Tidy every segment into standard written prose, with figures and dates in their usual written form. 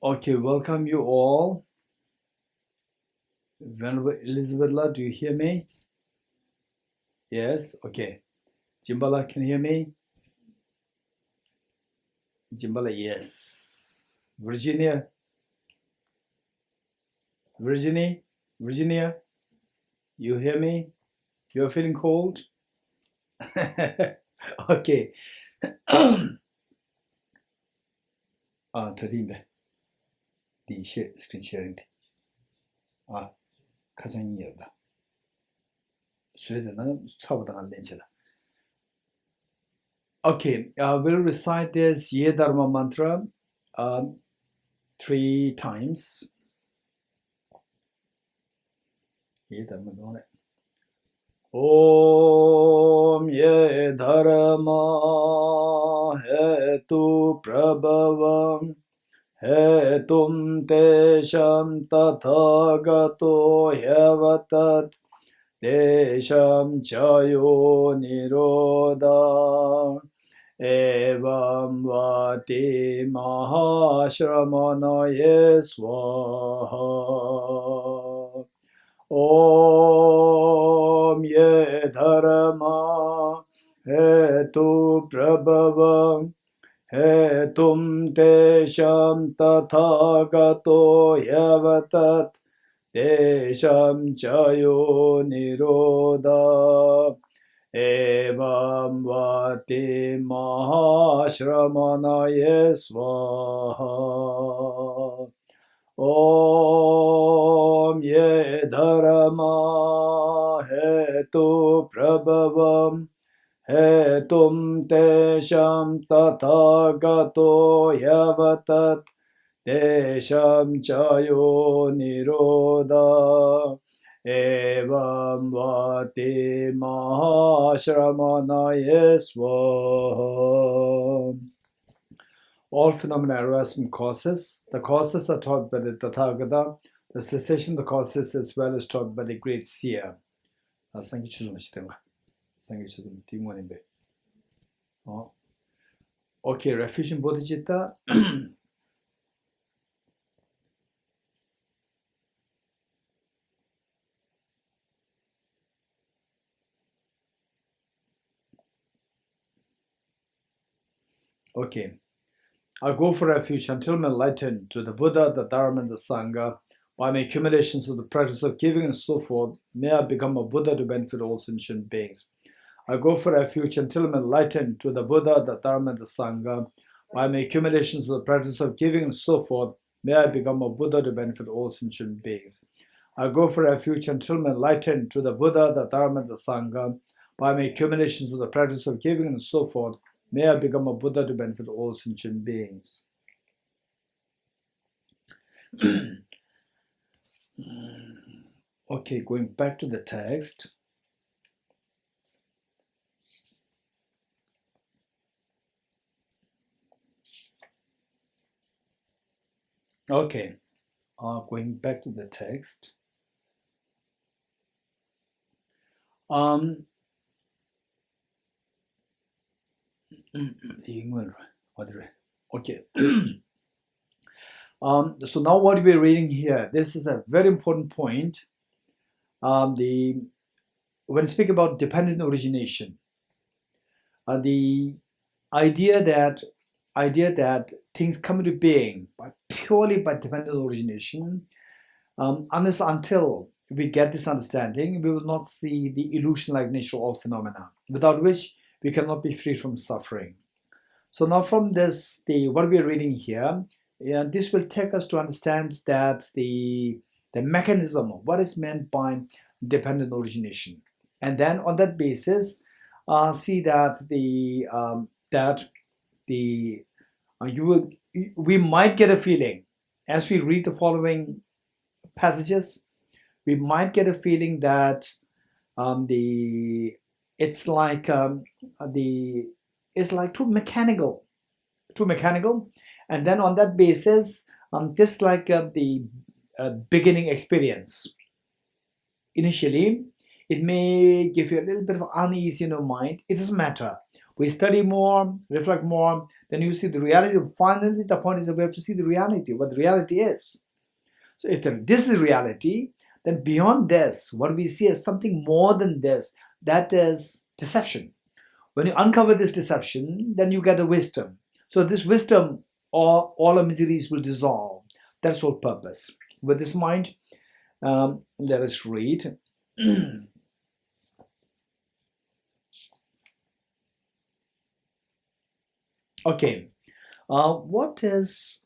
Okay, welcome you all. Venerable Elizabeth, do you hear me? Yes, okay. Jimbala, can you hear me? Jimbala, yes. Virginia? Virginia, you hear me? You're feeling cold? Okay. 드림에 네 screen sharing 가장 이해다. 스웨덴은 차보다 렌치다. Okay, we'll recite this Ye Dharma mantra 3 times. Ye Dharma Dharma. Om Ye Dharma Hetu Prabhavam Hetum Tesham Tathagato Yavatat Tesham Chayo Nirodha Evam Vati Mahashramanaye Swaha Om Ye Dharma Hetu Prabhavam Hetum Tesham Tathagato Yavatat Tesham Chayo Nirodha Evam Vati Mahashramanaye Swaha Om Ye Dharma Hetu Prabhavam Hetum Tesham Tathagato Yavatat Tesham Chayo Nirodha Evam Vati Mahashramanaye Swaha. All phenomena arise from causes. The causes are taught by the Tathagata. The cessation of the causes as well is taught by the great seer. Thank you, Okay, refuge in Bodhicitta. Okay. I go for refuge until I'm enlightened to the Buddha, the Dharma, and the Sangha. By my accumulations of the practice of giving and so forth, may I become a Buddha to benefit all sentient beings. I go for refuge until I'm enlightened to the Buddha, the Dharma, and the Sangha. By my accumulations of the practice of giving and so forth, may I become a Buddha to benefit all sentient beings. I go for refuge until I'm enlightened to the Buddha, the Dharma, and the Sangha. By my accumulations of the practice of giving and so forth, may I become a Buddha to benefit all sentient beings. Okay, going back to the text. Okay, going back to the text. Okay. So now what we're reading here, this is a very important point. When we speak about dependent origination, the idea that things come into being purely by dependent origination, unless until we get this understanding, we will not see the illusion-like nature of all phenomena, without which we cannot be free from suffering. So now from this, what we're reading here, this will take us to understand that the mechanism of what is meant by dependent origination, and then on that basis, see that we might get a feeling as we read the following passages. We might get a feeling that it's like too mechanical, and then on that basis, this like the beginning experience. Initially, it may give you a little bit of unease in your mind. It doesn't matter. We study more, reflect more, then you see the reality. Finally, the point is that we have to see the reality, what the reality is. So if this is reality, then beyond this, what we see as something more than this, that is deception. When you uncover this deception, then you get a wisdom. So this wisdom, all our miseries will dissolve. That's whole purpose. With this mind, let us read. Okay, what is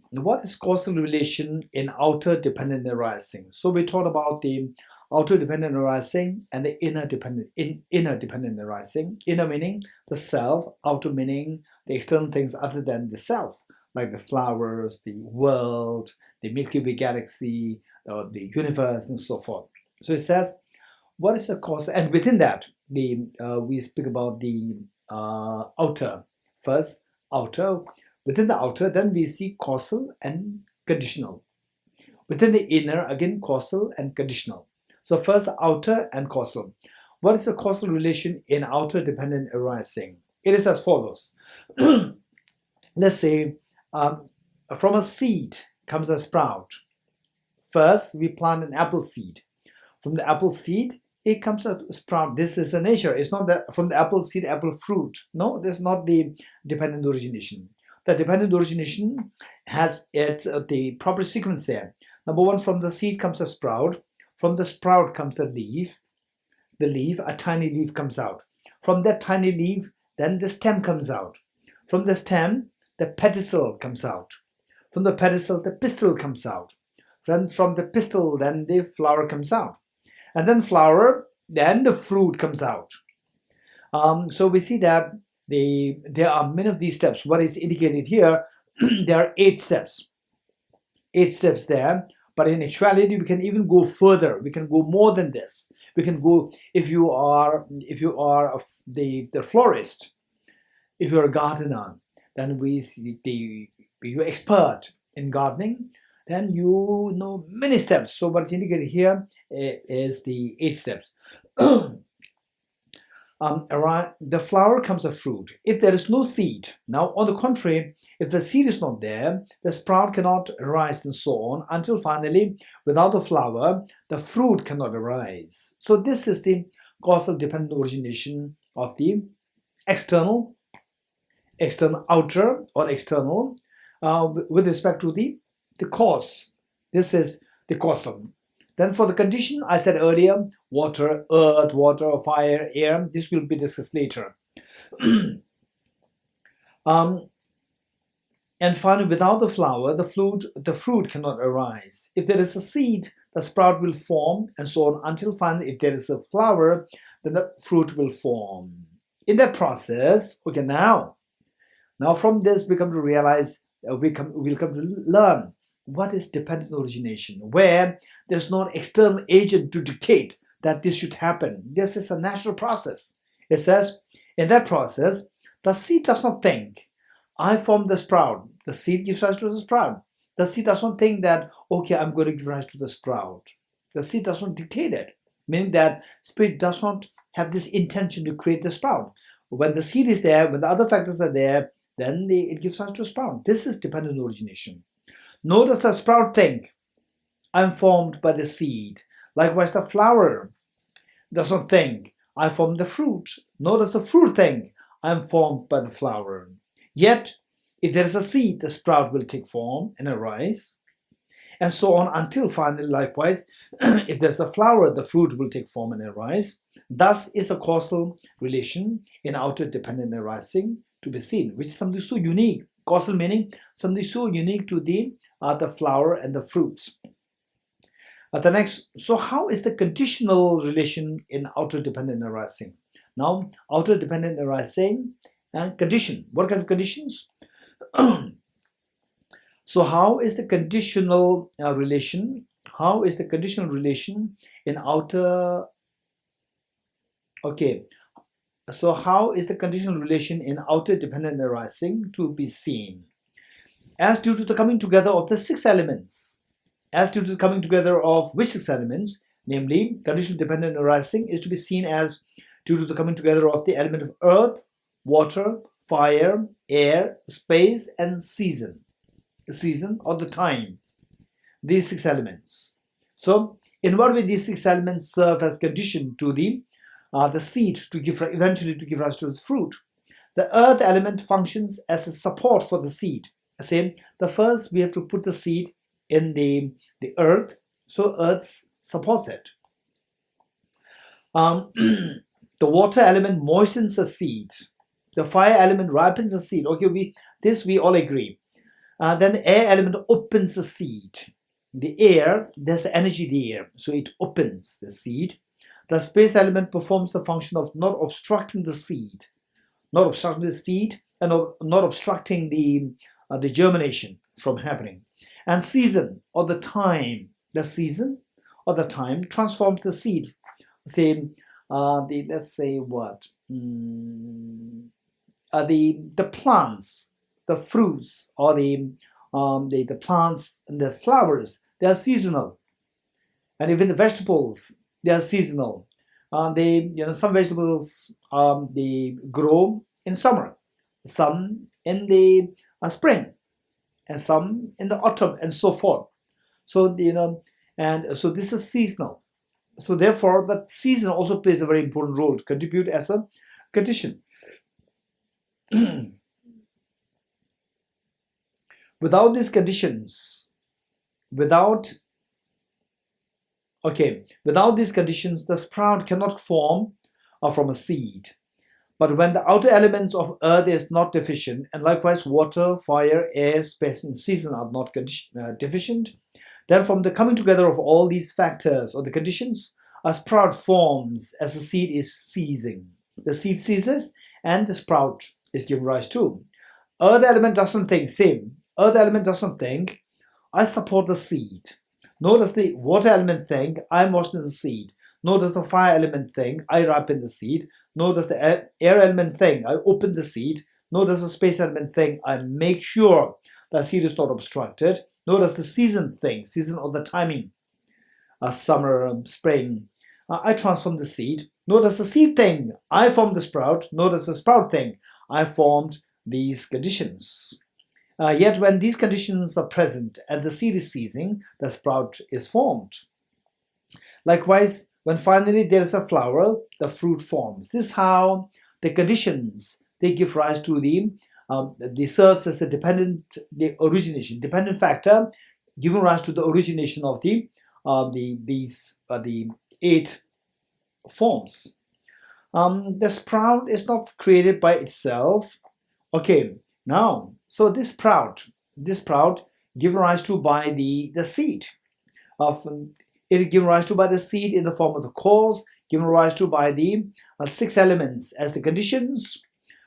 causal relation in outer dependent arising? So we talked about the outer dependent arising and the inner dependent arising. Inner meaning the self, outer meaning the external things other than the self, like the flowers, the world, the Milky Way galaxy, the universe, and so forth. So it says, what is the cause? And within that, we speak about the outer first. Outer, within the outer, then we see causal and conditional. Within the inner, again causal and conditional. So first outer and causal. What is the causal relation in outer dependent arising? It is as follows. Let's say from a seed comes a sprout. First, we plant an apple seed. From the apple seed, it comes a sprout. This is a nature. It's not that from the apple seed, apple fruit. No, this is not the dependent origination. The dependent origination has its the proper sequence there. Number one, from the seed comes a sprout. From the sprout comes a leaf. The leaf, a tiny leaf comes out. From that tiny leaf, then the stem comes out. From the stem, the pedicel comes out. From the pedicel, the pistil comes out. Then from the pistil, then the flower comes out. And then flower, then the fruit comes out. So we see that there are many of these steps. What is indicated here, there are 8 steps. 8 steps there. But in actuality, we can even go further. We can go more than this. We can go, if you are the florist, if you're a gardener, then you're expert in gardening, then you know many steps. So what's indicated here is the 8 steps. The flower comes a fruit. If there is no seed, now on the contrary, if the seed is not there, the sprout cannot arise and so on until finally, without the flower, the fruit cannot arise. So this is the causal dependent origination of the external, outer or external with respect to the cause. This is the causal. Then for the condition, I said earlier, water, earth, water, fire, air. This will be discussed later. And finally, without the flower, the fruit cannot arise. If there is a seed, the sprout will form, and so on, until finally, if there is a flower, then the fruit will form. In that process, okay, now from this we come to realize, we'll come to learn what is dependent origination, where there's no external agent to dictate that this should happen. This is a natural process. It says, in that process, the seed does not think, I formed the sprout. The seed gives rise to the sprout. The seed does not think that, okay, I'm going to give rise to the sprout. The seed does not dictate it, meaning that spirit does not have this intention to create the sprout. When the seed is there, when the other factors are there, then it gives rise to a sprout. This is dependent origination. Nor does the sprout think, I'm formed by the seed. Likewise, the flower does not think, I formed the fruit. Nor does the fruit think, I am formed by the flower. Yet, if there is a seed, the sprout will take form and arise, and so on until finally, likewise, if there's a flower, the fruit will take form and arise. Thus is the causal relation in outer dependent arising to be seen, which is something so unique. Causal meaning something so unique to the flower and the fruits. The next, so how is the conditional relation in outer dependent arising? Now, outer dependent arising and condition. What kind of conditions? So how is the conditional relation? How is the conditional relation in outer? Okay. So how is the conditional relation in outer dependent arising to be seen? As due to the coming together of the 6 elements. As due to the coming together of which 6 elements? namely conditional dependent arising, is to be seen as due to the coming together of the element of earth, water, fire, air, space, and season or the time. These 6 elements. So, in what way these 6 elements serve as condition to the seed to give eventually to give rise to the fruit. The earth element functions as a support for the seed. Same. The first we have to put the seed in the earth, so earth supports it. The water element moistens the seed. The fire element ripens the seed. Okay, we all agree. Then the air element opens the seed. The air, there's the energy in the air, so it opens the seed. The space element performs the function of not obstructing the seed, and not obstructing the germination from happening. And season or the time, transforms the seed. Say, let's say what the plants, the fruits, or the plants and the flowers, they are seasonal, and even the vegetables, they are seasonal. Some vegetables they grow in summer, some in the spring, and some in the autumn, and so forth. So and so this is seasonal. So therefore, that season also plays a very important role to contribute as a condition. Without these conditions, without these conditions, the sprout cannot form from a seed. But when the outer elements of earth is not deficient, and likewise water, fire, air, space, and season are not deficient, then from the coming together of all these factors or the conditions, a sprout forms as the seed is ceasing. The seed ceases and the sprout is given rise to. Earth element doesn't think, same. Earth element doesn't think, I support the seed. Nor does the water element think, I moisten the seed. Nor does the fire element think, I ripen the seed. Nor does the air element think, I open the seed. Nor does the space element think, I make sure the seed is not obstructed. Nor does the season think, season or the timing, summer, spring, I transform the seed. Nor does the seed think, I form the sprout. Nor does the sprout think, I formed these conditions. Yet when these conditions are present and the seed is ceasing, the sprout is formed. Likewise, when finally there is a flower, the fruit forms. This is how the conditions, they give rise to they serves as the origination, dependent factor, giving rise to the origination of the 8 forms. The sprout is not created by itself. Okay, now, so this sprout given rise to by the seed. It is given rise to by the seed in the form of the cause, given rise to by the 6 elements as the conditions.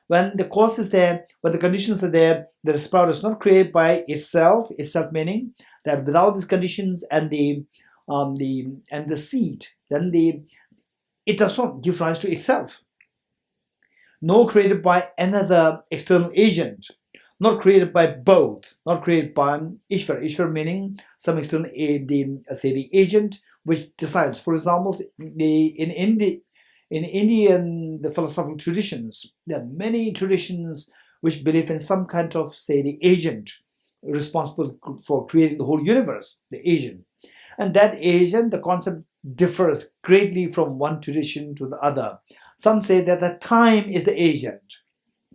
When the cause is there, when the conditions are there, the sprout is not created by itself meaning that without these conditions and the seed, then it does not give rise to itself. Nor created by another external agent, not created by both, not created by Ishvara meaning some external the agent which decides. For example, in Indian the philosophical traditions, there are many traditions which believe in some kind of the agent responsible for creating the whole universe, the agent. And that agent, the concept differs greatly from one tradition to the other. Some say that the time is the agent.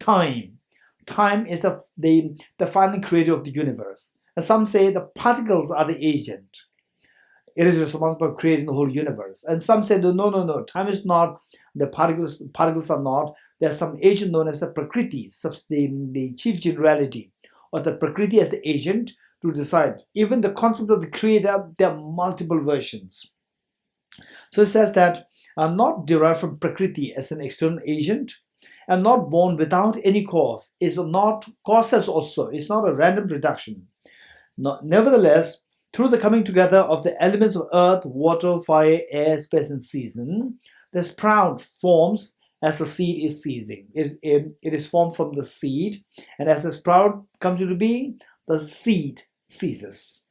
Time is the final creator of the universe. And some say the particles are the agent. It is responsible for creating the whole universe. And some say, no, time is not, the particles are not. There's some agent known as the Prakriti, the chief generality, or the Prakriti as the agent to decide. Even the concept of the creator, there are multiple versions. So it says that not derived from Prakriti as an external agent, and not born without any cause, is not causeless also, it's not a random reduction. Nevertheless, through the coming together of the elements of earth, water, fire, air, space, and season, the sprout forms as the seed is ceasing. It is formed from the seed, and as the sprout comes into being, the seed ceases.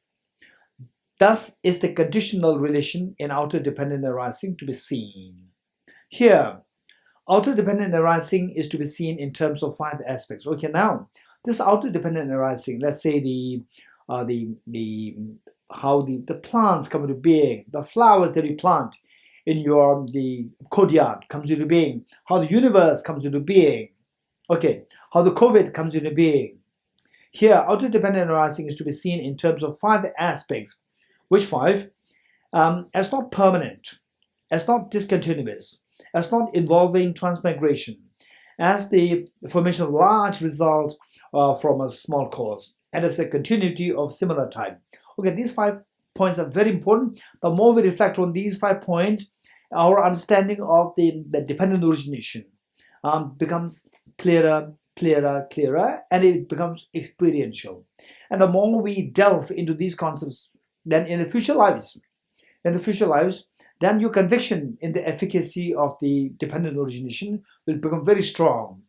Thus is the conditional relation in outer dependent arising to be seen. Here, outer dependent arising is to be seen in terms of 5 aspects. Okay, now this outer dependent arising, let's say how the plants come into being, the flowers that you plant in the courtyard comes into being, how the universe comes into being, okay, how the COVID comes into being. Here, outer dependent arising is to be seen in terms of 5 aspects. Which 5? As not permanent, as not discontinuous, as not involving transmigration, as the formation of large result from a small cause, and as a continuity of similar type. Okay, these 5 points are very important. The more we reflect on these 5 points, our understanding of the dependent origination becomes clearer, and it becomes experiential. And the more we delve into these concepts, then in the future lives, then your conviction in the efficacy of the dependent origination will become very strong.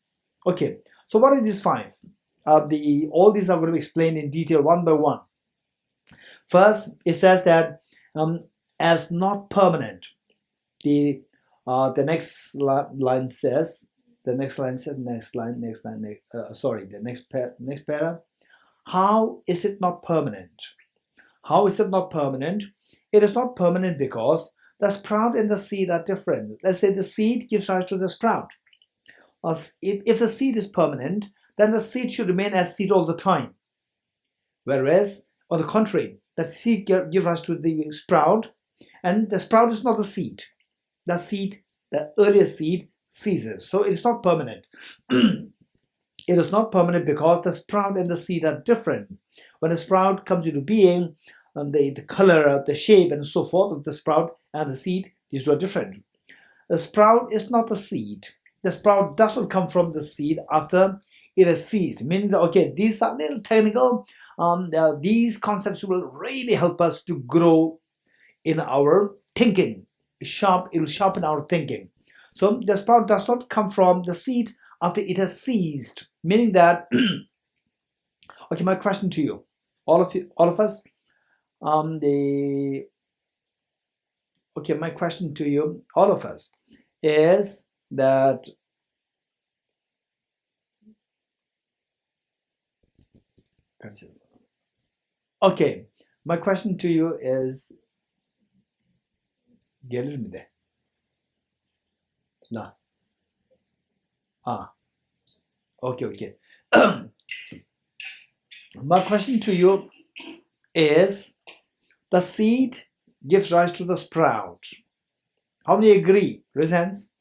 Okay, so what are these 5? All these are going to be explained in detail one by one. First, it says that as not permanent. The next line says, the next para. How is it not permanent? How is it not permanent? It is not permanent because the sprout and the seed are different. Let's say the seed gives rise to the sprout. If the seed is permanent, then the seed should remain as seed all the time. Whereas, on the contrary, the seed gives rise to the sprout, and the sprout is not the seed. The earlier seed ceases. So it is not permanent. It is not permanent because the sprout and the seed are different. When a sprout comes into being, the color, the shape, and so forth of the sprout and the seed, these are different. The sprout is not the seed. The sprout does not come from the seed after it has ceased. Meaning that, okay, these are little technical. These concepts will really help us to grow in our thinking. It will sharpen our thinking. So the sprout does not come from the seed after it has ceased. Meaning that, okay, my question to you, all of us, my question to you, all of us, is that okay, my question to you is, gelir mi de? La. Okay. My question to you is, the seed gives rise to the sprout. How many agree? Raise hands.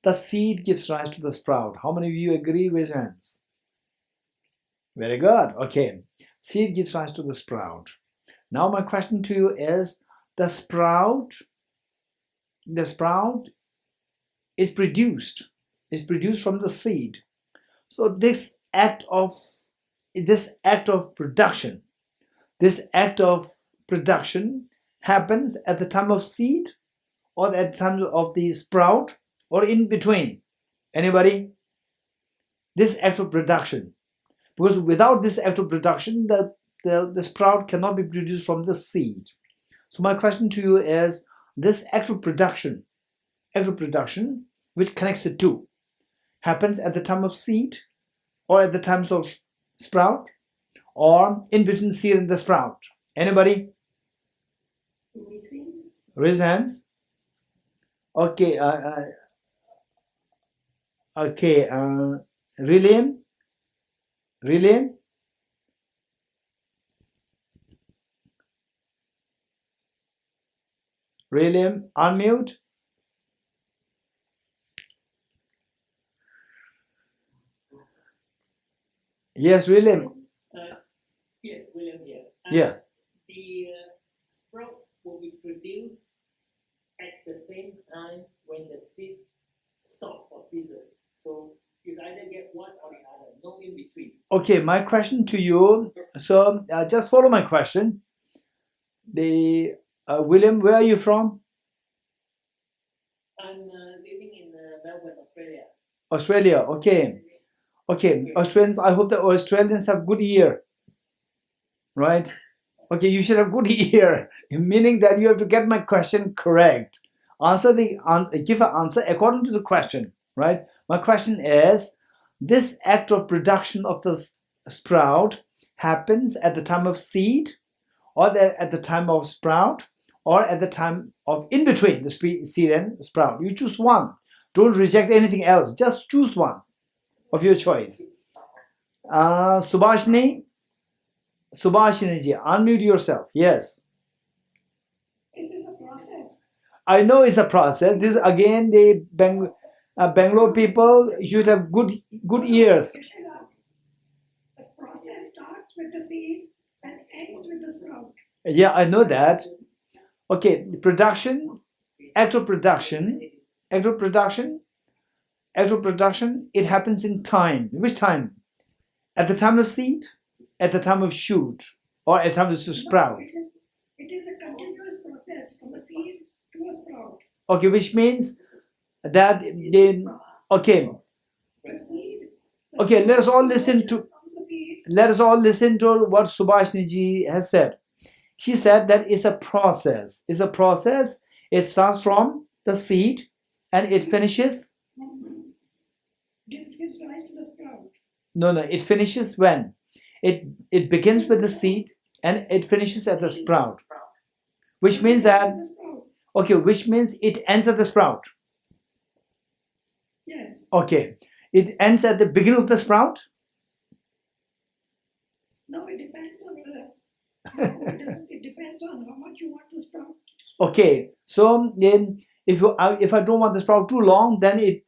The seed gives rise to the sprout. How many of you agree? Raise hands. Very good. Okay. Seed gives rise to the sprout. Now my question to you is, the sprout is produced from the seed. So this act of production happens at the time of seed, or at the time of the sprout, or in between. Anybody? This act of production. Because without this act of production, the sprout cannot be produced from the seed. So my question to you is, this act of production, which connects the two, happens at the time of seed, or at the times of sprout, or in between seed and the sprout. Anybody? Raise hands. Okay. Really? Unmute. Yes, William. Yes, William here. Yeah. The sprout will be produced at the same time when the seed stops or ceases. So you either get one or the other, no in between. Okay, my question to you. So just follow my question. William, where are you from? I'm living in Melbourne, Australia. Australia. Okay. Australians. I hope the Australians have good year. Right. Okay, you should have good ear, meaning that you have to get my question correct. Give an answer according to the question, right? My question is, this act of production of the sprout happens at the time of seed, or at the time of sprout, or at the time of in between the seed and sprout. You choose one. Don't reject anything else. Just choose one of your choice. Subhashini ji, unmute yourself. Yes. It is a process. I know it's a process. This again, the Bangalore people should have good ears. The process starts with the seed and ends with the sprout. Yeah, I know that. Okay, production, act of production, it happens in time. Which time? At the time of seed, at the time of shoot, or at the time of sprout? No, it is a continuous process from a seed to a sprout. Okay, which means that okay. Okay, let us all listen to what Subhashini ji has said. She said that it's a process. It's a process. It starts from the seed and it finishes. It gives rise to the sprout. No, it finishes when? It begins with the seed and it finishes at the sprout. Which means that, okay, which means it ends at the sprout. Yes. Okay. It ends at the beginning of the sprout? No, it depends on it depends on how much you want the sprout. Okay. So then if I don't want the sprout too long, then it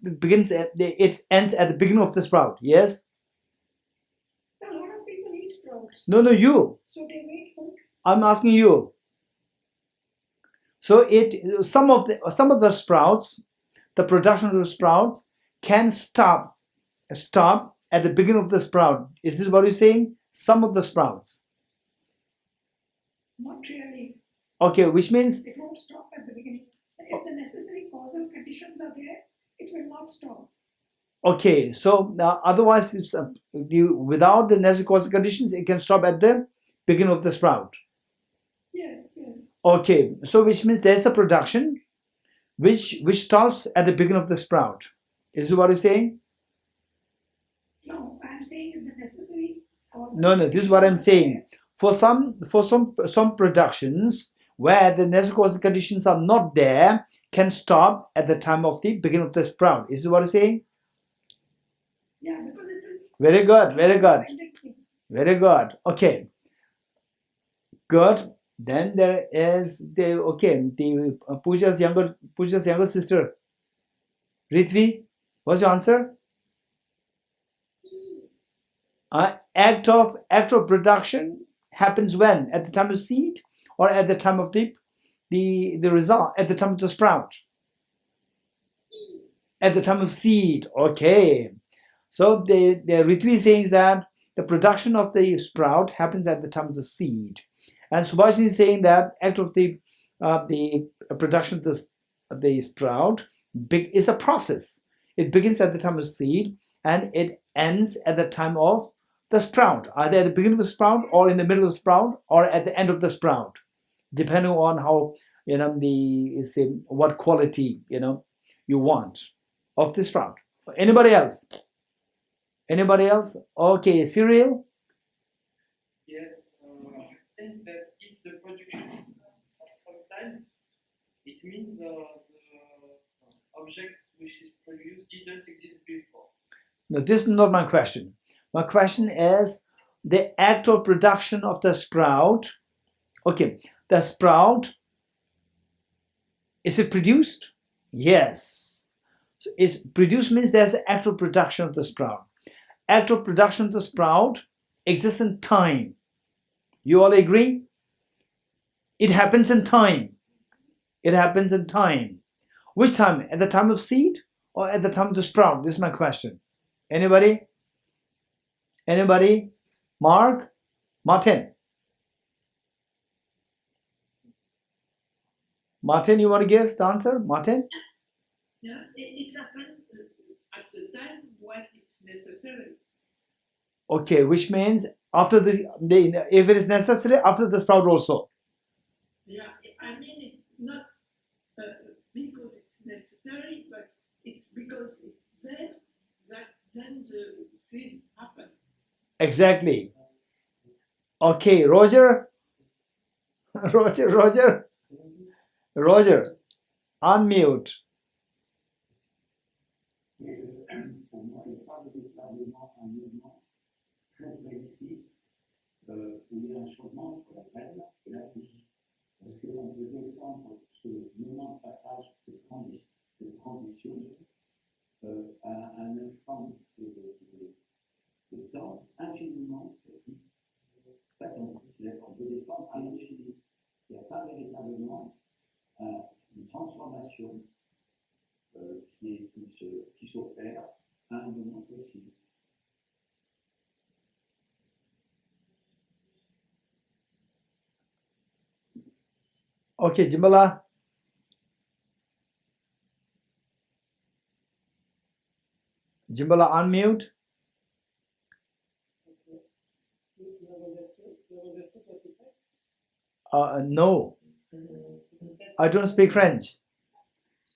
ends at the beginning of the sprout. Yes? A lot of people eat sprouts. No, you. So they wait for. I'm asking you. So some of the sprouts, the production of the sprouts can stop at the beginning of the sprout. Is this what you're saying? Some of the sprouts. Not really. Okay, which means it won't stop at the beginning. If the necessary causal conditions are there, it will not stop. Okay, so otherwise, it's, without the necessary causal conditions, it can stop at the beginning of the sprout. Yes. Okay, so which means there's a production which stops at the beginning of the sprout. Is this what you're saying? No, I'm saying if the necessary causal. No, this is what I'm saying. For some productions where the necessary causal conditions are not there, can stop at the time of the beginning of the sprout. Is this what you're saying? Yeah, because it's very good. Okay, good. Then there is the Pooja's younger sister, Ritvi. What's your answer? Act of production happens when? At the time of seed, or at the time of the result? At the time of the sprout? At the time of seed. Okay. So the Ritvi is saying that the production of the sprout happens at the time of the seed, and Subhashini is saying that act of the production of the sprout is a process. It begins at the time of seed and it ends at the time of the sprout, either at the beginning of the sprout or in the middle of the sprout or at the end of the sprout, depending on how what quality you want of the sprout. Anybody else? Okay, Cyril? Yes, I think that if the production of first time, it means the object which is produced didn't exist before. No, this is not my question. My question is the act of production of the sprout. Okay, the sprout, is it produced? Yes. So is produced means there's an act of production of the sprout. Act of production of the sprout exists in time. You all agree? It happens in time. Which time? At the time of seed or at the time of the sprout? This is my question. Anybody? Mark? Martin, you want to give the answer? Martin? Yeah, it happens at the time when it's necessary. Okay, which means After if it is necessary, after the sprout also. Yeah, I mean it's not because it's necessary, but it's because it's there that then the seed happens. Exactly. Okay, Roger. Roger, unmute. Pour moi, il n'y a pas véritablement un mouvement très précis où il y a un changement entre la graine et la tige. Parce qu'on peut descendre ce moment de passage de transition à un instant de temps infiniment petit. C'est-à-dire qu'on peut descendre à l'infini. Il n'y a pas véritablement une transformation qui s'opère à un moment précis. Okay, Jimbala. Jimbala, unmute. No, I don't speak French.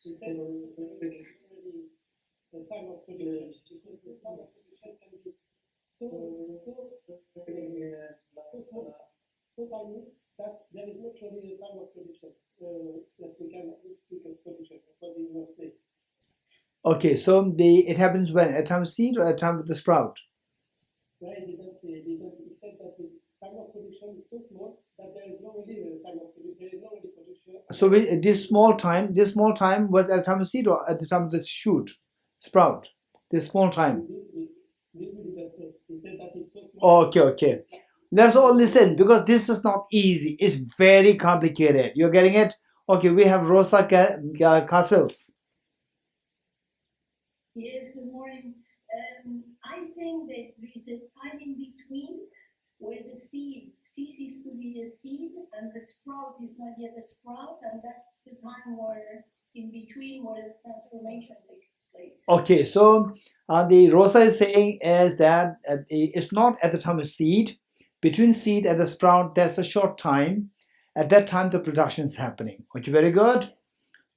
The time of production so tiny that there is not really a time of production that we can production. What do you want to say? Okay, so it happens when? At time of seed or at time of the sprout? Right, he said that the time of production is so small that there is no really time of production. There is no really production. So this small time was at the time of seed or at the time of the shoot, sprout? This small time. He said that it's so small. Okay. Let's all listen because this is not easy. It's very complicated. You're getting it? Okay, we have Rosa Castles. Yes, good morning. I think that there is a time in between where the seed ceases to be a seed and the sprout is not yet a sprout, and that's the time where in between where the transformation takes place. Okay, so the Rosa is saying is that it's not at the time of seed. Between seed and the sprout, there's a short time. At that time, the production is happening. Okay, very good.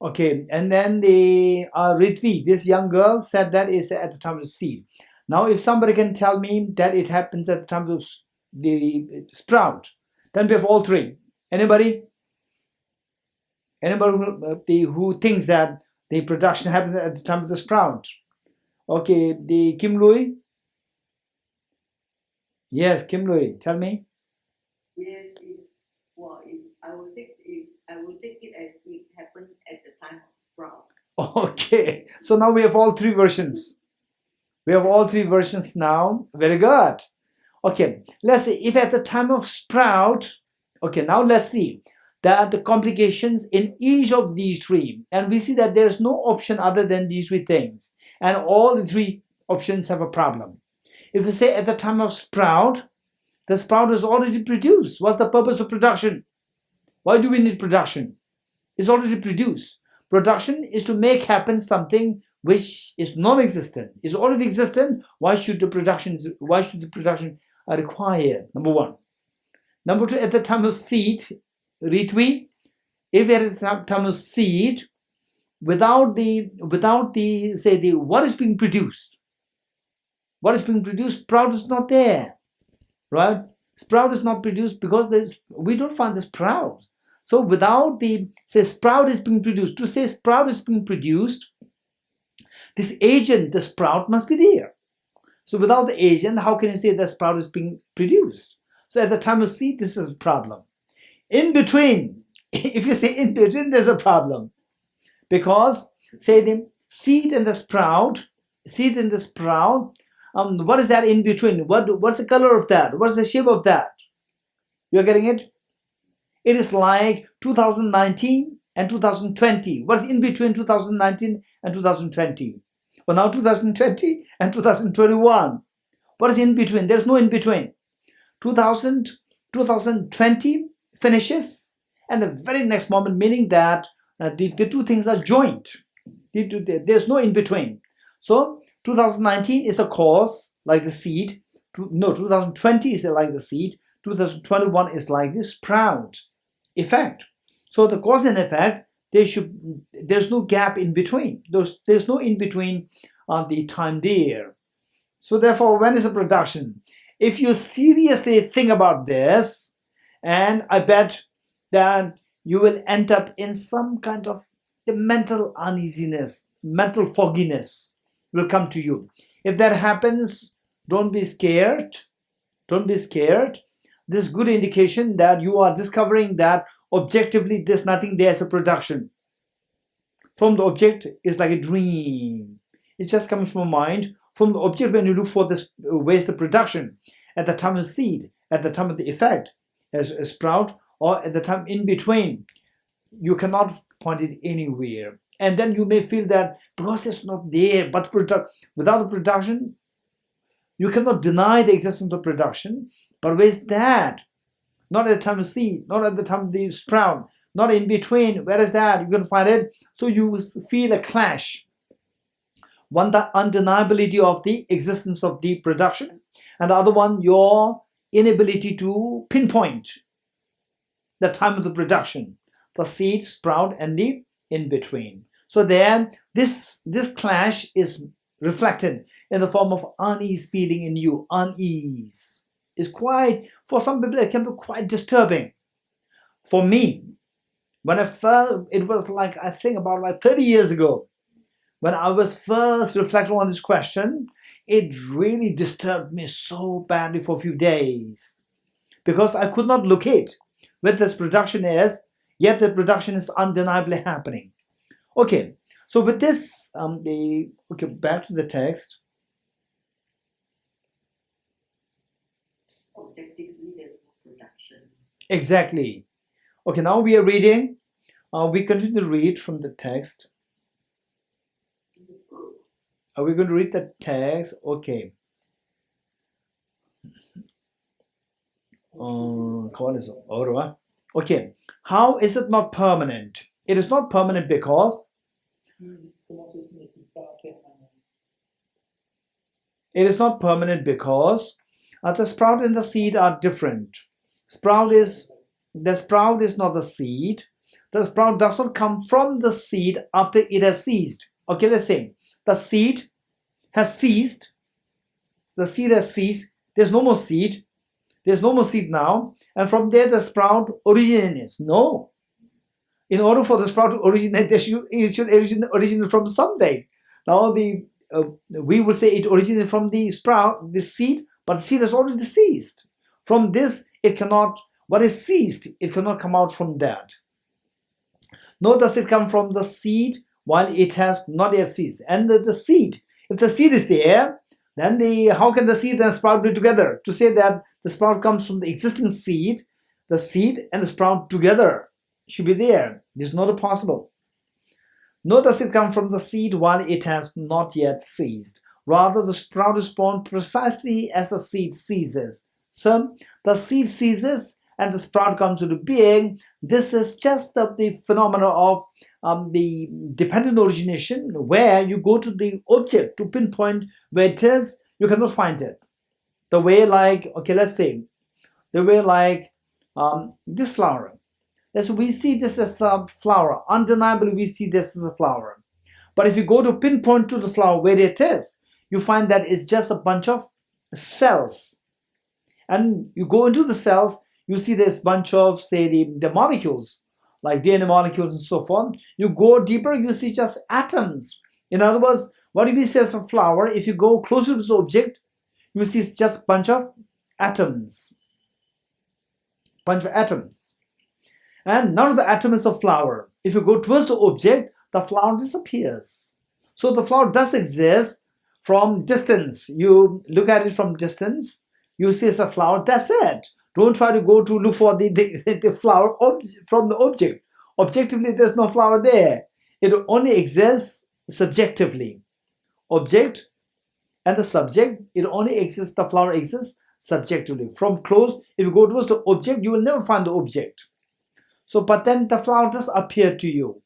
Okay, and then the Ritvi, this young girl, said that is at the time of seed. Now, if somebody can tell me that it happens at the time of the sprout, then we have all three. Anybody? Anybody who thinks that the production happens at the time of the sprout? Okay, the Kim Louis? Yes, Kim Louis, tell me. Yes, I will take it as it happened at the time of sprout. Okay, so now we have all three versions. We have all three versions now. Very good. Okay, let's see if at the time of sprout. Okay, now let's see that the complications in each of these three, and we see that there's no option other than these three things, and all the three options have a problem. If we say at the time of sprout, the sprout is already produced. What's the purpose of production? Why do we need production? It's already produced. Production is to make happen something which is non-existent. It's already existent. Why should the production require? Number one. Number two, at the time of seed, Ritvi, if it is time of seed, without the what is being produced? What is being produced? Sprout is not there, right? Sprout is not produced because we don't find the sprout. So without the sprout is being produced, to say sprout is being produced, this agent, the sprout, must be there. So without the agent, how can you say the sprout is being produced? So at the time of seed, this is a problem. In between, if you say in between, there's a problem. Because, say the seed and the sprout, what is that in between? What's the color of that? What's the shape of that? You're getting it? It is like 2019 and 2020. What's in between 2019 and 2020? Well, now 2020 and 2021. What is in between? There's no in between. 2020 finishes, and the very next moment, meaning that the two things are joined. There's no in between. So 2019 is the cause, like the seed. 2020 is like the seed, 2021 is like this sprout effect. So the cause and effect, there's no gap in between. There's no in between the time there. So therefore, when is the production? If you seriously think about this, and I bet that you will end up in some kind of the mental uneasiness, mental fogginess will come to you. If that happens, don't be scared. Don't be scared. This is good indication that you are discovering that objectively there's nothing there as a production. From the object, it's like a dream. It just comes from mind. From the object, when you look for this, where's the production? At the time of seed, at the time of the effect, as a sprout, or at the time in between, you cannot point it anywhere. And then you may feel that because it's not there, but without the production, you cannot deny the existence of production. But where's that? Not at the time of seed, not at the time of the sprout, not in between. Where is that? You can find it. So you feel a clash. One, the undeniability of the existence of the production, and the other one, your inability to pinpoint the time of the production, the seed, sprout, and the in between. So there, this clash is reflected in the form of unease feeling in you. Unease is quite, for some people, it can be quite disturbing. For me, when I felt, it was like, I think about like 30 years ago, when I was first reflecting on this question, it really disturbed me so badly for a few days because I could not locate where this production is, yet the production is undeniably happening. Okay, so with this, back to the text. Objectively, there's no production. Exactly. Okay, now we are reading. We continue to read from the text. Are we going to read the text? Okay. Okay. How is it not permanent? It is not permanent because the sprout and the seed are different. The sprout is not the seed. The sprout does not come from the seed after it has ceased. Okay, let's say the seed has ceased. The seed has ceased. There's no more seed. There's no more seed now. And from there the sprout originates. No. In order for the sprout to originate, it should originate from something. Now we would say it originated from the sprout, the seed, but the seed has already ceased. From this, it cannot, what is ceased, it cannot come out from that. Nor does it come from the seed while it has not yet ceased. And the seed, if the seed is there, then how can the seed and the sprout be together? To say that the sprout comes from the existing seed, the seed and the sprout together should be there. This is not possible. Nor does it come from the seed while it has not yet ceased. Rather, the sprout is born precisely as the seed ceases. So, the seed ceases and the sprout comes into being. This is just the phenomena of the dependent origination, where you go to the object to pinpoint where it is, you cannot find it. The way like, okay, let's say, the way like this flower. As we see this as a flower, undeniably we see this as a flower. But if you go to pinpoint to the flower where it is, you find that it's just a bunch of cells. And you go into the cells, you see this bunch of, say, the molecules, like DNA molecules and so forth. You go deeper, you see just atoms. In other words, what we say as a flower, if you go closer to this object, you see it's just a bunch of atoms. Bunch of atoms. And none of the atom is a flower. If you go towards the object, the flower disappears. So the flower does exist from distance. You look at it from distance, you see it's a flower, that's it. Don't try to go to look for the flower from the object. Objectively, there's no flower there. It only exists subjectively. Object and the subject, it only exists, the flower exists subjectively. From close, if you go towards the object, you will never find the object. So, but then the flower does appear to you.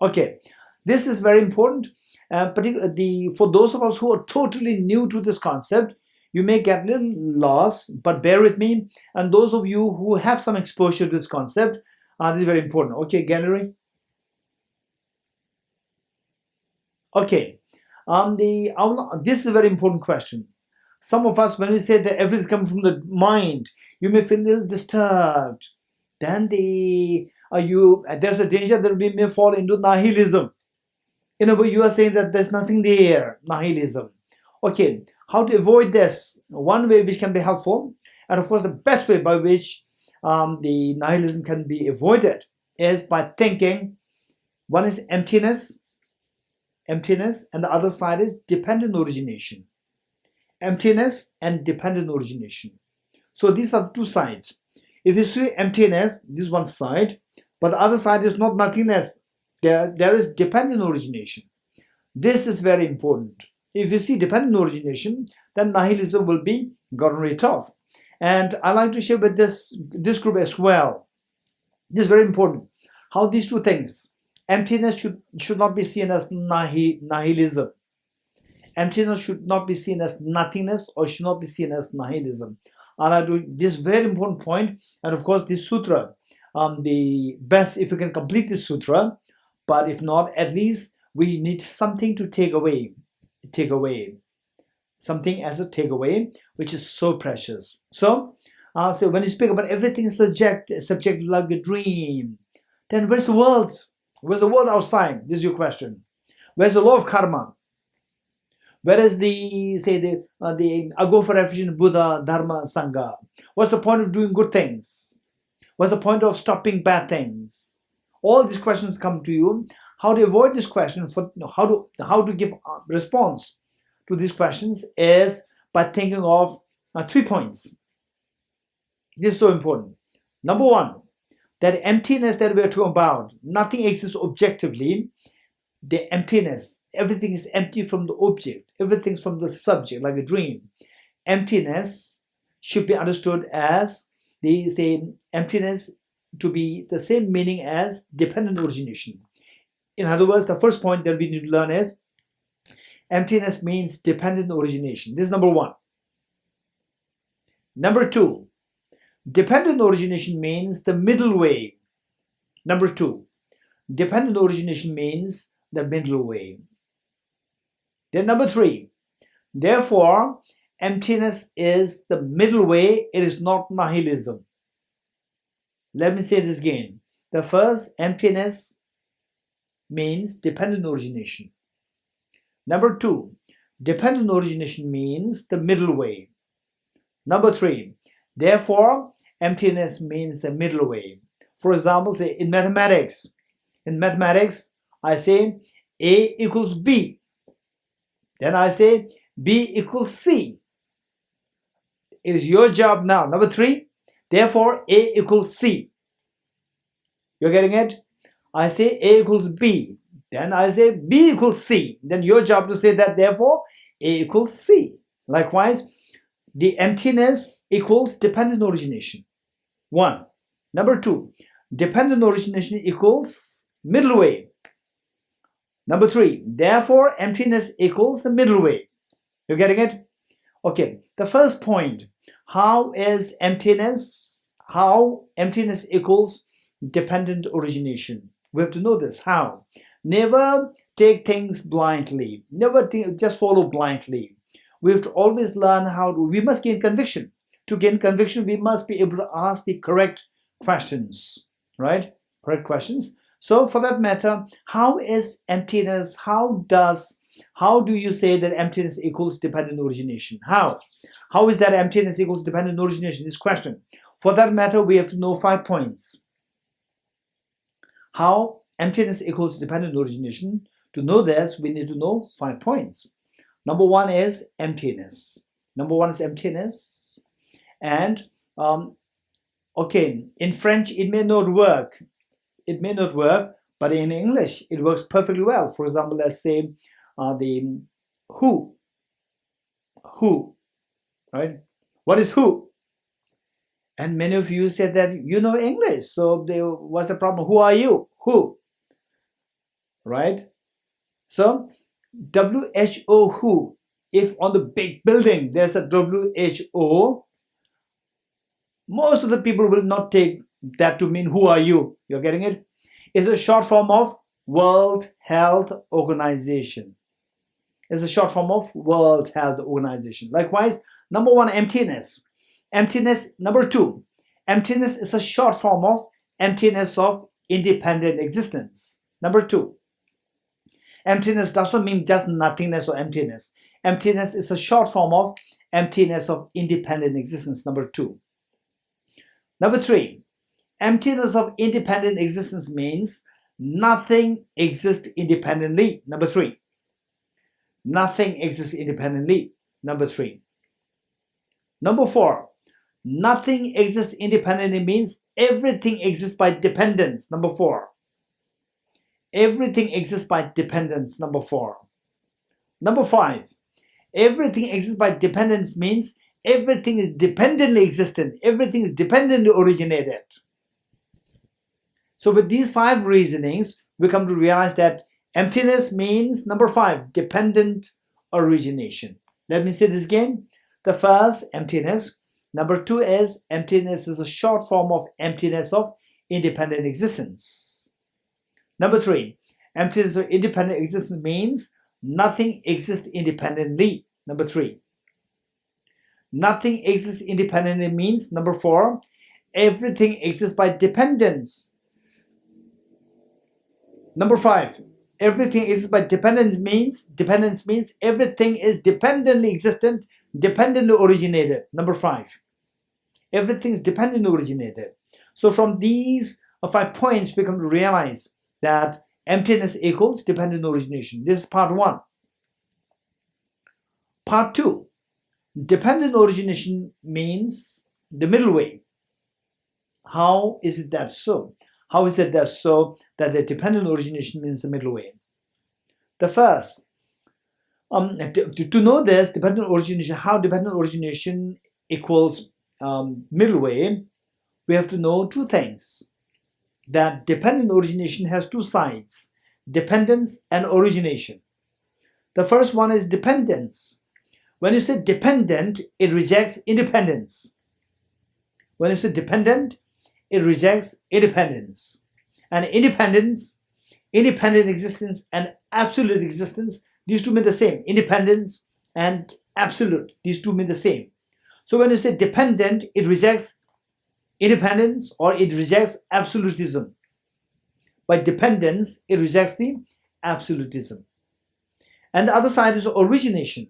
Okay, this is very important. Particularly for those of us who are totally new to this concept, You may get a little lost, but bear with me. And those of you who have some exposure to this concept, this is very important. Okay, gallery. Okay, this is a very important question. Some of us, when we say that everything comes from the mind, you may feel a little disturbed. Then there's a danger that we may fall into nihilism. In a way, you are saying that there's nothing there, nihilism. Okay, how to avoid this? One way which can be helpful, and of course the best way by which the nihilism can be avoided is by thinking. One is emptiness, and the other side is dependent origination. Emptiness and dependent origination. So these are two sides. If you see emptiness, this is one side, but the other side is not nothingness. There is dependent origination. This is very important. If you see dependent origination, then nihilism will be gotten rid of. And I like to share with this group as well. This is very important. How these two things, emptiness should not be seen as nihilism. Emptiness should not be seen as nothingness, or should not be seen as nihilism. And I do this very important point. And of course, this sutra, the best if you can complete this sutra. But if not, at least we need something to take away. Something as a takeaway, which is so precious. So when you speak about everything is subject like a dream, then where's the world? Where's the world outside? This is your question. Where's the law of karma? Where is the I go for refuge in Buddha, Dharma, Sangha? What's the point of doing good things? What's the point of stopping bad things? All these questions come to you. How to avoid this question, how to give a response to these questions is by thinking of 3 points. This is so important. Number one, that emptiness that we are talking about, nothing exists objectively. The emptiness, everything is empty from the object, everything's from the subject, like a dream. Emptiness should be understood as emptiness to be the same meaning as dependent origination. In other words, the first point that we need to learn is emptiness means dependent origination. This is number one. Number two, dependent origination means the middle way. Number two, dependent origination means the middle way. Then number three, therefore, emptiness is the middle way. It is not nihilism. Let me say this again. The first, emptiness means dependent origination. Number two, dependent origination means the middle way. Number three, therefore, emptiness means the middle way. For example, say in mathematics, I say A equals B. Then I say B equals C. It is your job now. Number three, therefore A equals C. You're getting it? I say A equals B. Then I say B equals C. Then your job to say that therefore A equals C. Likewise, the emptiness equals dependent origination. One. Number two, dependent origination equals middle way. Number three, therefore emptiness equals the middle way. You're getting it? Okay, the first point, how emptiness equals dependent origination. We have to know this. How? Never take things blindly. Never just follow blindly. We have to always learn we must gain conviction. To gain conviction, we must be able to ask the correct questions, right? Correct questions. So for that matter, how is emptiness, how do you say that emptiness equals dependent origination? How is that emptiness equals dependent origination? This question. For that matter, we have to know 5 points. How emptiness equals dependent origination. To know this, we need to know 5 points. Number one is emptiness. And okay, in French it may not work. But in English it works perfectly well. For example, let's say the who, right? What is who? And many of you said that you know English, so what's the problem? Who are you? Who? Right? So WHO, who. if on the big building there's a WHO, most of the people will not take that to mean who are you. You're getting it? It's a short form of World Health Organization. It's a short form of World Health Organization. Likewise, number one, emptiness. Emptiness, number two, emptiness is a short form of emptiness of independent existence. Number two, emptiness doesn't mean just nothingness or emptiness. Emptiness is a short form of emptiness of independent existence. Number two. Number three, emptiness of independent existence means nothing exists independently. Number three. Nothing exists independently. Number three. Number four. Nothing exists independently means everything exists by dependence. Number four. Everything exists by dependence. Number four. Number five. Everything exists by dependence means everything is dependently existent. Everything is dependently originated. So with these five reasonings, we come to realize that emptiness means, number five, dependent origination. Let me say this again. The first, emptiness. Number two is emptiness is a short form of emptiness of independent existence. Number three, emptiness of independent existence means nothing exists independently. Number three. Nothing exists independently means, number four, everything exists by dependence. Number five, everything exists by dependence means everything is dependently existent, dependently originated. Number five, everything is dependently originated. So from these 5 points, we come to realize that emptiness equals dependent origination. This is part one. Part two, dependent origination means the middle way. How is it that so? How is it that so that the dependent origination means the middle way? The first, to know this dependent origination, how dependent origination equals middle way, we have to know two things. That dependent origination has two sides, dependence and origination. The first one is dependence. When you say dependent, it rejects independence. When you say dependent, it rejects independence. And independence, independent existence and absolute existence, these two mean the same. Independence and absolute, these two mean the same. So when you say dependent, it rejects independence or it rejects absolutism. By dependence, it rejects the absolutism. And the other side is origination.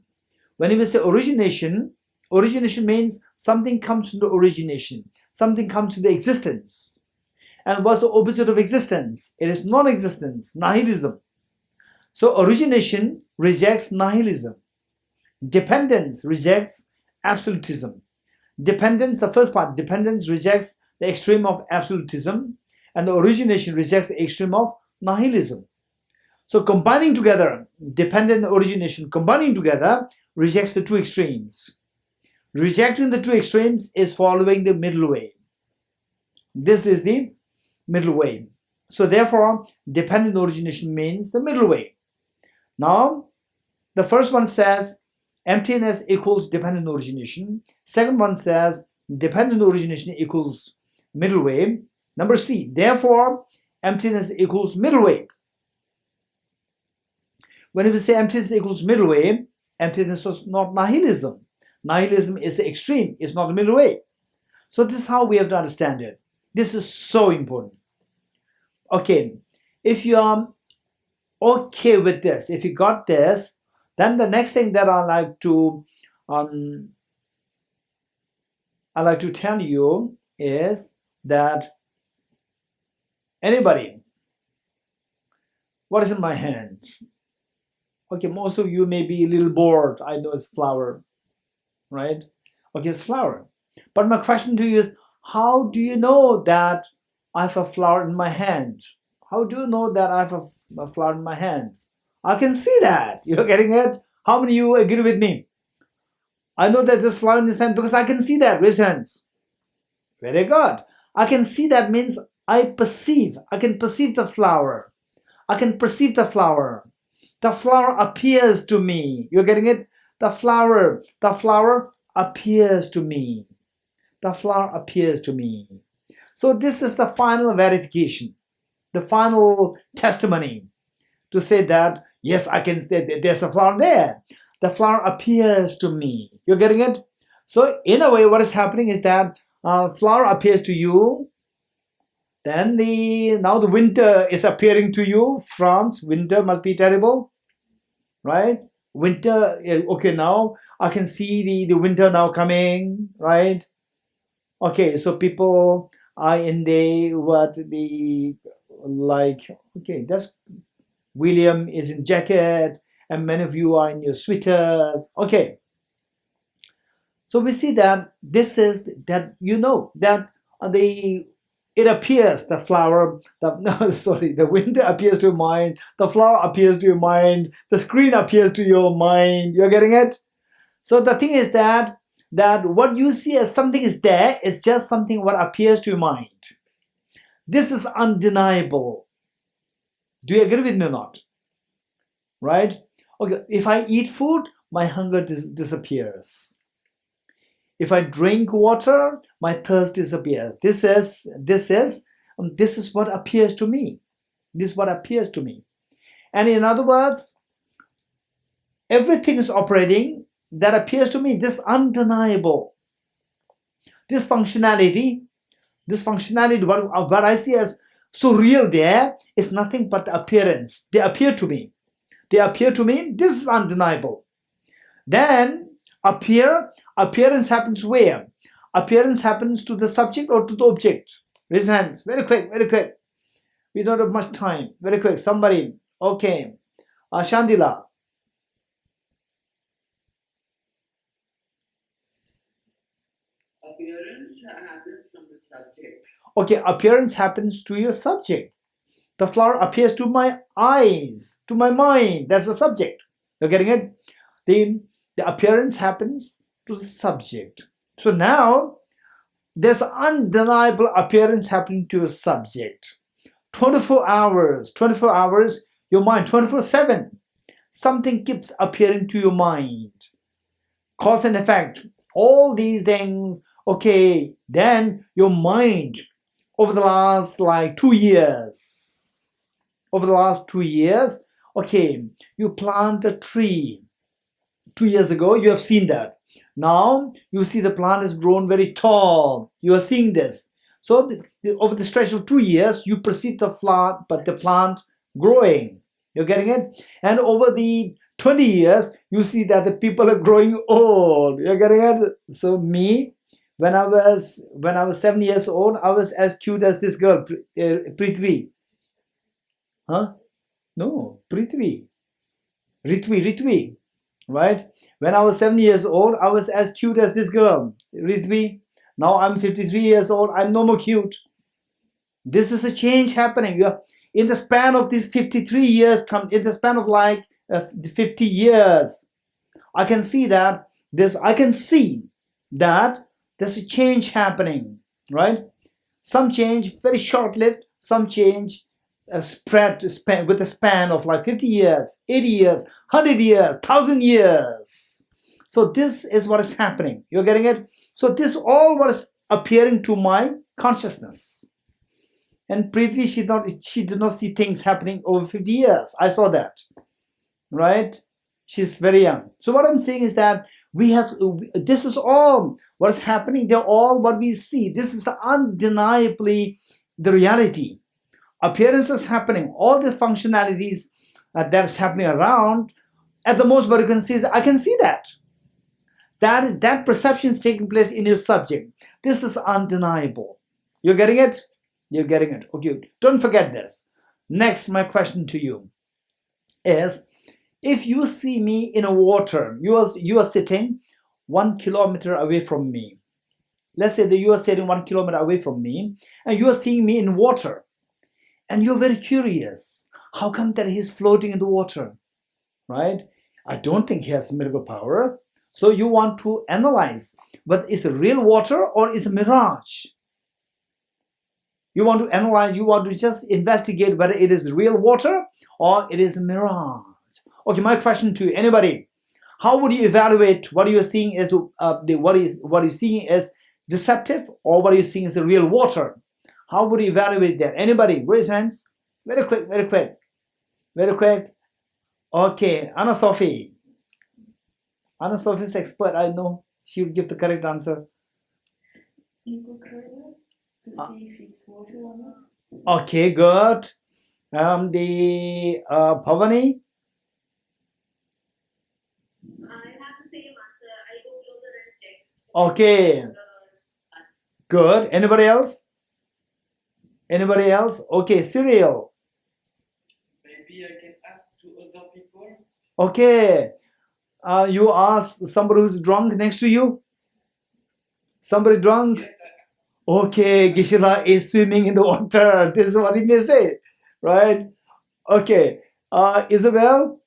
When we say origination, origination means something comes to the origination. Something comes to the existence. And what's the opposite of existence? It is non-existence, nihilism. So origination rejects nihilism. Dependence rejects absolutism. Dependence, the first part, dependence rejects the extreme of absolutism, and the origination rejects the extreme of nihilism. So combining together, dependent and origination combining together rejects the two extremes. Rejecting the two extremes is following the middle way. This is the middle way. So therefore, dependent origination means the middle way. Now, the first one says emptiness equals dependent origination. Second one says dependent origination equals middle way. Number C, therefore, emptiness equals middle way. When we say emptiness equals middle way, emptiness is not nihilism. Nihilism is the extreme, it's not the middle way. So this is how we have to understand it. This is so important. Okay, if you are okay with this, if you got this, then the next thing that I like to tell you is that anybody, what is in my hand? Okay, most of you may be a little bored. I know it's flower, right? Okay, it's flower. But my question to you is, how do you know that I have a flower in my hand? How do you know that I have a flower in my hand? I can see that. You're getting it? How many of you agree with me? I know that this flower in this hand because I can see that. Raise hands. Very good. I can see that means I perceive. I can perceive the flower. I can perceive the flower. The flower appears to me. You're getting it? The flower appears to me. The flower appears to me. So this is the final verification, the final testimony to say that, yes, I can say there's a flower there. The flower appears to me. You're getting it? So in a way, what is happening is that flower appears to you. Then now the winter is appearing to you. France, winter must be terrible, right? Winter, okay, now I can see the winter now coming, right? Okay, so people are in okay, that's William is in jacket, and many of you are in your sweaters. Okay. So we see that this is that that it appears the flower, the winter appears to your mind, the flower appears to your mind, the screen appears to your mind. You're getting it? So the thing is that what you see as something is there is just something what appears to your mind. This is undeniable. Do you agree with me or not? Right? Okay, if I eat food, my hunger disappears. If I drink water, my thirst disappears. This is what appears to me. This is what appears to me. And in other words, everything is operating that appears to me. This undeniable. This functionality, what I see as so real there is nothing but the appearance. They appear to me. They appear to me. This is undeniable. Then appearance happens where? Appearance happens to the subject or to the object? Raise your hands. Very quick, very quick. We don't have much time. Very quick. Somebody. Okay. Shandila. Appearance happens from the subject. Okay, appearance happens to your subject. The flower appears to my eyes, to my mind. That's the subject. You're getting it? The appearance happens to the subject. So now there's undeniable appearance happening to a subject. 24 hours, your mind, 24/7. Something keeps appearing to your mind. Cause and effect, all these things. Okay, then your mind over the last 2 years. Over the last 2 years, okay, you plant a tree. 2 years ago, you have seen that. Now, you see the plant has grown very tall. You are seeing this. So, over the stretch of 2 years, you perceive the plant growing. You're getting it? And over the 20 years, you see that the people are growing old. You're getting it? So, me, when I was 7 years old, I was as cute as this girl, Prithvi. Huh? No, Prithvi. Ritvi. Right? When I was 7 years old, I was as cute as this girl, Ritvi. Now I'm 53 years old. I'm no more cute. This is a change happening. In the span of these 53 years, in the span of 50 years, I can see that there's a change happening, right? Some change very short-lived, some change spread with a span of 50 years, 80 years, 100 years, 1,000 years. So this is what is happening. You're getting it? So this all what is appearing to my consciousness. And Prithvi, she did not see things happening over 50 years. I saw that, right? She's very young. So what I'm saying is that this is all what is happening. They're all what we see. This is undeniably the reality. Appearances happening, all the functionalities that is happening around. At the most, what you can see is I can see that. That perception is taking place in your subject. This is undeniable. You're getting it? You're getting it. Okay, don't forget this. Next, my question to you is, if you see me in a water, you are sitting 1 kilometer away from me. Let's say that you are sitting 1 kilometer away from me, and you are seeing me in water. And you're very curious. How come that he's floating in the water? Right? I don't think he has miracle power. So you want to analyze whether it's a real water or it's a mirage. You want to analyze, you want to just investigate whether it is real water or it is a mirage. Okay, my question to you, anybody, How would you evaluate what you're seeing as what you're seeing as deceptive, or what you're seeing as the real water? How would you evaluate that? Anybody? Raise hands. Very quick, very quick, very quick. Okay, Anna Sophie. Anna Sophie is expert. I know she will give the correct answer. You go further to see if it's water or not. Okay, good. The Pavani. I have the same answer. I go closer and check. Okay, good. Anybody else? Anybody else? Okay, Cyril. Maybe I can ask to other people. Okay, you ask somebody who's drunk next to you. Somebody drunk. Yes, Okay, Gishila is swimming in the water. This is what he may say, right? Okay, Isabel.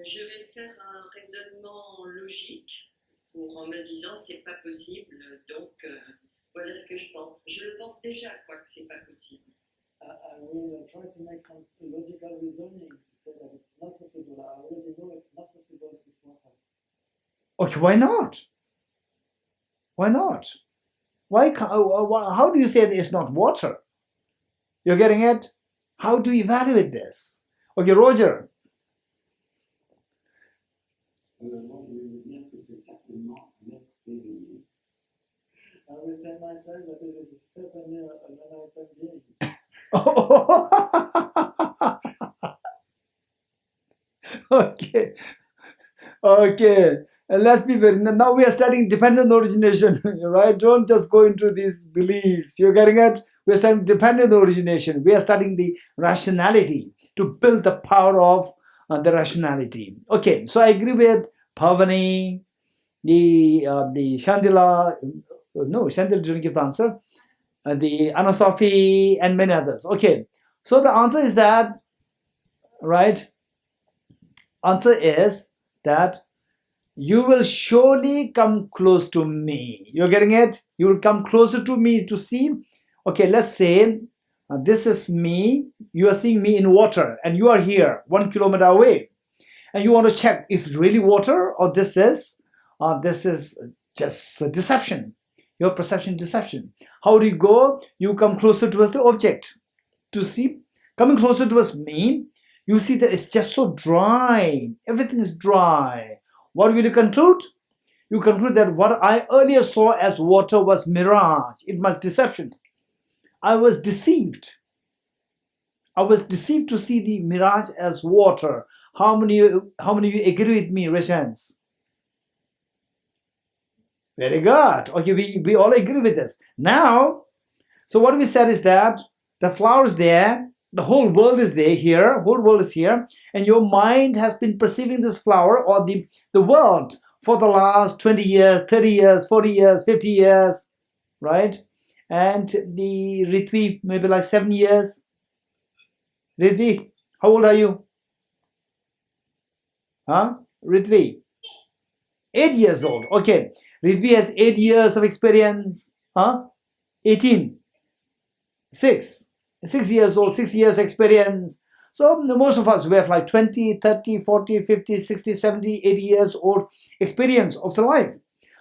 Je vais faire un raisonnement logique en me disant c'est pas possible, donc voilà ce que je pense. Je le pense déjà, quoi, que c'est pas possible. I will try to make some logical reasoning to say that it's not possible. I already know it's not possible with water. Okay, why not? Why not? Why? How do you say that it's not water? You're getting it? How do you evaluate this? Okay, Roger. Moi, je vais vous dire que c'est certainement l'être éveillé. I will tell myself that it is certainly an enlightened being. Okay, okay. And let's be very. Now we are studying dependent origination, right? Don't just go into these beliefs. You're getting it? We're studying dependent origination. We are studying the rationality to build the power of the rationality. Okay, so I agree with Pavani, the Shandila. No, Shandila didn't give the answer. The Anasafi and many others. Okay, so the answer is that, right? Answer is that you will surely come close to me. You're getting it? You will come closer to me to see. Okay, let's say this is me. You are seeing me in water, and you are here 1 kilometer away, and you want to check if it's really water or this is just a deception. Your perception deception. How do you go? You come closer towards the object to see. Coming closer towards me, you see that it's just so dry. Everything is dry. What will you conclude? You conclude that what I earlier saw as water was mirage. It was deception. I was deceived. I was deceived to see the mirage as water. How many of you agree with me? Raise hands. Very good. Okay, we all agree with this. Now, so what we said is that the flower is there, the whole world is there here, whole world is here, and your mind has been perceiving this flower or the world for the last 20 years, 30 years, 40 years, 50 years, right? And the Ritvi, maybe like 7 years. Ritvi, how old are you? Huh? Ritvi? 8 years old. Okay. Ritvi has 8 years of experience. Huh? 18. 6 years old, 6 years experience. So most of us, we have like 20, 30, 40, 50, 60, 70, 80 years old experience of the life.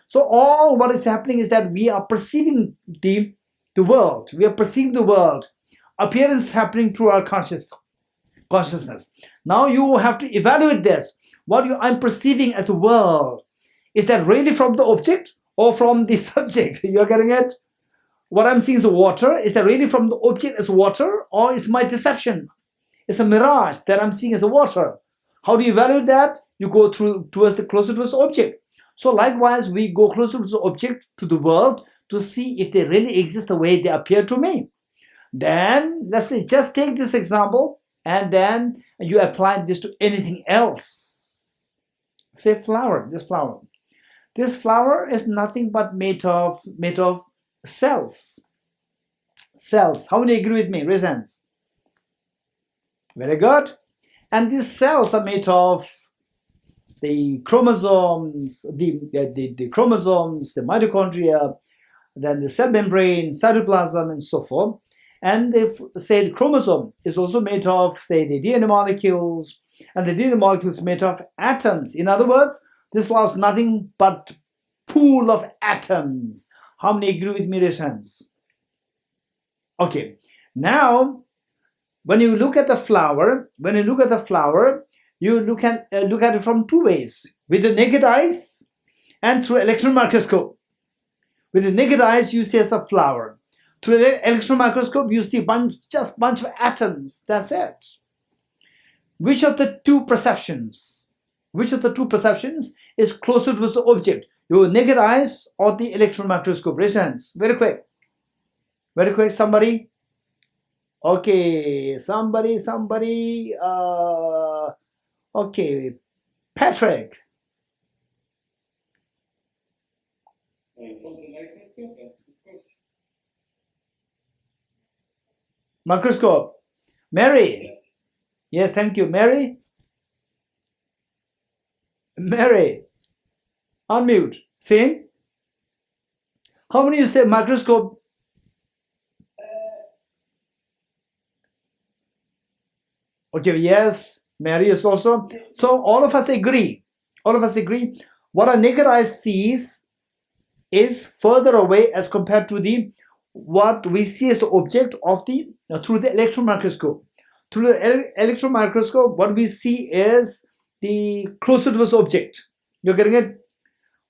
So all what is happening is that we are perceiving the world. We are perceiving the world. Appearance happening through our consciousness. Now you have to evaluate this. What I'm perceiving as the world, is that really from the object or from the subject? You're getting it? What I'm seeing is water. Is that really from the object as water, or is my deception? It's a mirage that I'm seeing as a water. How do you evaluate that? You go closer towards the object. So likewise, we go closer to the object, to the world, to see if they really exist the way they appear to me. Then, let's say, just take this example, and then you apply this to anything else. Say flower, this flower. This flower is nothing but made of cells. Cells. How many agree with me? Raise hands. Very good. And these cells are made of the chromosomes, the chromosomes, the mitochondria, then the cell membrane, cytoplasm, and so forth. And they say the chromosome is also made of, say, the DNA molecules, And the DNA molecule is made of atoms. In other words, this was nothing but pool of atoms. How many agree with me, raise hands? Okay, now when you look at the flower, you look at it from two ways: with the naked eyes and through electron microscope. With the naked eyes, you see as a flower. Through the electron microscope, you see just bunch of atoms. That's it. Which of the two perceptions is closer to the object? Your naked eyes or the electron microscope? Raise hands. Very quick. Very quick, somebody. Okay, somebody. Okay, Patrick. Microscope. Mary. Yes, thank you. Mary. Unmute. Same. How many you say microscope? Okay, yes, Mary is also. So all of us agree. What our naked eye sees is further away as compared to the what we see as the object of the through the electron microscope. Through the electron microscope, what we see is the closer to this object. You're getting it?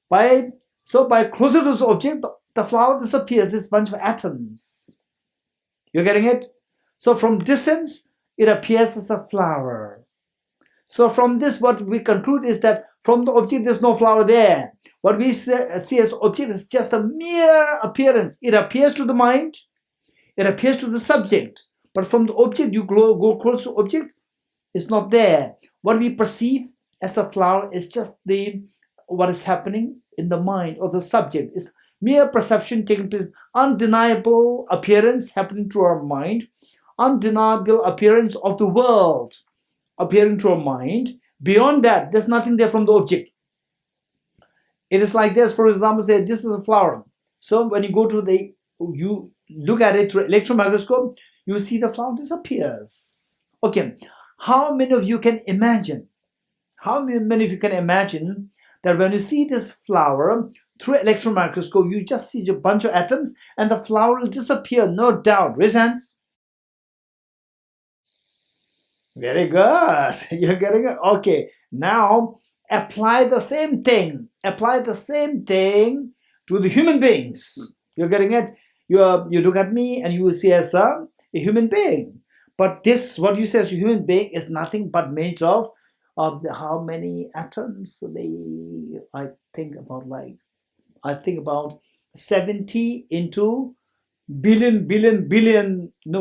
By closer to this object, the flower disappears. This bunch of atoms. You're getting it? So from distance, it appears as a flower. So from this, what we conclude is that from the object, there's no flower there. What we see as object is just a mere appearance. It appears to the mind, it appears to the subject, but from the object, you go close to object, it's not there. What we perceive as a flower is just what is happening in the mind or the subject. It's mere perception taking place, undeniable appearance happening to our mind, undeniable appearance of the world appearing to our mind. Beyond that, there's nothing there from the object. It is like this, for example, say this is a flower. So when you go to you look at it through electron microscope, you see the flower disappears. Okay, how many of you can imagine? How many of you can imagine that when you see this flower through electron microscope, you just see a bunch of atoms and the flower will disappear, no doubt. Raise hands. Very good. You're getting it. Okay, now apply the same thing. Apply the same thing to the human beings. You're getting it? You look at me and you will see as a human being. But this, what you say as a human being, is nothing but made of how many atoms? I think about 70 into billion,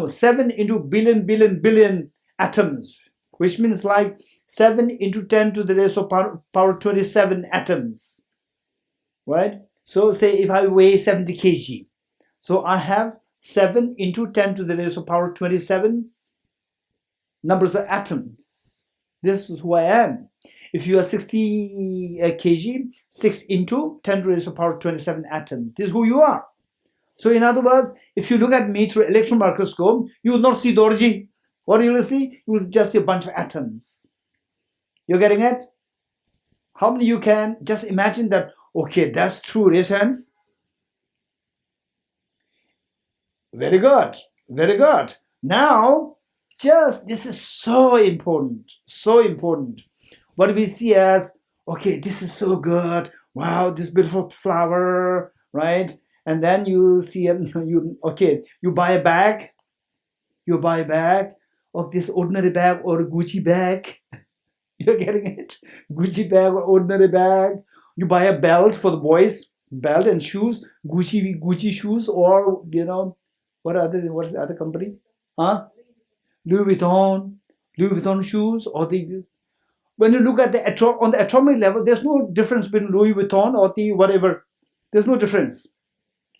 7 into billion atoms, which means like 7 into 10 to the raise of power 27 atoms, right? So say if I weigh 70 kg, so I have 7 into 10 to the raise of power 27 numbers of atoms. This is who I am. If you are 60 kg, 6 into 10 to the raise of power 27 atoms. This is who you are. So in other words, if you look at me through electron microscope, you will not see Dorji. What you will see? You will just see a bunch of atoms. You're getting it? How many you can just imagine that, okay, that's true, raise hands. Very good. Very good. Now, this is so important. So important. What we see as, okay, this is so good. Wow, this beautiful flower, right? And then you see, you buy a bag. Of this ordinary bag or a Gucci bag. You're getting it? Gucci bag or ordinary bag. You buy a belt for the boys, belt and shoes, Gucci shoes, or what is the other company? Louis Vuitton shoes, or when you look at on the atomic level, there's no difference between Louis Vuitton or the whatever. There's no difference.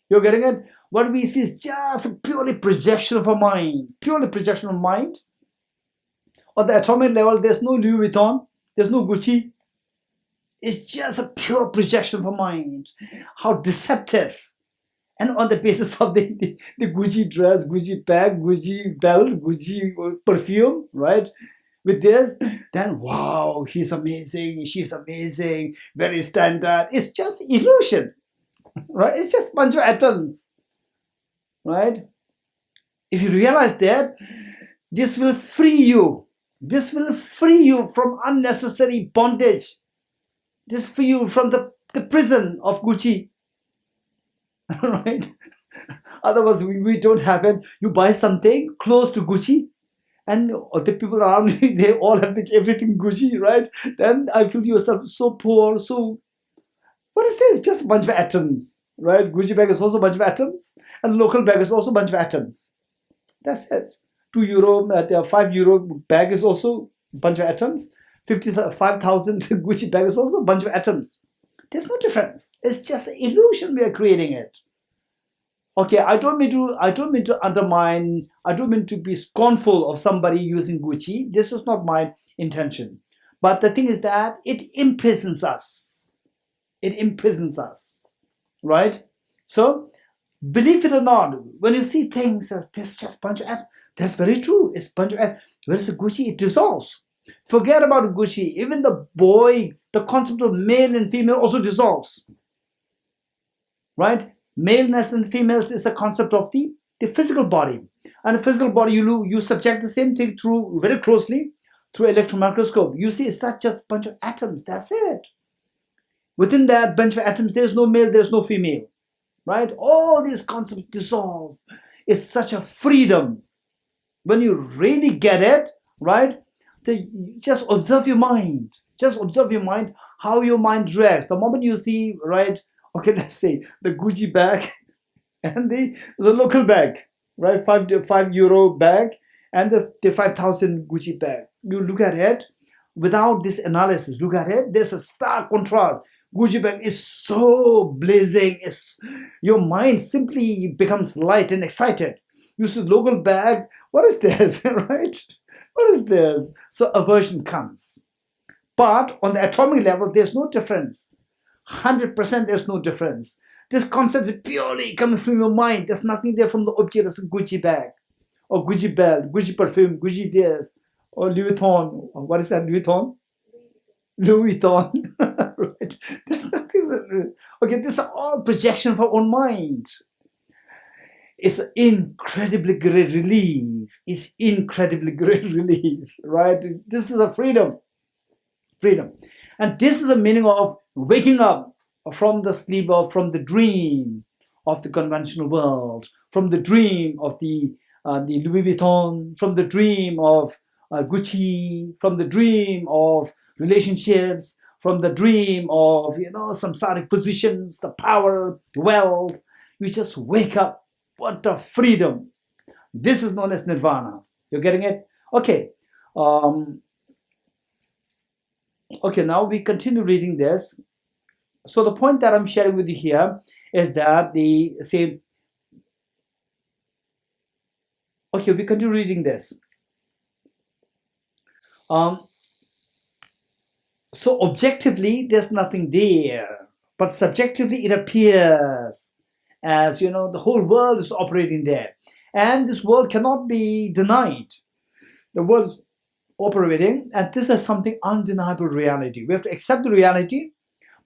You're getting it? What we see is just a purely projection of a mind. Purely projection of mind. On the atomic level, there's no Louis Vuitton. There's no Gucci. It's just a pure projection of a mind. How deceptive. And on the basis of the Gucci dress, Gucci bag, Gucci belt, Gucci perfume, right? with this, then wow, he's amazing, she's amazing, very standard. It's just illusion, right? It's just a bunch of atoms, right? If you realize that, this will free you. This will free you from unnecessary bondage. This free you from the prison of Gucci, right? Otherwise, we don't have it. You buy something close to Gucci, and the people around you, they all have everything Gucci, right? Then I feel yourself so poor. So, what is this? Just a bunch of atoms, right? Gucci bag is also a bunch of atoms, and local bag is also a bunch of atoms. That's it. €2 at a €5 bag is also a bunch of atoms. 55,000 Gucci bag is also a bunch of atoms. There's no difference. It's just an illusion we are creating it. Okay, I don't mean to undermine, I don't mean to be scornful of somebody using Gucci. This is not my intention. But the thing is that it imprisons us. It imprisons us, right? So, believe it or not, when you see things as there's just a bunch of atoms, that's very true. It's a bunch of atoms. Whereas the Gucci, it dissolves. Forget about Gucci. Even the boy, the concept of male and female also dissolves, right? Maleness and females is a concept of the physical body. And the physical body, you subject the same thing through very closely through electron microscope. You see it's such a bunch of atoms. That's it. Within that bunch of atoms, there's no male, there's no female, right? All these concepts dissolve. It's such a freedom. When you really get it, right? Just observe your mind. Just observe your mind, how your mind reacts. The moment you see, right? Okay, let's say the Gucci bag and the local bag, right? €5 bag and the 5,000 Gucci bag. You look at it without this analysis. Look at it. There's a stark contrast. Gucci bag is so blazing. Your mind simply becomes light and excited. You see local bag. What is this, right? What is this? So aversion comes. But on the atomic level, there's no difference. 100% there's no difference. This concept is purely coming from your mind. There's nothing there from the object. It's a Gucci bag, or Gucci belt, Gucci perfume, Gucci this, or Louis Vuitton. What is that, Louis Vuitton? Louis Vuitton. Right? There's nothing. Okay, these are all projection of our own mind. It's an incredibly great relief. It's incredibly great relief, right? This is a freedom. Freedom. And this is the meaning of waking up from the sleep or from the dream of the conventional world, from the dream of the Louis Vuitton, from the dream of Gucci, from the dream of relationships, from the dream of samsaric positions, the power, wealth. You just wake up. What a freedom! This is known as nirvana. You're getting it? Okay. Okay, now we continue reading this. So the point that I'm sharing with you here is that we continue reading this. So objectively, there's nothing there, but subjectively it appears as, the whole world is operating there. And this world cannot be denied. The world is operating, and this is something undeniable reality. We have to accept the reality,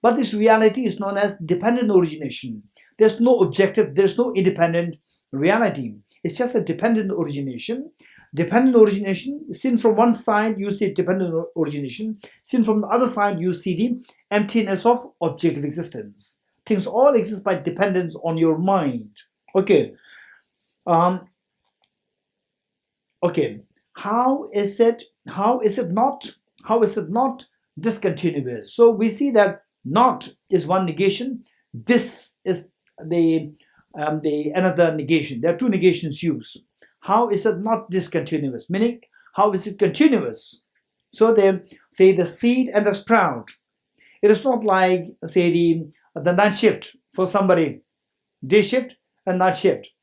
but this reality is known as dependent origination. There's no objective, there's no independent reality. It's just a dependent origination. Dependent origination, seen from one side, you see dependent origination. Seen from the other side, you see the emptiness of objective existence. Things all exist by dependence on your mind. Okay. Okay. How is it not discontinuous? So we see that not is one negation. This is the another negation. There are two negations used. How is it not discontinuous? Meaning, how is it continuous? So they say the seed and the sprout. It is not like, say, the night shift for somebody, day shift and night shift.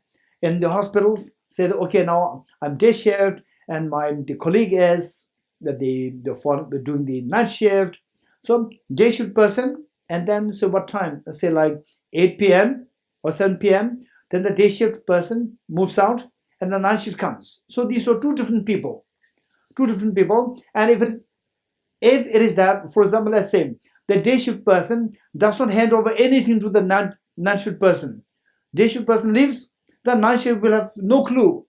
In the hospitals, say, okay, now I'm day shift, and the colleague is that they're doing the night shift. So day shift person, and then so what time? Say like 8 p.m. or 7 p.m. Then the day shift person moves out, and the night shift comes. So these are two different people. two different people. And if it is that, for example, let's say the day shift person does not hand over anything to the night shift person. Day shift person leaves, the night shift will have no clue,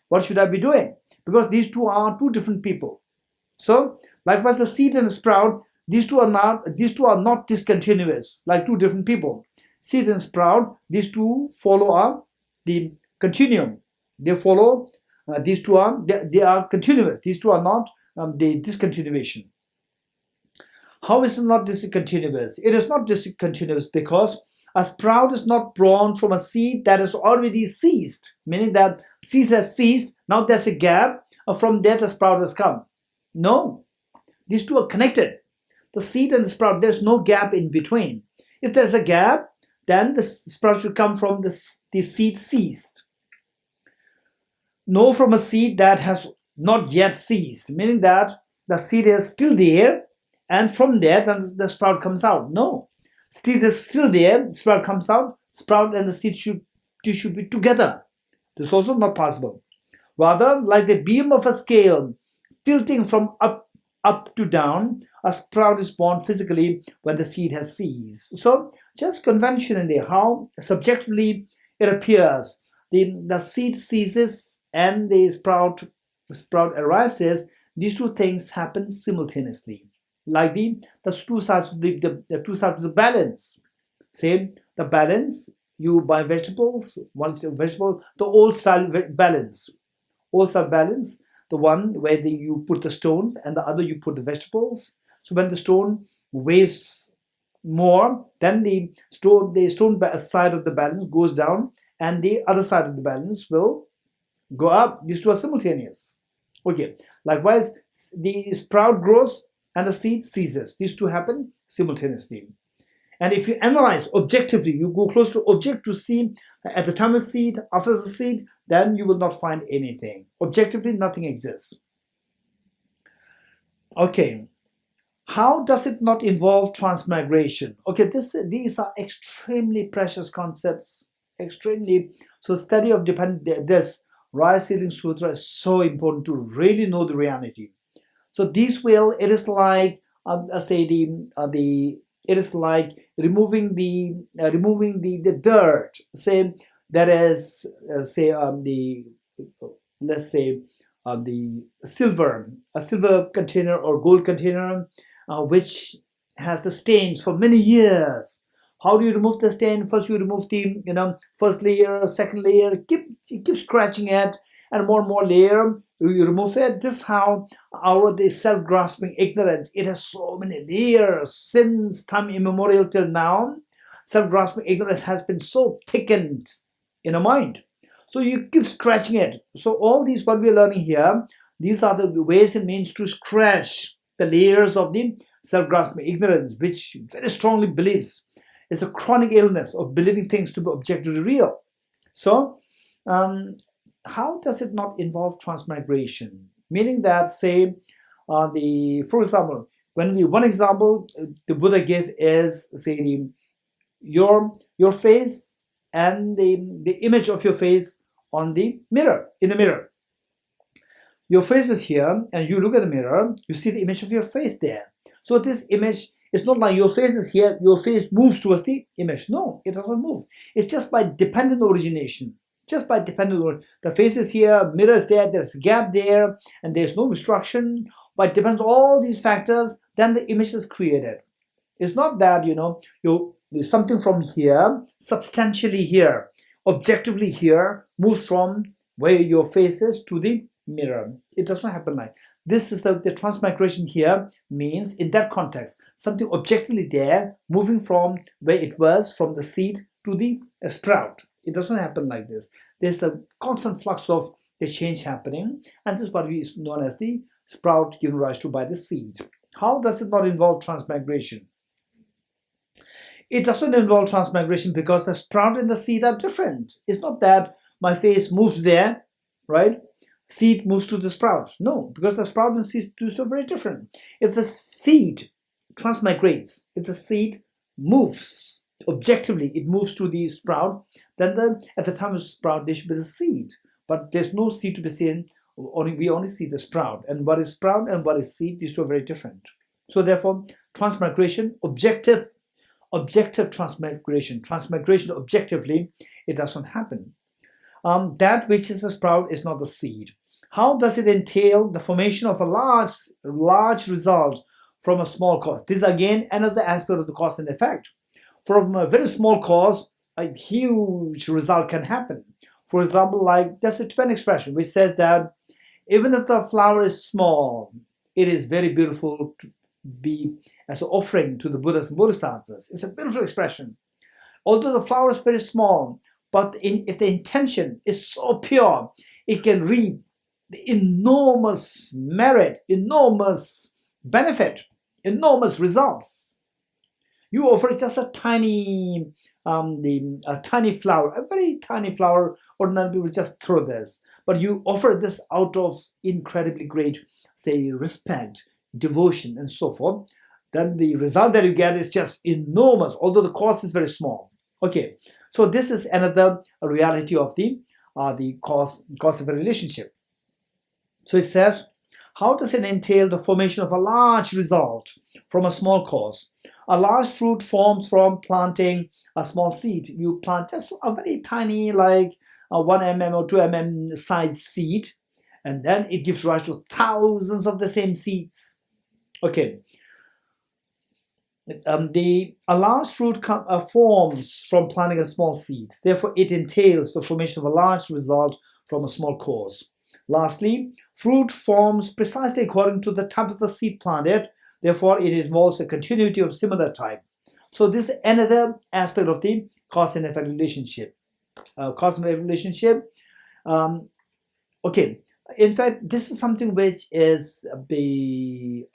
what should I be doing? Because these two are two different people. So likewise, the seed and the sprout, these two are not discontinuous, like two different people. Seed and sprout, these two follow the continuum. They follow, these two they are continuous. These two are not the discontinuation. How is it not discontinuous? It is not discontinuous because a sprout is not born from a seed that is already ceased, meaning that seed has ceased, now there's a gap, from there the sprout has come. No, these two are connected. The seed and the sprout, there's no gap in between. If there's a gap, then the sprout should come from the seed ceased. No, from a seed that has not yet ceased, meaning that the seed is still there, and from there then the sprout comes out. No, seed is still there, sprout comes out, sprout and the seed should be together. This is also not possible. Rather, like the beam of a scale tilting from up to down, a sprout is born physically when the seed has ceased. So just conventionally, how subjectively it appears, the seed ceases and the sprout arises. These two things happen simultaneously, like the two sides of the balance. Say the balance, you buy vegetables, one is a vegetable, the old style balance. Old style balance, the one where you put the stones and the other you put the vegetables. So when the stone weighs more, then the stone side of the balance goes down and the other side of the balance will go up. These two are simultaneous. Okay. Likewise, the sprout grows and the seed ceases. These two happen simultaneously. And if you analyze objectively, you go close to object to see at the time of seed, after the seed, then you will not find anything. Objectively, nothing exists. Okay. How does it not involve transmigration? Okay, these are extremely precious concepts. Extremely. So study of this Seedling Sutra is so important to really know the reality. So it is like it is like removing the dirt. Say there is let's say the silver container or gold container which has the stains for many years. How do you remove the stain? First you remove the first layer, second layer, you keep scratching it, and more layer you remove it. This is how the self-grasping ignorance, it has so many layers since time immemorial till now. Self-grasping ignorance has been so thickened in a mind. So you keep scratching it. So all these what we are learning here, these are the ways and means to scratch the layers of the self-grasping ignorance, which very strongly believes it's a chronic illness of believing things to be objectively real. So how does it not involve transmigration? Meaning that, say, for example, one example the Buddha gave is, say, your face and the image of your face on the mirror, in the mirror. Your face is here, and you look at the mirror, you see the image of your face there. So this image, it's not like your face is here, your face moves towards the image. No, it doesn't move. It's just by dependent origination. Just by dependent, the face is here, mirror is there, there's a gap there, and there's no obstruction. But it depends on all these factors, then the image is created. It's not that, there's something from here, substantially here, objectively here, moves from where your face is to the mirror. It does not happen like this. Is the transmigration here means, in that context, something objectively there, moving from where it was, from the seed to the sprout. It doesn't happen like this. There's a constant flux of the change happening, and this is what is known as the sprout given rise to by the seed. How does it not involve transmigration? It doesn't involve transmigration because the sprout and the seed are different. It's not that my face moves there, right? Seed moves to the sprout. No, because the sprout and seed are very different. If the seed transmigrates, if the seed moves objectively, it moves to the sprout, then at the time of the sprout there should be the seed. But there's no seed to be seen we only see the sprout, and what is sprout and what is seed, these two are very different. So therefore, transmigration, objective transmigration objectively, it does not happen. That which is a sprout is not the seed. How does it entail the formation of a large result from a small cause? This is again another aspect of the cause and effect. From a very small cause, a huge result can happen. For example, like there's a Tibetan expression which says that even if the flower is small, it is very beautiful to be as an offering to the Buddhas and Bodhisattvas. It's a beautiful expression. Although the flower is very small, but if the intention is so pure, it can reap the enormous merit, enormous benefit, enormous results. You offer just a tiny flower, a very tiny flower. Ordinary people just throw this, but you offer this out of incredibly great, say, respect, devotion, and so forth. Then the result that you get is just enormous, although the cost is very small. Okay, so this is another reality of the cause of a relationship. So it says, how does it entail the formation of a large result from a small cause? A large fruit forms from planting a small seed. You plant just a very tiny, like 1 mm or 2 mm size seed, and then it gives rise to thousands of the same seeds. Okay. A large fruit forms from planting a small seed. Therefore, it entails the formation of a large result from a small cause. Lastly, fruit forms precisely according to the type of the seed planted. Therefore, it involves a continuity of similar type. So this is another aspect of the cause and effect relationship. Okay, in fact, this is something which is the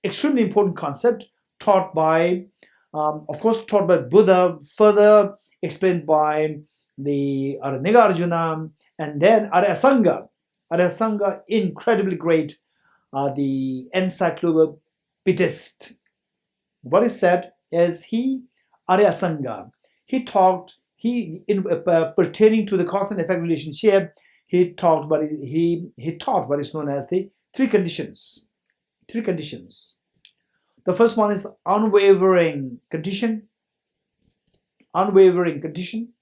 extremely important concept taught by, of course, taught by Buddha, further explained by the Arjuna, and then Arya Sangha, incredibly great, the encyclopedist. What is said is Arya Sangha, he taught, pertaining to the cause and effect relationship, he taught what is known as the three conditions. Three conditions. The first one is unwavering condition. Unwavering condition.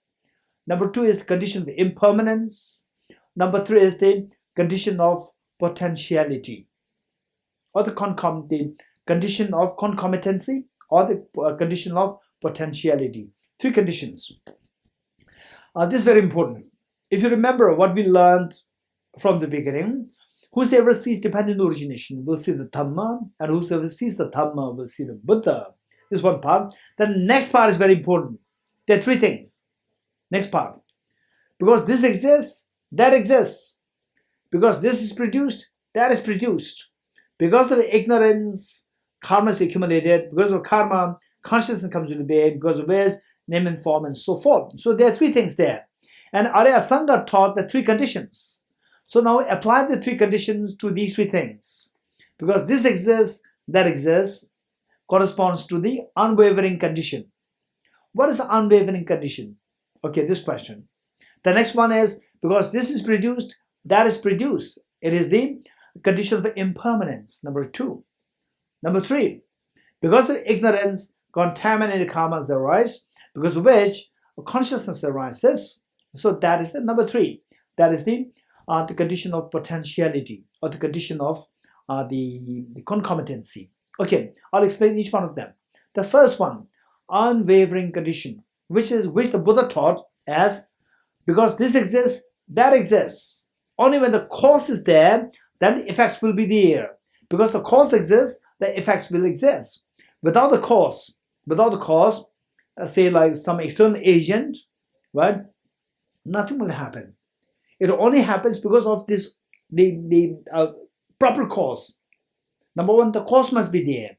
Number 2 is the condition of impermanence. Number 3 is the condition of potentiality, or the condition of concomitancy, or the condition of potentiality. Three conditions. This is very important. If you remember what we learned from the beginning, whosoever sees dependent origination will see the Dhamma, and whosoever sees the Dhamma will see the Buddha. This is one part. The next part is very important. There are three things. Next part. Because this exists, that exists. Because this is produced, that is produced. Because of ignorance, karma is accumulated. Because of karma, consciousness comes into being. Because of this, name and form and so forth. So there are three things there. And Arya Sangha taught the three conditions. So now apply the three conditions to these three things. Because this exists, that exists, corresponds to the unwavering condition. What is the unwavering condition? Okay, this question. The next one is, because this is produced, that is produced. It is the condition of impermanence, number 2. Number 3, because of ignorance, contaminated karmas arise, because of which consciousness arises. So that is the number 3. That is the condition of potentiality, or the condition of the concomitancy. Okay, I'll explain each one of them. The first one, unwavering condition, which the Buddha taught as, because this exists, that exists. Only when the cause is there, then the effects will be there. Because the cause exists, the effects will exist. Without the cause, say like some external agent, right? Nothing will happen. It only happens because of this, the proper cause. Number 1, the cause must be there.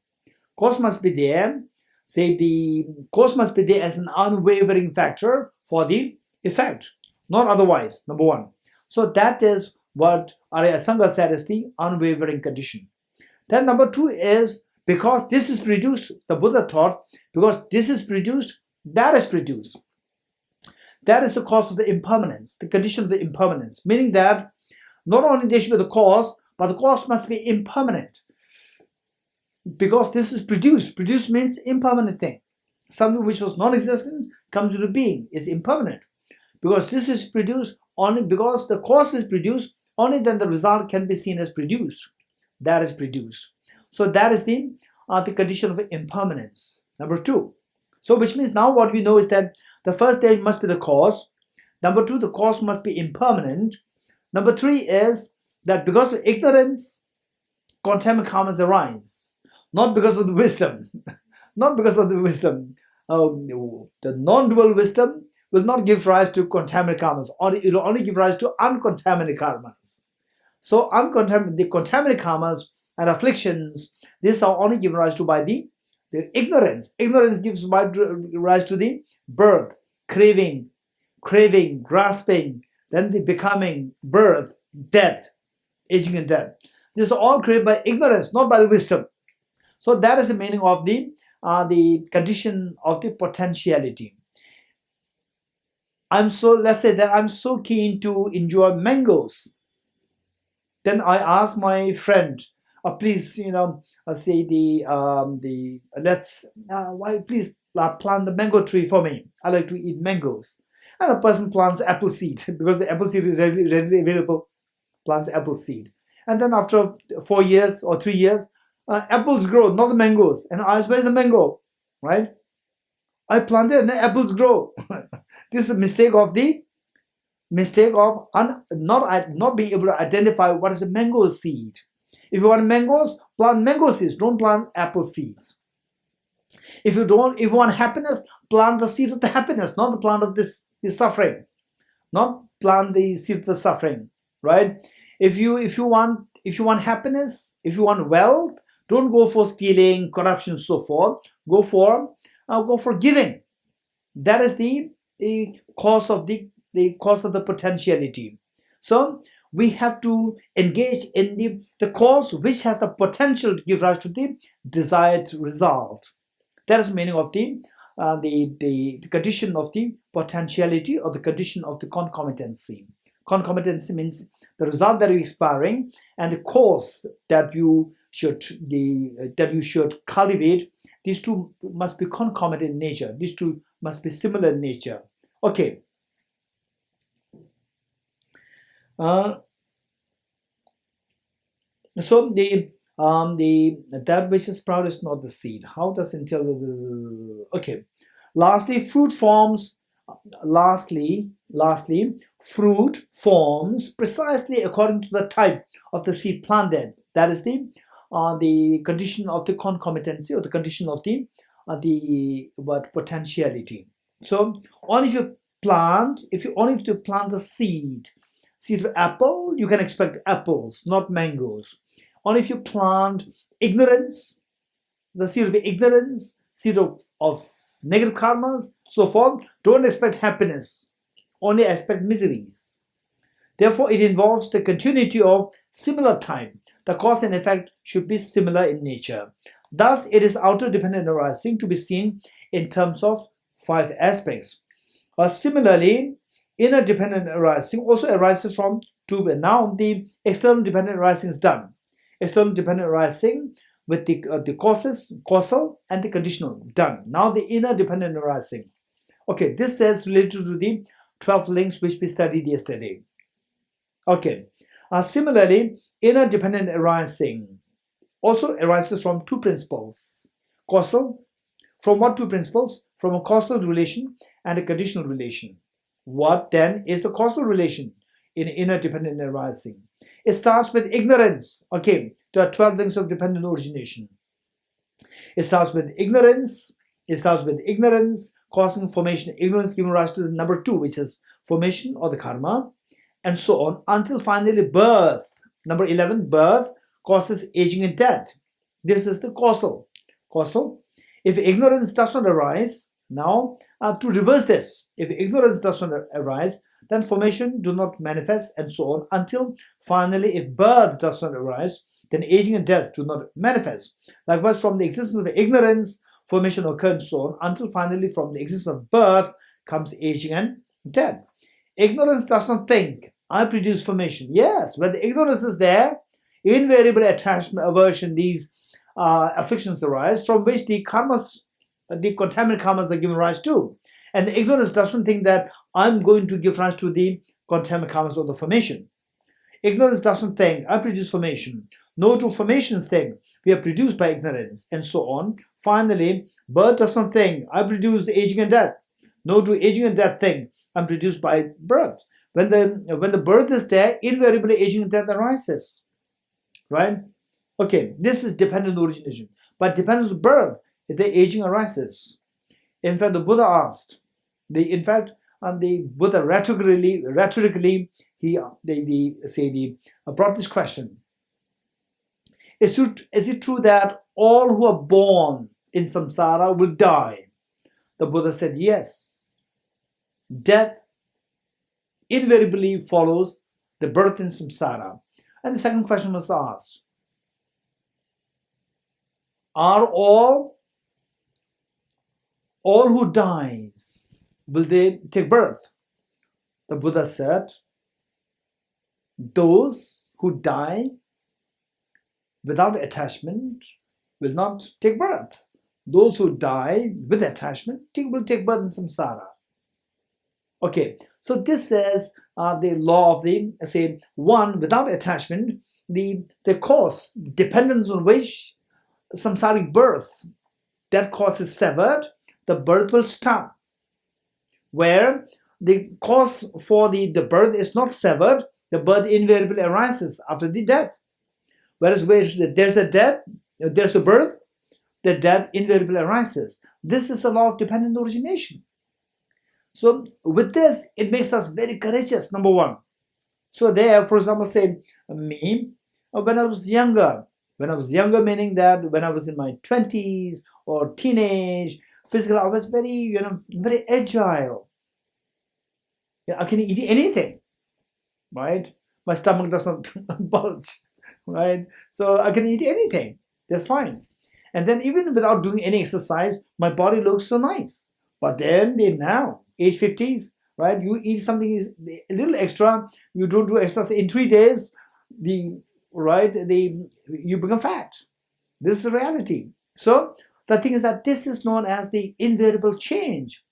Cause must be there. Say the cause must be there as an unwavering factor for the effect, not otherwise. Number 1. So that is what Arya Sangha said is the unwavering condition. Then number 2 is, because this is produced, the Buddha taught, because this is produced, that is produced. That is the cause of the impermanence, the condition of the impermanence, meaning that Not only there should be the cause, but the cause must be impermanent. Because this is produced. Produced means impermanent thing. Something which was non-existent comes into being, is impermanent. Because this is produced only because the cause is produced, only then the result can be seen as produced. That is produced. So that is the condition of impermanence. Number 2. So which means now what we know is that the first stage must be the cause. Number 2, the cause must be impermanent. Number 3 is that because of ignorance, contaminant karmas arise. Not because of the wisdom. Not because of the wisdom. The non-dual wisdom will not give rise to contaminant karmas. It will only give rise to uncontaminated karmas. So the contaminated karmas and afflictions, these are only given rise to by the ignorance. Ignorance gives rise to the birth, craving, grasping, then the becoming, birth, death, aging and death. These are all created by ignorance, not by the wisdom. So that is the meaning of the condition of the potentiality. Let's say that I'm so keen to enjoy mangoes. Then I ask my friend, please, say please plant the mango tree for me. I like to eat mangoes. And a person plants apple seed because the apple seed is readily available. Plants apple seed. And then after 4 years or 3 years, apples grow, not the mangoes. And I ask, where's the mango? Right? I planted and the apples grow. This is a mistake of not being able to identify what is a mango seed. If you want mangoes, plant mango seeds. Don't plant apple seeds. If you want happiness, plant the seed of the happiness, not the plant of the suffering. Not plant the seed of the suffering. Right? If you want happiness, if you want wealth, don't go for stealing, corruption, and so forth. Go for giving. That is the cause of the potentiality. So we have to engage in the cause which has the potential to give rise to the desired result. That is the meaning of the condition of the potentiality or the condition of the concomitancy. Concomitancy means the result that you're expiring and the cause that you should cultivate. These two must be concomitant in nature. These two must be similar in nature. Okay. So that which is proud is not the seed. How does it tell? Okay. Lastly, fruit forms precisely according to the type of the seed planted. That is the condition of the concomitancy or the condition of the potentiality. So only if you plant the seed of apple, you can expect apples, not mangoes. Only if you plant ignorance, the seed of ignorance, seed of negative karmas, so forth, don't expect happiness, only expect miseries. Therefore, it involves the continuity of similar type. The cause and effect should be similar in nature. Thus, it is outer dependent arising to be seen in terms of 5 aspects. Similarly, inner dependent arising also arises from 2. Now, the external dependent arising is done. External dependent arising with the causal and the conditional done. Now, the inner dependent arising. Okay, this is related to the 12 links which we studied yesterday. Okay. Similarly, inner dependent arising also arises from 2 principles. Causal, from what 2 principles? From a causal relation and a conditional relation. What then is the causal relation in inner dependent arising? It starts with ignorance. Okay, there are 12 links of dependent origination. It starts with ignorance. Causing formation. Ignorance giving rise to the number 2, which is formation or the karma, and so on, until finally birth. Number 11, birth causes aging and death. This is the causal. If ignorance does not arise, now to reverse this, if ignorance does not arise, then formation do not manifest and so on, until finally if birth does not arise, then aging and death do not manifest. Likewise, from the existence of ignorance, formation occurs and so on, until finally from the existence of birth comes aging and death. Ignorance does not think. I produce formation. Yes, when the ignorance is there, invariably attachment, aversion, these afflictions arise from which the karmas, the contaminant karmas are given rise to. And the ignorance doesn't think that I'm going to give rise to the contaminant karmas or the formation. Ignorance doesn't think I produce formation. No two formations think we are produced by ignorance, and so on. Finally, birth does not think I produce aging and death. No two aging and death think I'm produced by birth. When the birth is there, invariably aging and death arises. Right? Okay, this is dependent origination. But dependence of birth, the aging arises. In fact, the Buddha asked, the Buddha rhetorically he brought this question. Is it true that all who are born in samsara will die? The Buddha said, yes. Death invariably follows the birth in samsara. And the second question was asked, are all who dies, will they take birth? The Buddha said, those who die without attachment will not take birth. Those who die with attachment will take birth in samsara. Okay, so this is the law of the, one, without attachment, the cause, dependence on which samsaric birth, that cause is severed, the birth will stop. Where the cause for the birth is not severed, the birth invariably arises after the death. Whereas where there's a death, there's a birth, the death invariably arises. This is the law of dependent origination. So with this, it makes us very courageous, number one. So there, for example, say me, when I was younger meaning that when I was in my 20s or teenage, physically I was very, very agile. Yeah, I can eat anything, right? My stomach does not bulge, right? So I can eat anything, that's fine. And then even without doing any exercise, my body looks so nice. But then now, age 50s, right? You eat something a little extra, you don't do exercise in 3 days, you become fat. This is the reality. So the thing is that this is known as the invariable change.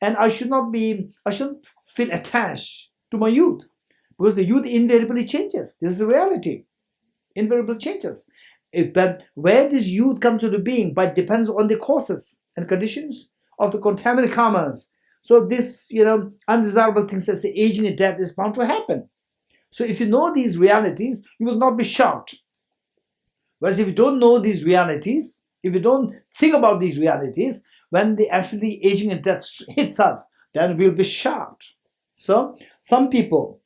And I shouldn't feel attached to my youth, because the youth invariably changes. This is the reality. Invariably changes. But where this youth comes into being, but depends on the causes and conditions of the contaminant karmas. So this, undesirable things as aging and death is bound to happen. So if you know these realities, you will not be shocked. Whereas if you don't know these realities, if you don't think about these realities, when the actually aging and death hits us, then we'll be shocked. So some people,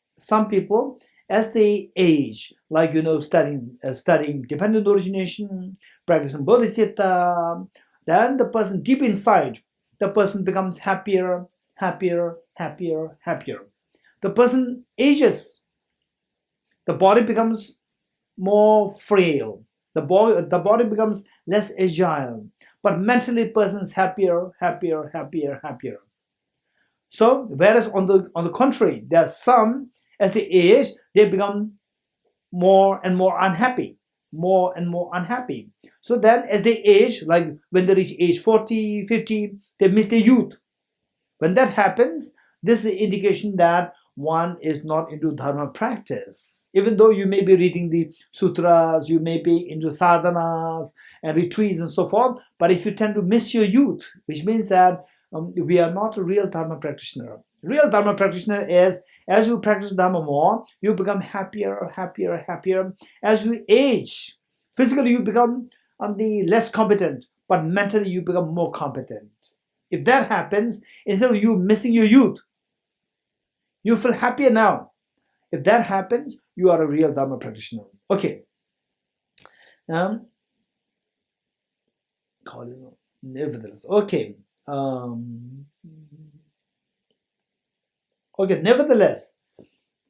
as they age, like studying dependent origination, practicing bodhicitta, then the person deep inside, the person becomes happier. The person ages. The body becomes more frail. The body becomes less agile. But mentally, person is happier. So, whereas on the contrary, there are some, as they age, they become more and more unhappy. So then, as they age, like when they reach age 40, 50, they miss their youth. When that happens, this is the indication that one is not into dharma practice. Even though you may be reading the sutras, you may be into sadhanas and retreats and so forth, but if you tend to miss your youth, which means that we are not a real dharma practitioner. Real dharma practitioner is, as you practice dharma more, you become happier. As you age, physically you become less competent, but mentally you become more competent. If that happens, instead of you missing your youth, you feel happier now. If that happens, you are a real dharma practitioner. Okay. Nevertheless, okay. Nevertheless,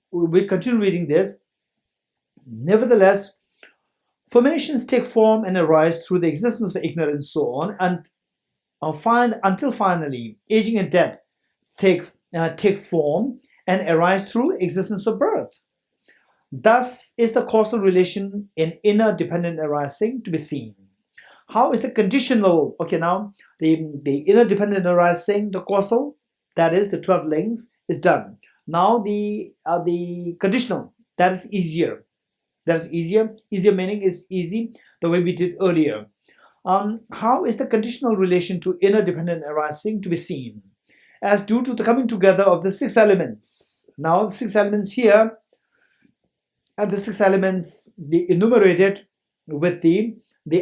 we continue reading this. Nevertheless, formations take form and arise through the existence of ignorance, so on, and until finally, aging and death take form, and arise through existence of birth. Thus is the causal relation in inner dependent arising to be seen. How is the conditional, okay, now the inner dependent arising, the causal, that is the 12 links, is done. Now the conditional, that is easier. That is easier. Easier meaning is easy, the way we did earlier. How is the conditional relation to inner dependent arising to be seen? As due to the coming together of the 6 elements. Now the 6 elements here, and the 6 elements be enumerated with the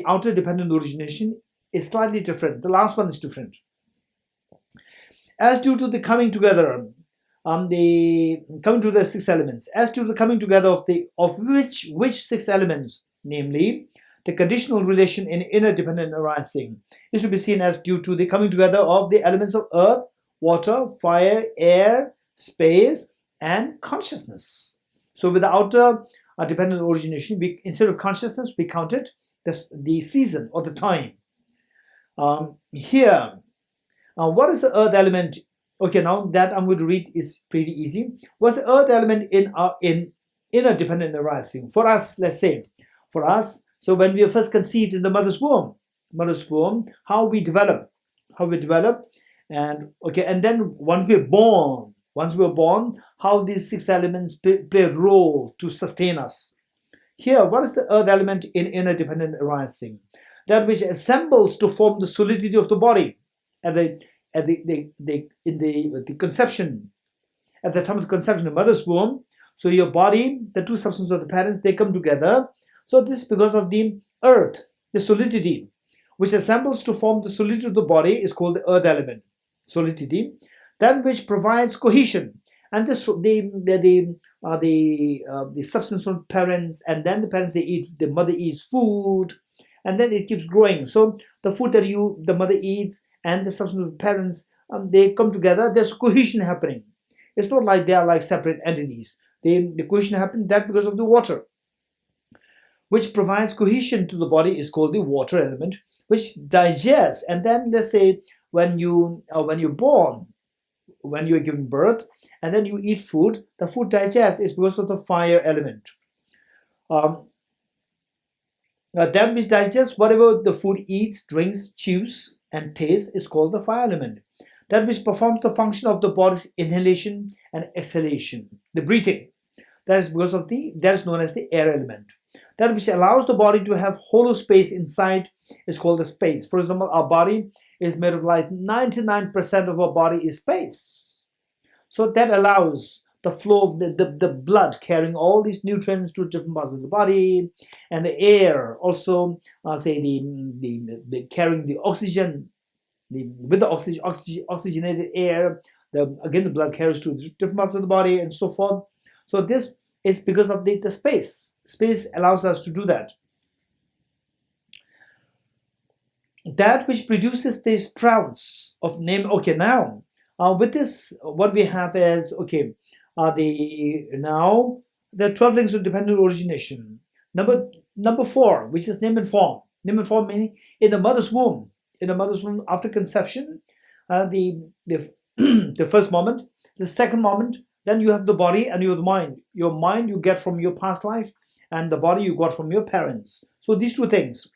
outer dependent origination is slightly different. The last one is different. As due to the coming together, coming to the 6 elements, as to the coming together of which 6 elements, namely the conditional relation in inner dependent arising, is to be seen as due to the coming together of the elements of earth, water, fire, air, space, and consciousness. So with the outer dependent origination, instead of consciousness, we counted the season or the time. Here, what is the earth element? Okay, now that I'm going to read is pretty easy. What's the earth element in inner dependent arising? For us, let's say, for us, so when we are first conceived in the mother's womb, how we develop, and okay, and then once we're born, how these 6 elements play a role to sustain us. Here, what is the earth element in inner dependent arising? That which assembles to form the solidity of the body at the conception, at the time of the conception of the mother's womb. So your body, the 2 substances of the parents, they come together. So this is because of the earth, the solidity, which assembles to form the solidity of the body is called the earth element, solidity. That which provides cohesion, and the substance from parents, and then the parents, the mother eats food, and then it keeps growing. So the food that the mother eats and the substance of the parents, they come together. There's cohesion happening. It's not like they are like separate entities. The cohesion happens that because of the water, which provides cohesion to the body, is called the water element, which digests. And then let's say when you're born, when you're giving birth, and then you eat food, the food digests is because of the fire element. That which digests whatever the food eats, drinks, chews, and tastes is called the fire element. That which performs the function of the body's inhalation and exhalation, the breathing, that is because of that is known as the air element. That which allows the body to have hollow space inside is called the space. For example, our body is made of like 99% of our body is space. So that allows the flow of the blood carrying all these nutrients to different parts of the body, and the air also, say the carrying the oxygen, with the oxygenated air, again the blood carries to different parts of the body and so forth. So this is because of the space. Space allows us to do that. That which produces the sprouts of name. Okay, now with this, what we have is the 12 links of dependent origination. Number 4, which is name and form. Name and form meaning in the mother's womb. In the mother's womb after conception, the first moment, the second moment, then you have the body and you have the mind. Your mind you get from your past life, and the body you got from your parents. So these 2 things.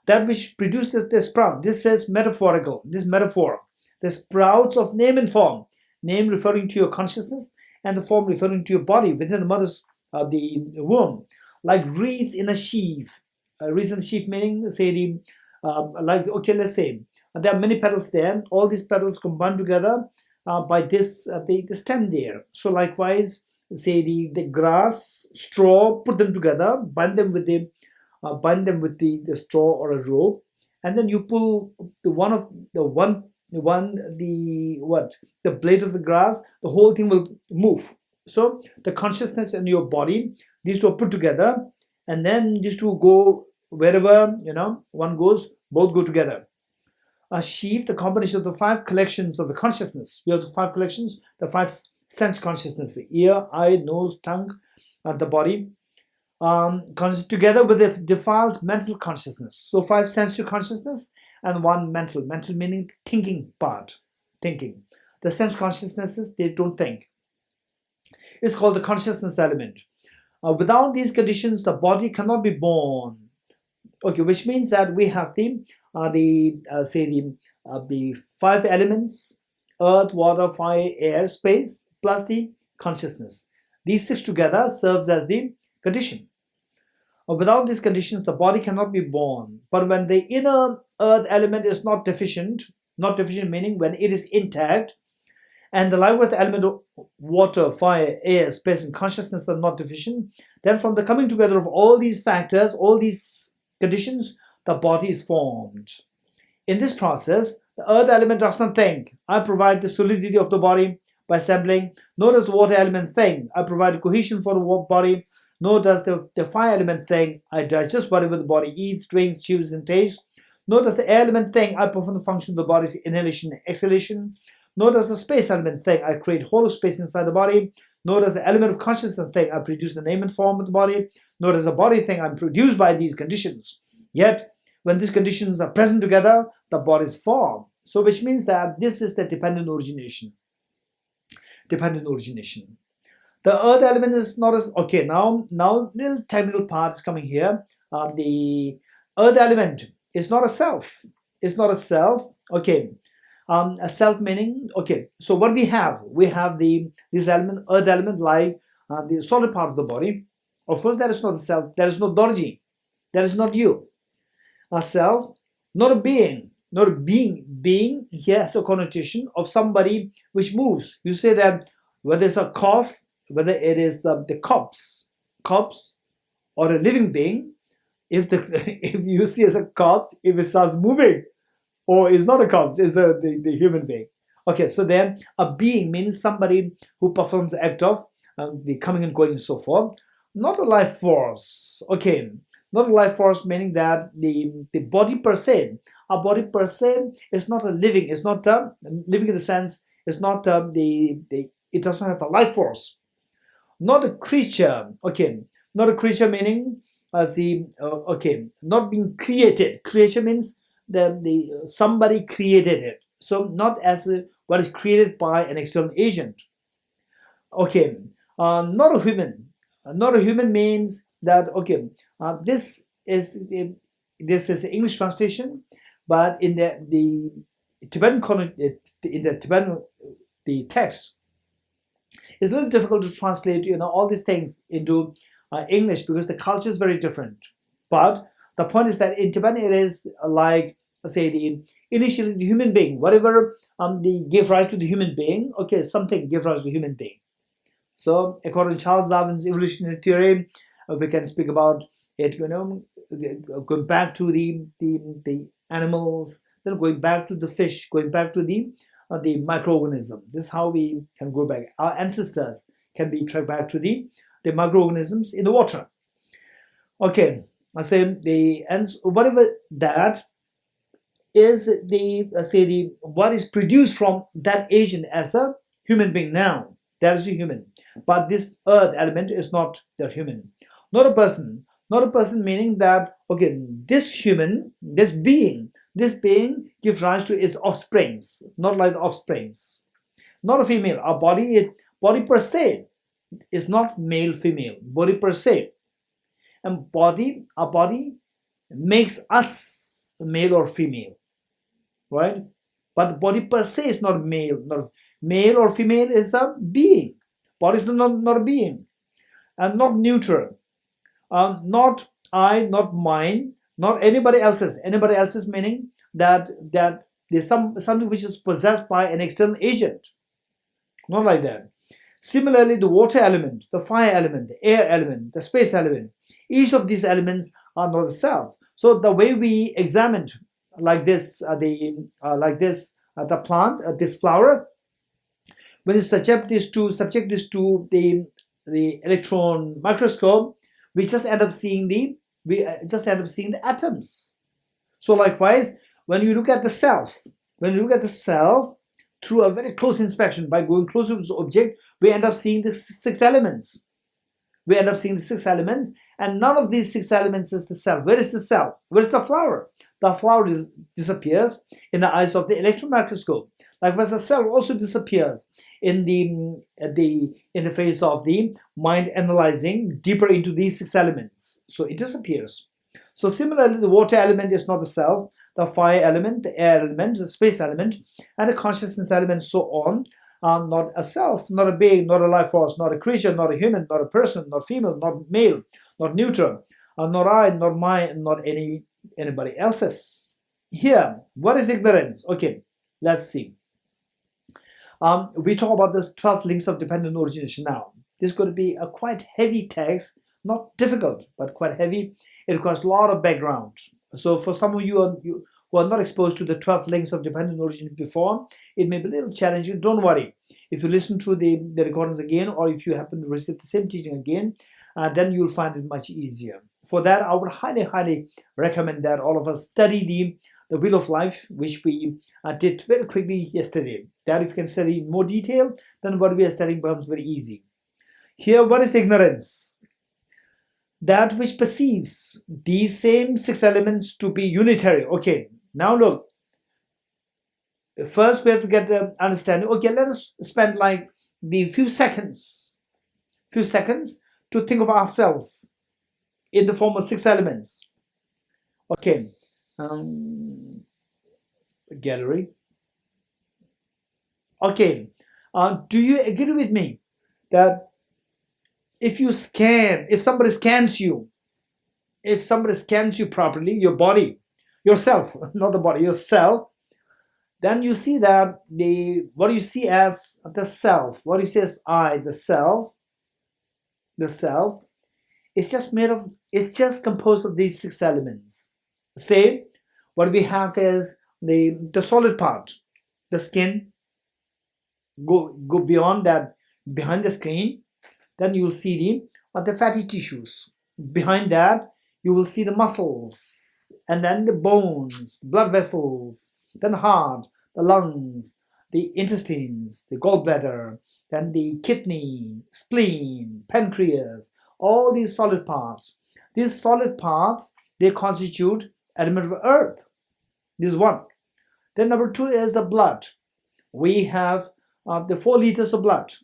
That which produces the sprout. This is metaphorical. This metaphor. The sprouts of name and form. Name referring to your consciousness, and the form referring to your body within the mother's the womb. Like reeds in a sheaf. Reeds in a sheaf meaning, say let's say there are many petals there. All these petals combine together by this the stem there. So likewise, say the grass, straw, put them together, bind them with the straw or a rope, and then you pull the blade of the grass, the whole thing will move. So the consciousness and your body, these 2 are put together, and then these 2 go wherever one goes, both go together. A sheaf, the combination of the 5 collections of the consciousness. You have the 5 collections, the 5 sense consciousness: the ear, eye, nose, tongue, and the body, together with the defiled mental consciousness. So 5 sensory consciousness and 1 mental. Mental meaning thinking part, thinking. The sense consciousnesses, they don't think. is called the consciousness element. Without these conditions, the body cannot be born. Okay, which means that we have the five elements: earth, water, fire, air, space, plus the consciousness. These six together serves as the condition. Without these conditions, the body cannot be born. But when the inner earth element is not deficient meaning when it is intact, and the likewise the element of water, fire, air, space, and consciousness are not deficient, then from the coming together of all these factors, all these conditions, the body is formed. In this process, the earth element does not think, I provide the solidity of the body by assembling, nor does the water element think, I provide cohesion for the body, nor does the fire element think, I digest whatever the body eats, drinks, chews, and tastes, nor does the air element think, I perform the function of the body's inhalation and exhalation, nor does the space element think, I create hollow space inside the body, nor does the element of consciousness think, I produce the name and form of the body, nor does the body think, I'm produced by these conditions. Yet, when these conditions are present together, the body is formed. So, which means that this is the dependent origination. Dependent origination. The earth element is not as, okay, now little technical part is coming here. The earth element is not a self. It's not a self. Okay. A self meaning, okay, so what we have this element, earth element, like the solid part of the body. Of course, that is not the self, there is no Dorji, that is not you. A self, not a being, not a being. Being here has a connotation of somebody which moves. You say that whether it's a cough, whether it is the corpse, or a living being, if you see as a corpse, if it starts moving, or is not a corpse, is the human being. Okay, so then a being means somebody who performs the act of the coming and going and so forth. Not a life force. Okay, not a life force meaning that the body per se, a body per se is not a living. It's not living in the sense. It's not it does not have a life force. Not a creature. Okay, not a creature meaning not being created. Creation means the somebody created it, so not as what is created by an external agent. Okay, not a human means that, okay, this is English translation, but in the Tibetan the text is a little difficult to translate all these things into English because the culture is very different. But the point is that in Tibetan it is like, say, initially the human being, whatever they give rise to the human being, okay, something gives rise to the human being. So according to Charles Darwin's evolutionary theory, we can speak about it, going back to the animals, then going back to the fish, going back to the microorganism. This is how we can go back. Our ancestors can be tracked back to the microorganisms in the water. Okay, I say whatever that is what is produced from that agent as a human being now. That is a human. But this earth element is not the human. Not a person. Not a person meaning that, okay, this human, this being gives rise to its offsprings, not like the offsprings. Not a female. Our body per se is not male, female. Body per se. And our body makes us male or female. Right? But the body per se is not male. Not male or female is a being. Body is not a being. And not neutral. Not I, not mine, not anybody else's. Anybody else's meaning that there's something which is possessed by an external agent. Not like that. Similarly, the water element, the fire element, the air element, the space element, each of these elements are not the self. So the way we examined like this, the plant, this flower, when you subject this to the electron microscope, we just end up seeing the atoms. So likewise, when you look at the self, through a very close inspection, by going closer to the object, we end up seeing the six elements. And none of these six elements is the self. Where is the self? Where is the flower? The flower disappears in the eyes of the electron microscope. Likewise, the self also disappears in the face of the mind analyzing deeper into these 6 elements. So it disappears. So similarly, the water element is not the self, the fire element, the air element, the space element, and the consciousness element, so on, are not a self, not a being, not a life force, not a creature, not a human, not a person, not female, not male, not neutral, not I, not mine, not anybody else's. Here, what is ignorance? Okay, let's see. We talk about the 12 links of dependent origination now. This is going to be a quite heavy text, not difficult, but quite heavy. It requires a lot of background. So for some of you who are not exposed to the 12 links of dependent origin before, it may be a little challenging. Don't worry. If you listen to the recordings again, or if you happen to receive the same teaching again, then you'll find it much easier. For that, I would highly, highly recommend that all of us study the Wheel of Life, which we did very quickly yesterday. That if you can study in more detail, then what we are studying becomes very easy. Here, what is ignorance? That which perceives these same 6 elements to be unitary. Okay, now look. First, we have to get the understanding. Okay, let us spend like the few seconds to think of ourselves in the form of 6 elements. Okay, gallery. Okay, do you agree with me that if somebody scans you properly, your body, yourself, not the body, yourself, then you see that what you see as the self, what you see as I, the self, it's just composed of these 6 elements. Say, what we have is the solid part, the skin. Go beyond that, behind the skin, then you will see the fatty tissues. Behind that, you will see the muscles, and then the bones, blood vessels, then the heart, the lungs, the intestines, the gallbladder, then the kidney, spleen, pancreas, all these solid parts. These solid parts, they constitute element of earth. This is one. Then number 2 is the blood. We have the 4 liters of blood.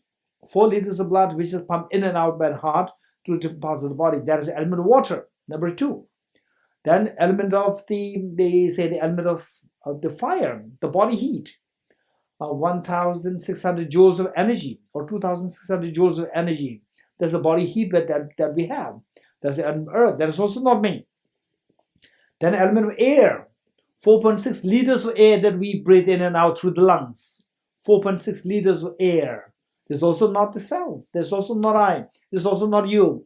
4 liters of blood which is pumped in and out by the heart to different parts of the body. That is the element of water. Number 2. Then element of the element of the fire, the body heat. 1,600 joules of energy or 2,600 joules of energy. That's the body heat that we have. That's the element of earth. That is also not me. Then element of air. 4.6 liters of air that we breathe in and out through the lungs. 4.6 liters of air. This is also not the self. This is also not I. This is also not you.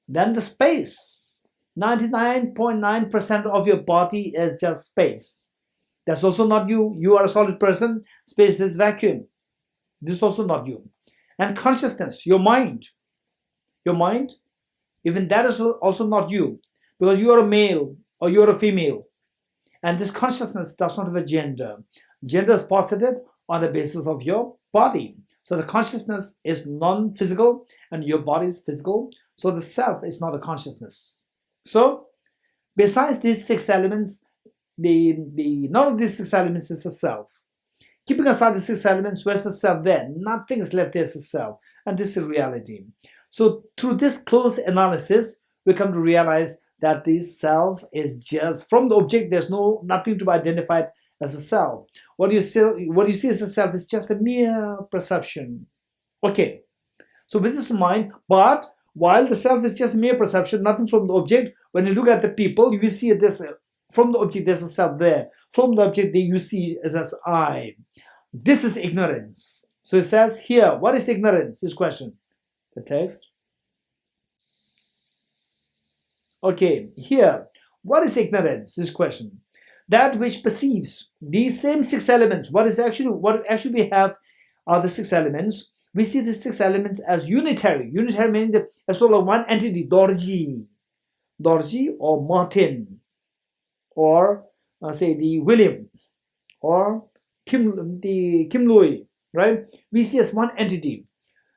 Then the space. 99.9% of your body is just space. That's also not you. You are a solid person. Space is vacuum. This is also not you. And consciousness, your mind. Your mind, even that is also not you. Because you are a male or you are a female. And this consciousness does not have a gender. Gender is posited on the basis of your body. So the consciousness is non-physical and your body is physical. So the self is not a consciousness. So besides these 6 elements, none of these 6 elements is a self. Keeping aside the 6 elements, where's the self there? Nothing is left there as a self. And this is reality. So through this close analysis, we come to realize that the self is just, from the object, there's nothing to be identified as a self. What you see as a self is just a mere perception. Okay, so with this in mind, but while the self is just mere perception, nothing from the object, when you look at the people, you will see this, from the object there's a self there. From the object you see as I. This is ignorance. So it says here, what is ignorance? This question. The text. Okay, here, what is ignorance? This question. That which perceives these same 6 elements. What actually we have are the 6 elements. We see the 6 elements as unitary. Unitary meaning as sort of one entity, Dorji or Martin, or say the William, or Kim Louis, right? We see as one entity.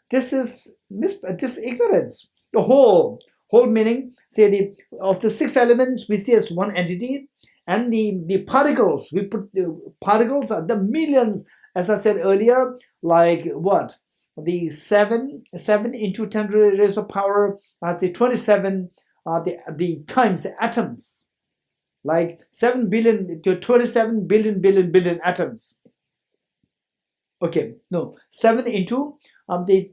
This is ignorance. The whole meaning, say of the 6 elements we see as one entity, and the particles, we put the particles are the millions as I said earlier, like what? The 7 into 10 raised to power, the 27, the times, the atoms, like 7 billion to 27 billion atoms. Okay, no, 7 into the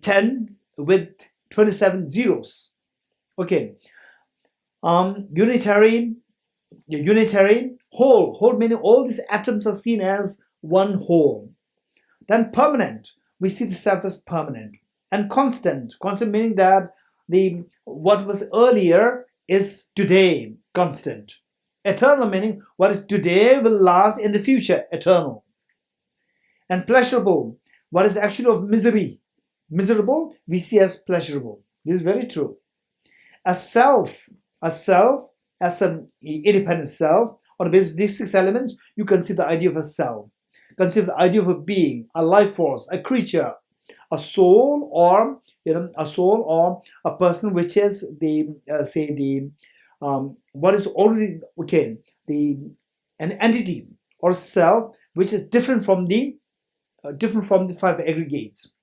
10 with 27 zeros. Okay, unitary, whole meaning all these atoms are seen as one whole. Then permanent, we see the self as permanent. And constant meaning that what was earlier is today constant. Eternal meaning what is today will last in the future, eternal. And pleasurable, what is actually of miserable, we see as pleasurable. This is very true. A self, as an independent self, on the basis of these 6 elements, you can see the idea of a self. Conceive the idea of a being, a life force, a creature, a soul, or a person, which is what is already an entity or self which is different from the 5 aggregates.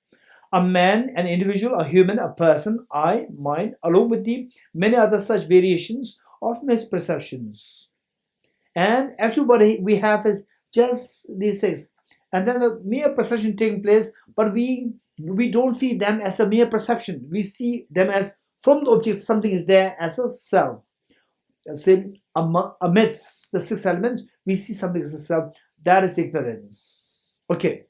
A man, an individual, a human, a person, I, mine, along with the many other such variations of misperceptions. And actually what we have is just these 6. And then a mere perception taking place, but we don't see them as a mere perception. We see them as from the object something is there as a self. Same amidst the 6 elements, we see something as a self. That is ignorance. Okay.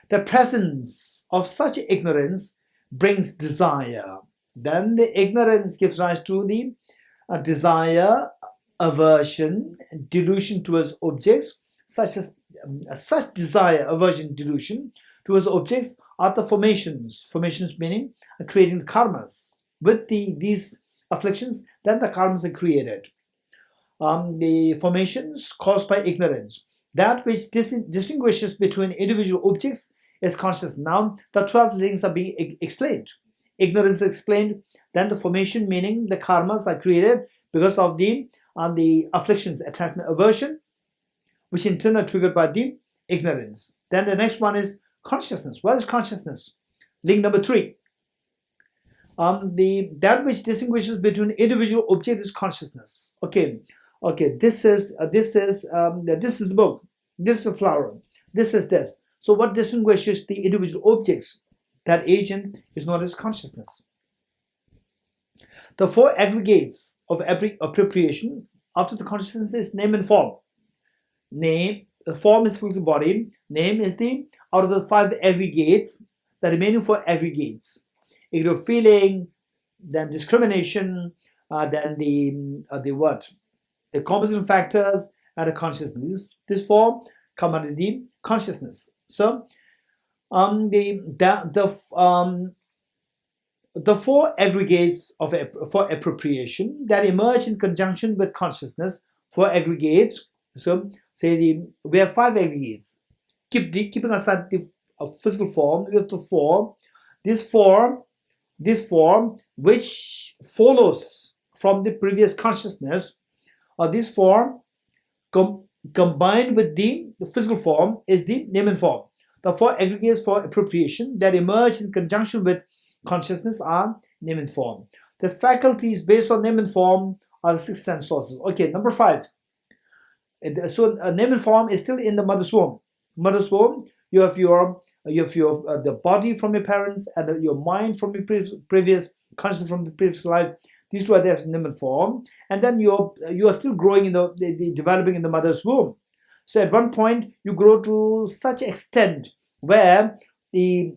The presence of such ignorance brings desire. Then the ignorance gives rise to the desire, aversion, delusion towards objects, such desire, aversion, delusion towards objects are the formations. Formations meaning creating karmas. With these afflictions, then the karmas are created. The formations caused by ignorance. That which distinguishes between individual objects is consciousness. Now the 12 things are being explained. Ignorance is explained. Then the formation, meaning the karmas, are created because of the afflictions, attachment, aversion, which in turn are triggered by the ignorance. Then the next one is consciousness. What is consciousness? Link number 3. That which distinguishes between individual object is consciousness. Okay. This is a book. This is a flower. This is this. So what distinguishes the individual objects? That agent is known as consciousness. The 4 aggregates of appropriation after the consciousness is name and form. Name, the form is physical body. Name is out of the 5 aggregates, the remaining 4 aggregates. Ignore feeling, then discrimination, then the composite factors, and the consciousness. This form come under the consciousness. So the 4 aggregates for appropriation that emerge in conjunction with consciousness, 4 aggregates. So we have 5 aggregates. Keeping aside the physical form, we have the form. This form which follows from the previous consciousness, or this form combined with the physical form is the name and form. The 4 aggregates for appropriation that emerge in conjunction with consciousness are name and form. The faculties based on name and form are the 6 sense sources. Okay, number 5. So name and form is still in the mother's womb. Mother's womb, you have the body from your parents and your mind from your previous consciousness from the previous life. These 2 are there as name and form, and then you are still growing in the developing in the mother's womb. So at one point you grow to such extent where the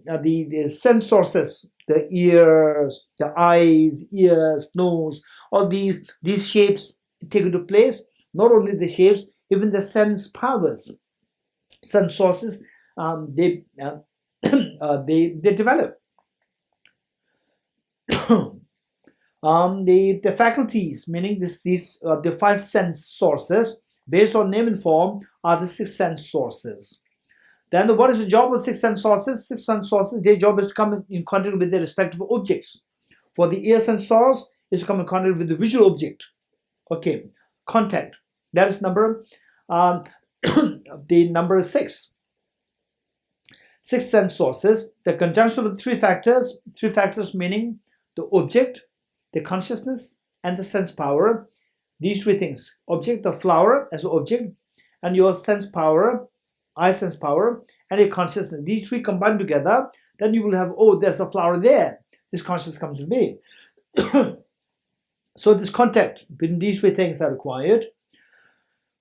sense sources, the ears, the eyes, ears, nose, all these shapes take into place. Not only the shapes, even the sense powers, sense sources, they develop. The faculties, meaning the 5 sense sources based on name and form are the 6 sense sources. Then what is the job of 6 sense sources? 6 sense sources, their job is to come in contact with their respective objects. For the ear sense source is to come in contact with the visual object. Okay, contact. That is number the number 6. 6 sense sources. The conjunction of the three factors meaning the object, the consciousness, and the sense power. These three things: object, the flower as an object, and your sense power, eye sense power, and your consciousness. These three combined together, then you will have, oh, there's a flower there. This consciousness comes to be. So this contact between these three things are required.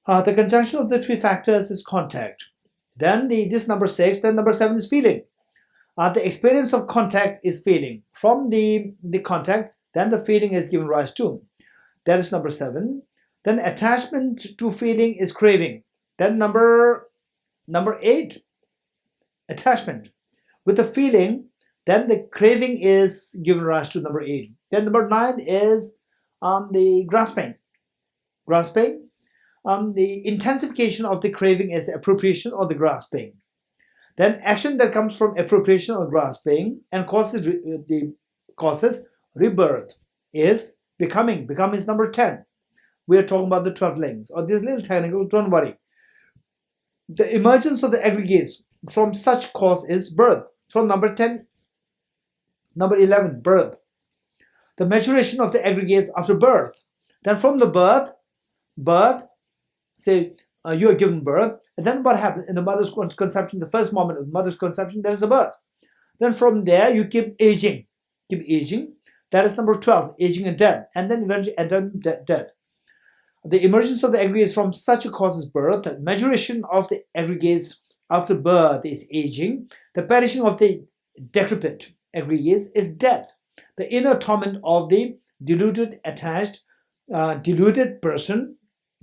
The conjunction of the three factors is contact. Then this number 6. Then number 7 is feeling. The experience of contact is feeling. From the contact, then the feeling is given rise to. That is number 7. Then attachment to feeling is craving. Then number 8, attachment. With the feeling, then the craving is given rise to number 8. Then number 9 is the grasping. The intensification of the craving is appropriation or the grasping. Then action that comes from appropriation or grasping and causes rebirth is becoming. Become is number 10. We are talking about the 12 links. Or this little technical, don't worry. The emergence of the aggregates from such cause is birth. From number 10, number 11, birth. The maturation of the aggregates after birth. Then from the birth, say you are given birth, and then what happens in the mother's conception, the first moment of the mother's conception, there is a birth. Then from there you keep aging. That is number 12, aging and death, and then eventually enter death. The emergence of the aggregates from such a cause is birth. The maturation of the aggregates after birth is aging. The perishing of the decrepit aggregates is death. The inner torment of the deluded, attached, deluded person,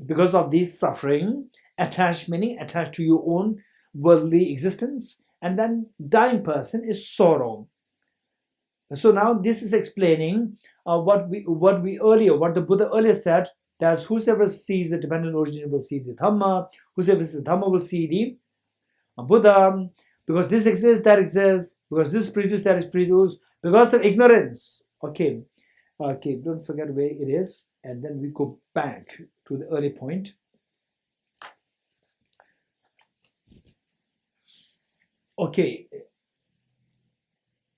because of this suffering, attached meaning attached to your own worldly existence, and then dying person is sorrow. So now this is explaining what the Buddha earlier said, that whosoever sees the dependent origin will see the Dhamma, whosoever sees the Dhamma will see the Buddha, because this exists, that exists, because this is produced, that is produced, because of ignorance. Okay, don't forget where it is, and then we go back to the early point. Okay,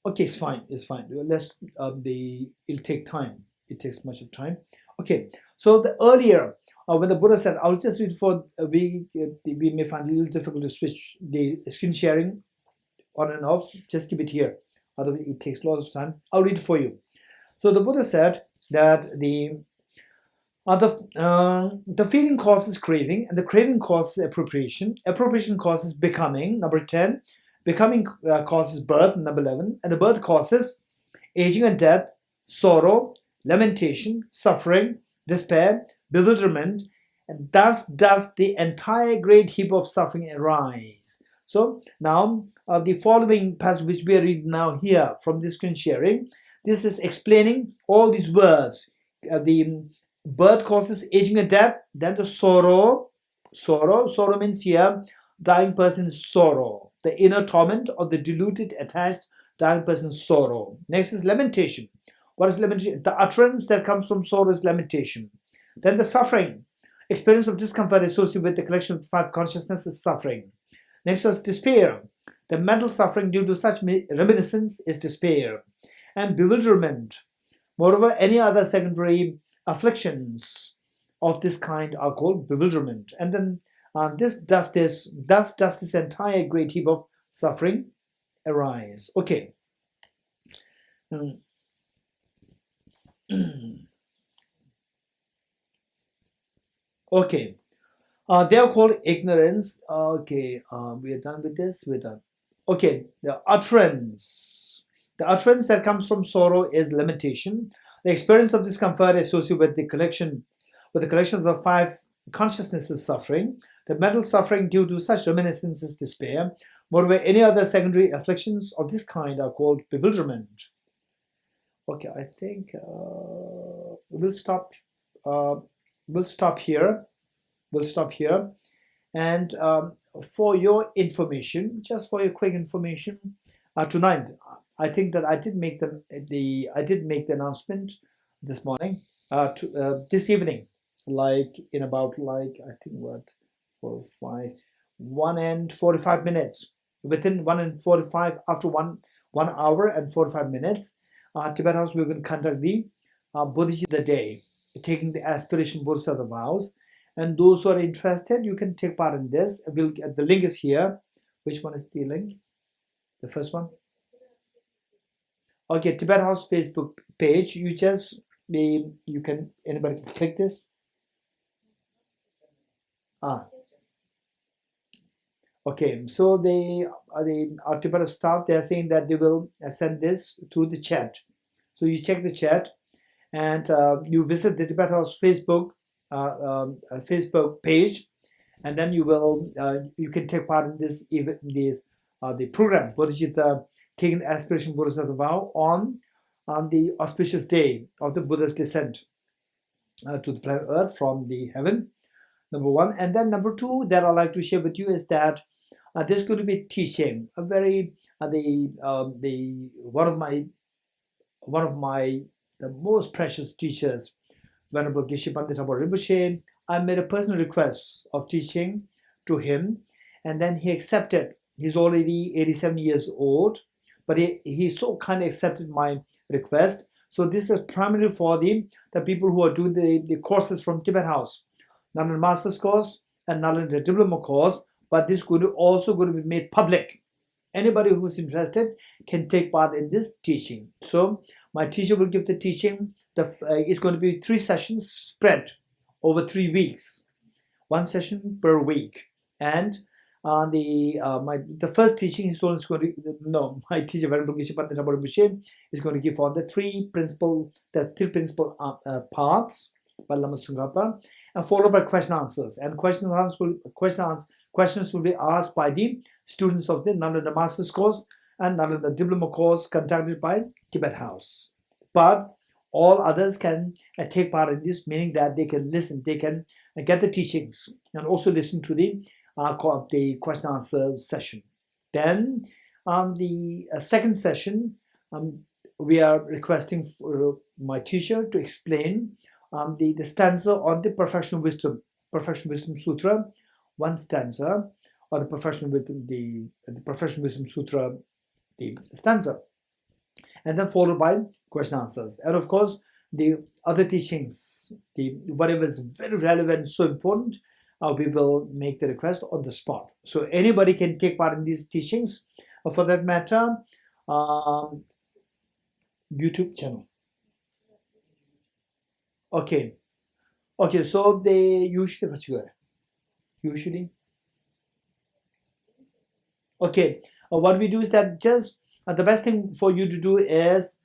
it's fine. Let's it'll take time. It takes much of time. Okay, so the earlier when the Buddha said, I'll just read for we may find it a little difficult to switch the screen sharing on and off. Just keep it here, otherwise it takes a lot of time. I'll read for you. So the Buddha said that the feeling causes craving, and the craving causes appropriation. Appropriation causes becoming, number 10. Becoming causes birth, number 11. And the birth causes aging and death, sorrow, lamentation, suffering, despair, bewilderment, and thus does the entire great heap of suffering arise. So now the following passage which we are reading now here from this screen sharing, this is explaining all these words. The birth causes aging and death, then the sorrow means here dying person's sorrow, the inner torment of the deluded, attached, dying person's sorrow. Next is lamentation. What is lamentation? The utterance that comes from sorrow is lamentation. Then the suffering, experience of discomfort associated with the collection of 5 consciousness is suffering. Next was despair. The mental suffering due to such reminiscence is despair. And bewilderment. Moreover, any other secondary afflictions of this kind are called bewilderment. And then thus does this entire great heap of suffering arise. Okay. Okay. They are called ignorance. Okay. We are done with this. We're done. Okay. The utterance. The utterance that comes from sorrow is lamentation. The experience of discomfort associated with the collection of the 5 consciousnesses suffering. The mental suffering due to such reminiscence is despair. Moreover, any other secondary afflictions of this kind are called bewilderment. Okay, I think we'll stop here. And for your information, just for your quick information, tonight I think that I did make the announcement this morning, this evening. like in about like I think what 1 and 45 minutes. Within 1 and 45, after 1 hour and 45 minutes, Tibet House we're going to conduct the Buddhist of the day, taking the aspiration Bodhisattva vows. And those who are interested, you can take part in this. We'll get the link is here. Which one is the link? The first one. Okay, Tibet House Facebook page. You can anybody can click this. Okay, so our Tibet staff, they are saying that they will send this through the chat. So you check the chat, and you visit the Tibet House Facebook page, and then you can take part in the program Bodhicitta taking the aspiration Bodhisattva vow on the auspicious day of the Buddha's descent to the planet Earth from the heaven. Number one, and then number two that I'd like to share with you is that there's going to be teaching a very one of my the most precious teachers, Venerable Geshe Rinpoche. I made a personal request of teaching to him, and then he accepted. He's already 87 years old, but he so kindly accepted my request. So this is primarily for the people who are doing the courses from Tibet House, not a master's course and not a diploma course, but this could also going to be made public. Anybody who is interested can take part in this teaching. So my teacher will give the teaching. It's going to be 3 sessions spread over 3 weeks, 1 session per week. And the first teaching is going to my teacher Venerable Geshe Rinpoche is going to give on the three principal parts by Lama Tsongkhapa, and followed by question answers. And questions will be asked by the students of the Nalanda Master's course and Nalanda Diploma course conducted by Tibet House. But all others can take part in this, meaning that they can listen, they can get the teachings and also listen to the question answer session. Then the second session, we are requesting for my teacher to explain the stanza on the Perfection Wisdom Sutra, one stanza, or the Perfection Wisdom Sutra, the stanza, and then followed by question answers. And of course, the other teachings, whatever is very relevant, so important, we will make the request on the spot. So anybody can take part in these teachings. For that matter, YouTube channel. Okay, so they usually. Okay, what we do is that just the best thing for you to do is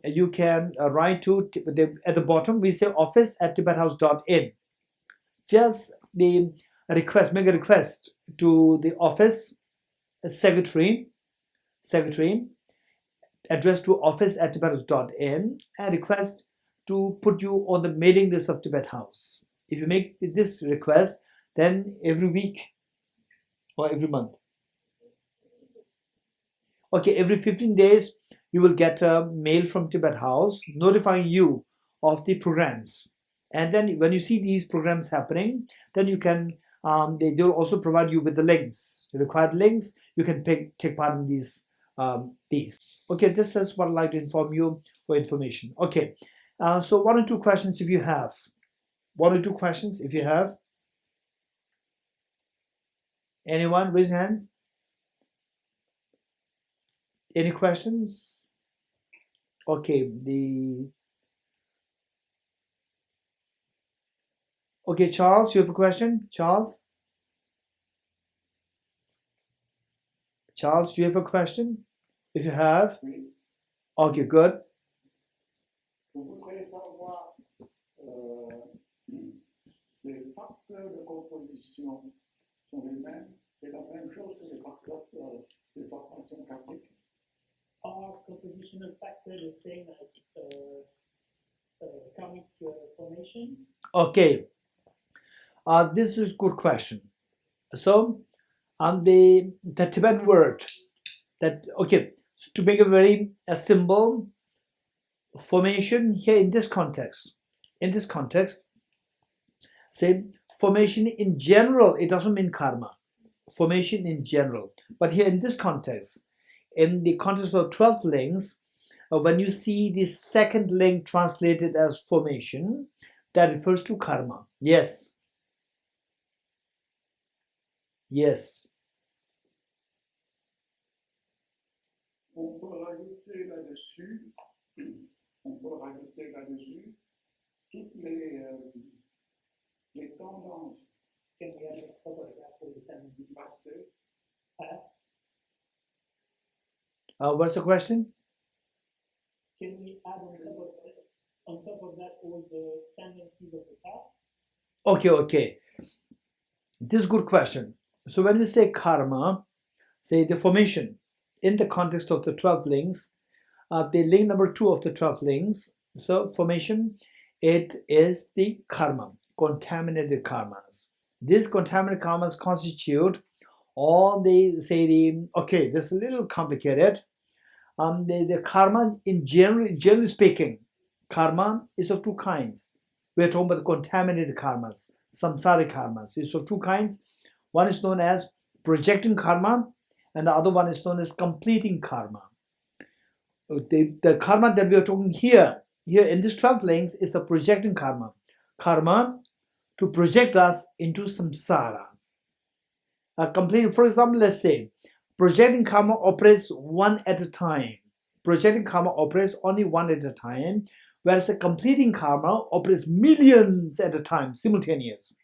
you can write to at the bottom we say office@tibethouse.in. Just make a request to the office secretary, address to office@tibethouse.in, and request to put you on the mailing list of Tibet House. If you make this request, then every week or every month. Okay, every 15 days you will get a mail from Tibet House notifying you of the programs. And then when you see these programs happening, then you can, they will also provide you with the links, the required links. You can take part in these. Okay, this is what I'd like to inform you for information. Okay, so 1 or 2 questions if you have. 1 or 2 questions if you have. Anyone? Raise your hands. Any questions? Okay, okay, Charles, you have a question? Charles, do you have a question? If you have, okay, good. Je voudrais savoir les facteurs de composition sont les mêmes, c'est la même chose que les facteurs de formation karmique. Are compositional factors the same as karmic formation? Okay, this is a good question. So, the Tibetan word that, okay, so to make a symbol formation here in this context, Say formation in general, it doesn't mean karma. Formation in general. But here in this context, in the context of 12 links, when you see the second link translated as formation, that refers to karma. Yes. Yes. On peut rajouter là-dessus, toutes les tendances Can we have a couple of examples of tendencies passées past? What's the question? Can we add on top of that all the tendencies of the past? Okay. This is a good question. So when we say karma, say the formation, in the context of the 12 links, the link number 2 of the 12 links, so formation, it is the karma, contaminated karmas. These contaminated karmas constitute all this is a little complicated. The karma, in generally speaking, karma is of two kinds. We are talking about the contaminated karmas, samsaric karmas. It's of two kinds. One is known as projecting karma, and the other one is known as completing karma. The karma that we are talking here in this 12 links is the projecting karma. Karma to project us into samsara. For example, let's say projecting karma operates one at a time. Projecting karma operates only one at a time, whereas a completing karma operates millions at a time, simultaneous.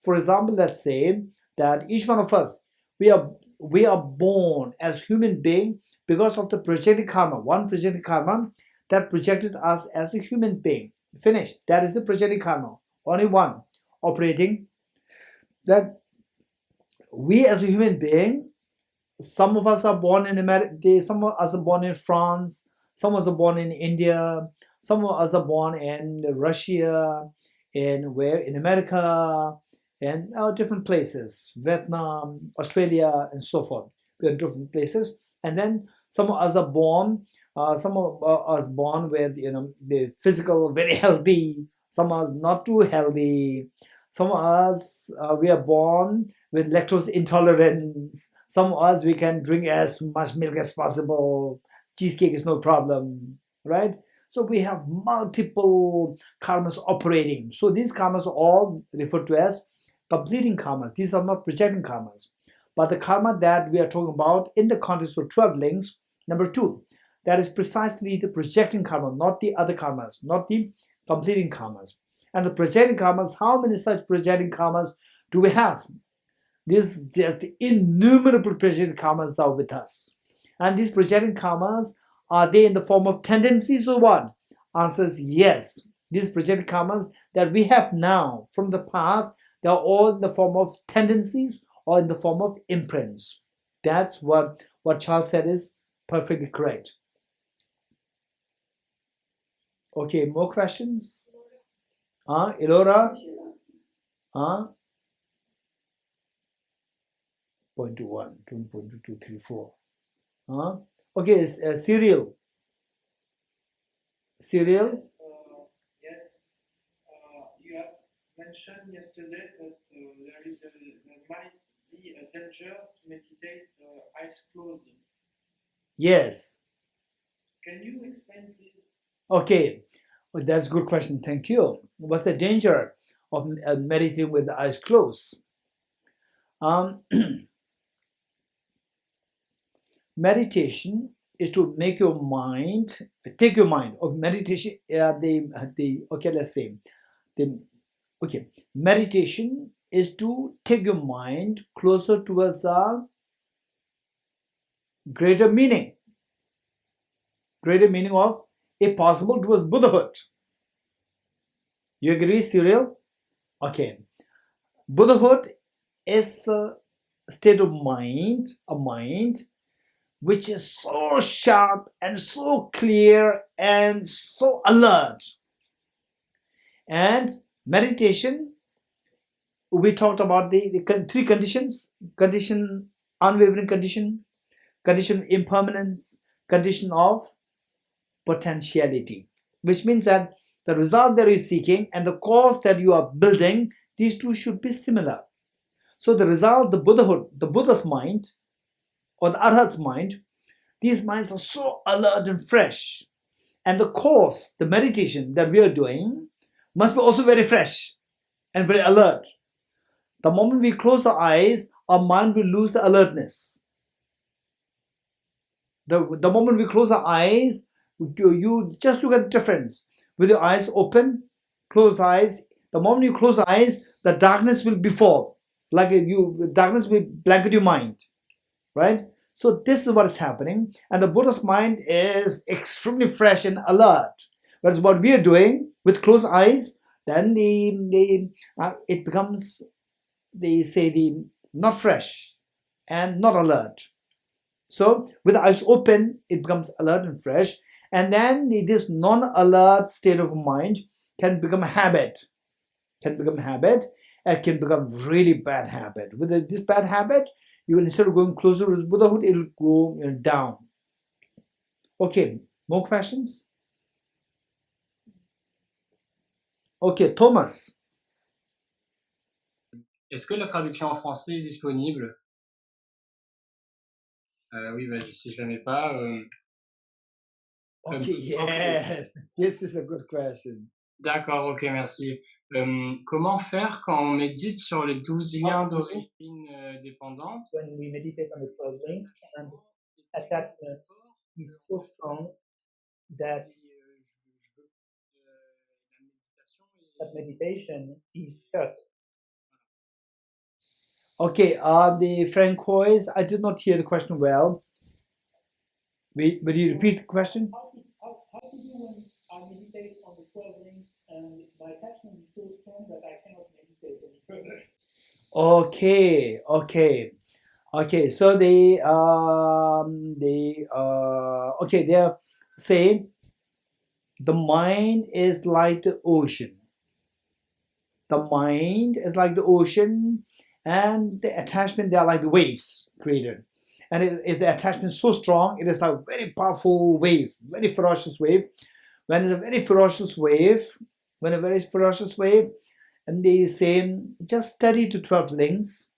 For example, let's say that each one of us, we are born as human being because of the projected karma. One projected karma that projected us as a human being. Finished. That is the projected karma. Only one operating. That we as a human being, some of us are born in America, some of us are born in France, some of us are born in India, some of us are born in Russia, in America, and different places, Vietnam, Australia, and so forth. We are different places, and then some of us are born. Some of us born with the physical very healthy. Some of us not too healthy. Some of us we are born with lactose intolerance. Some of us we can drink as much milk as possible. Cheesecake is no problem, right? So we have multiple karmas operating. So these karmas are all referred to as completing karmas. These are not projecting karmas. But the karma that we are talking about in the context of 12 links, number 2, that is precisely the projecting karma, not the other karmas, not the completing karmas. And the projecting karmas, how many such projecting karmas do we have? There's the innumerable projecting karmas are with us. And these projecting karmas, are they in the form of tendencies or what? Answer is yes. These projecting karmas that we have now from the past, they are all in the form of tendencies or in the form of imprints. That's what Charles said is perfectly correct. Okay, more questions? Elora? Point to 1, 2.2, 3, 4. Okay, Cyril. Cyril? Yes. You have mentioned yesterday that there might be a danger to meditate eyes closed. Yes. Can you explain, please? Okay, well, that's a good question. Thank you. What's the danger of meditating with the eyes closed? Meditation is to make your mind, take your mind of meditation. Meditation is to take your mind closer towards a greater meaning of a possible towards Buddhahood. You agree, Cyril? Okay. Buddhahood is a state of mind, a mind which is so sharp and so clear and so alert. And meditation, we talked about the 3 conditions: condition, unwavering condition, condition of impermanence, condition of potentiality, which means that the result that you're seeking and the cause that you are building these two should be similar. So the result, the Buddhahood, the Buddha's mind, or the Arhat's mind, these minds are so alert and fresh. And the course, the meditation that we are doing must be also very fresh and very alert. The moment we close our eyes, our mind will lose the alertness. The moment we close our eyes, you just look at the difference. With your eyes open, close eyes. The moment you close eyes, the darkness will befall. Like darkness will blanket your mind, right? So this is what is happening. And the Buddha's mind is extremely fresh and alert. Whereas what we are doing with closed eyes, then it becomes, they say, not fresh and not alert. So with the eyes open, it becomes alert and fresh. And then this non-alert state of mind can become a habit. It can become really bad habit. With this bad habit, you will, instead of going closer to Buddhahood, it will go down. Okay, more questions? Okay, Thomas. Est-ce que la traduction en français est disponible? Oui, bah, si je la mets pas. Okay, yes, this is a good question. D'accord, ok, merci. Comment faire quand on médite sur les 12 liens d'origine dépendante? When we meditate on the 12 links, and attachment is so strong that meditation is cut. Okay, the Francois, I did not hear the question well. Will you repeat the question? How to do when I meditate on the 12 links and my attachment is so strong that I cannot meditate any further? Okay. So they are saying the mind is like the ocean. The mind is like the ocean, and the attachment, they are like the waves created. And if the attachment is so strong, it is a very powerful wave, very ferocious wave. When it's a very ferocious wave, and they say, just study to 12 links.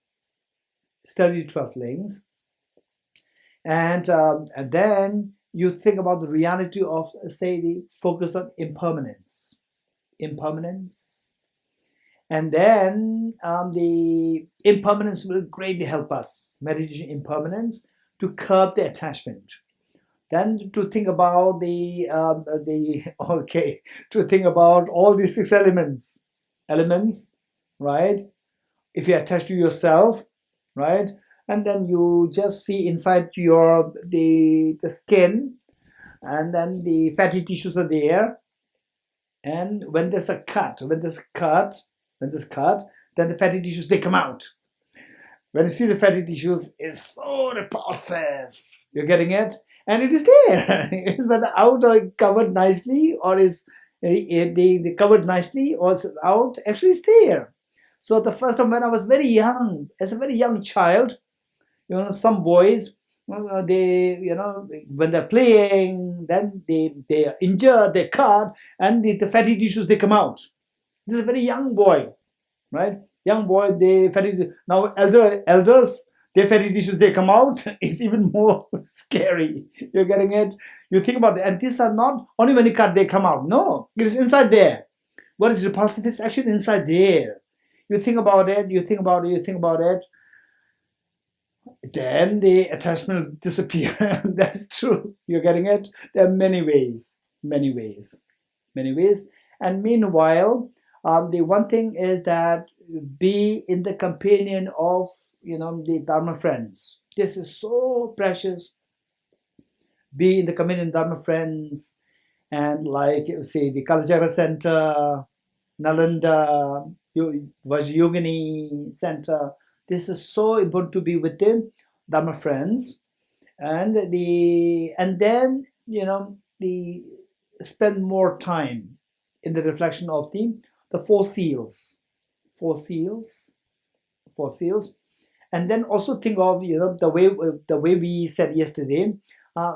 And then you think about the reality of, say, the focus on impermanence. And then the impermanence will greatly help us, meditation impermanence, to curb the attachment. Then to think about to think about all these 6 elements, right? If you attach to yourself, right? And then you just see inside the skin, and then the fatty tissues are there. And when there's a cut, then the fatty tissues, they come out. When you see the fatty tissues, it's so repulsive. You're getting it? And it is there. It's whether out or covered nicely, or is they covered nicely, or is out. Actually, it's there. So the first time when I was very young, as a very young child, some boys, when they're playing, then they are injured, they cut, and the fatty tissues, they come out. This is a very young boy, right? Young boy, now elders, their fatty tissues, they come out. It's even more scary. You're getting it? You think about it, and these are not only when you cut, they come out. No, it is inside there. What is repulsive? It's actually inside there. You think about it, then the attachment will disappear. That's true. You're getting it? There are many ways. And meanwhile, the one thing is that be in the companion of the Dharma friends. This is so precious. Be in the companion of Dharma friends, and like say the Kalachakra Centre, Nalanda, Vajrayogini Center. This is so important to be with them, Dharma friends, and then spend more time in the reflection of the 4 seals, and then also think of the way we said yesterday.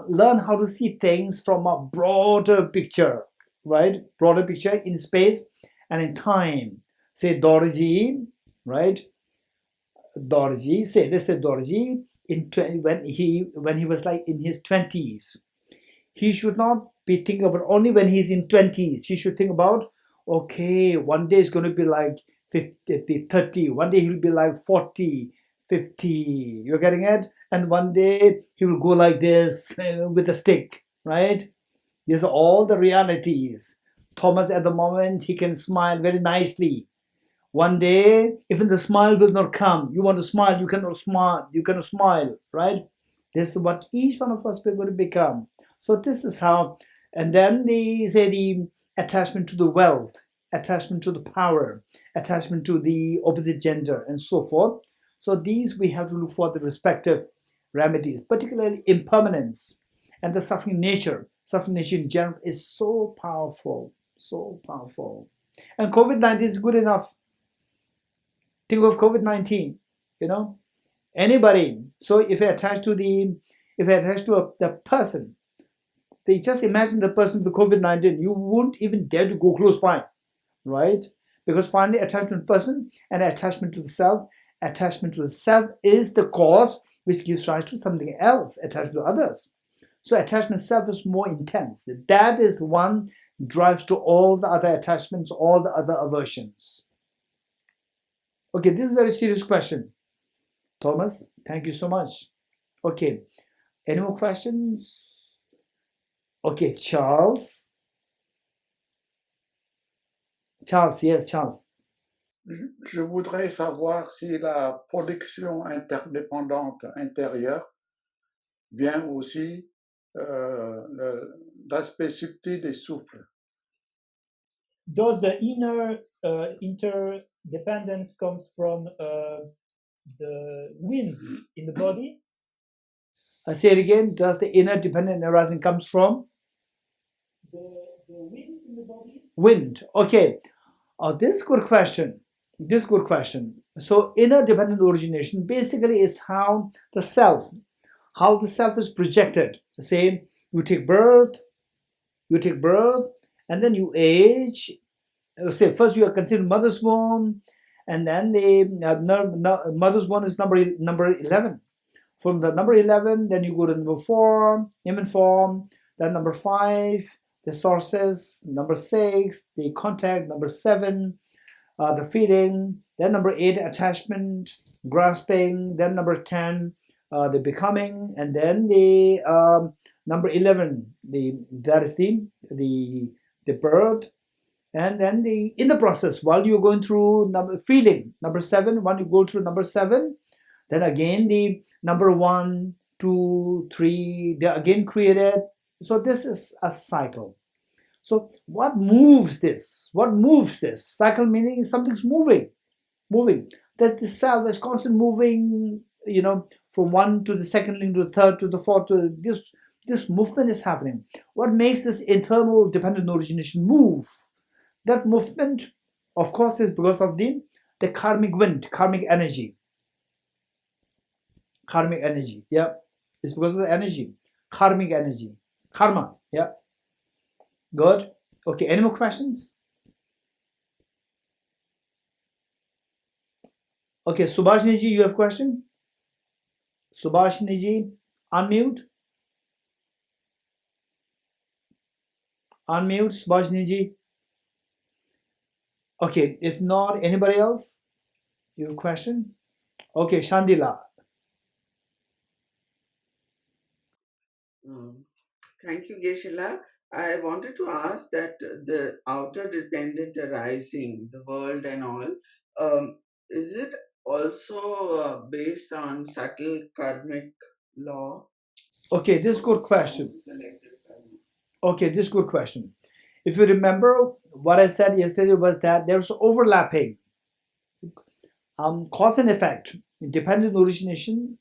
Learn how to see things from a broader picture, right? Broader picture in space and in time. say Dorji, right? Dorji, say let's say Dorji when he was like in his 20s. He should not be thinking about only when he's in 20s. He should think about, okay, one day it's going to be like 50, 30. One day he'll be like 40, 50. You're getting it? And one day he will go like this with a stick, right? These are all the realities. Thomas at the moment, he can smile very nicely. One day, even the smile will not come. You want to smile, you cannot smile. You cannot smile, right? This is what each one of us is going to become. So this is how, and then they say the attachment to the wealth, attachment to the power, attachment to the opposite gender, and so forth. So these we have to look for the respective remedies, particularly impermanence and the suffering nature. Suffering nature in general is so powerful, so powerful. And COVID-19 is good enough. Think of COVID-19, anybody. So if I attach to the person, they just imagine the person with the COVID-19, you won't even dare to go close by, right? Because finally, attachment to the person and attachment to the self. Attachment to the self is the cause which gives rise to something else, attached to others. So attachment self is more intense. That is the one drives to all the other attachments, all the other aversions. Okay, this is a very serious question. Thomas, thank you so much. Okay, any more questions? Okay, Charles. Charles, yes, Charles. Je voudrais savoir si la production interdépendante intérieure vient aussi l'aspect subtil des souffles. Does the inner interdependence comes from the winds in the body? I say it again. Does the inner dependent arising comes from? The winds in the body? Wind. Okay. This is a good question. This is a good question. So inner dependent origination basically is how the self is projected. Say you take birth, and then you age. Say first you are considered mother's womb, and then the mother's womb is number 11. From the number 11, then you go to number 4, human form, then number 5, the sources, number 6, the contact, number 7, the feeling, then number 8, attachment, grasping, then number 10, the becoming, and then the number 11, that is the birth, and then in the process while you're going through feeling, number 7, when you go through number 7, then again the number 1, 2, 3, they're again created. So this is a cycle. So what moves this? Cycle meaning something's moving. That the self is constantly moving, from one to the second link to the third to the fourth to this movement is happening. What makes this internal dependent origination move? That movement, of course, is because of the karmic wind, karmic energy. Yeah. It's because of the energy, karmic energy, karma. Yeah. Good. Okay, any more questions? Okay, Subhashini ji, you have a question? Subhashini ji, unmute. Unmute, Subhashini ji. Okay, if not, anybody else? You have a question? Okay, Shandila. Thank you, Geshe. I wanted to ask that the outer dependent arising, the world and all, is it also based on subtle karmic law? Okay, this is a good question. If you remember, what I said yesterday was that there's overlapping cause and effect, dependent origination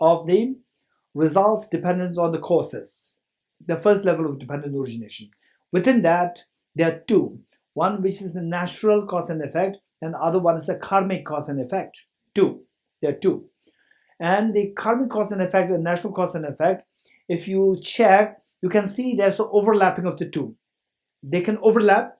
of the results dependence on the causes, the first level of dependent origination. Within that, there are two. One which is the natural cause and effect, and the other one is a karmic cause and effect. There are two. And the karmic cause and effect and natural cause and effect, if you check, you can see there's an overlapping of the two. They can overlap.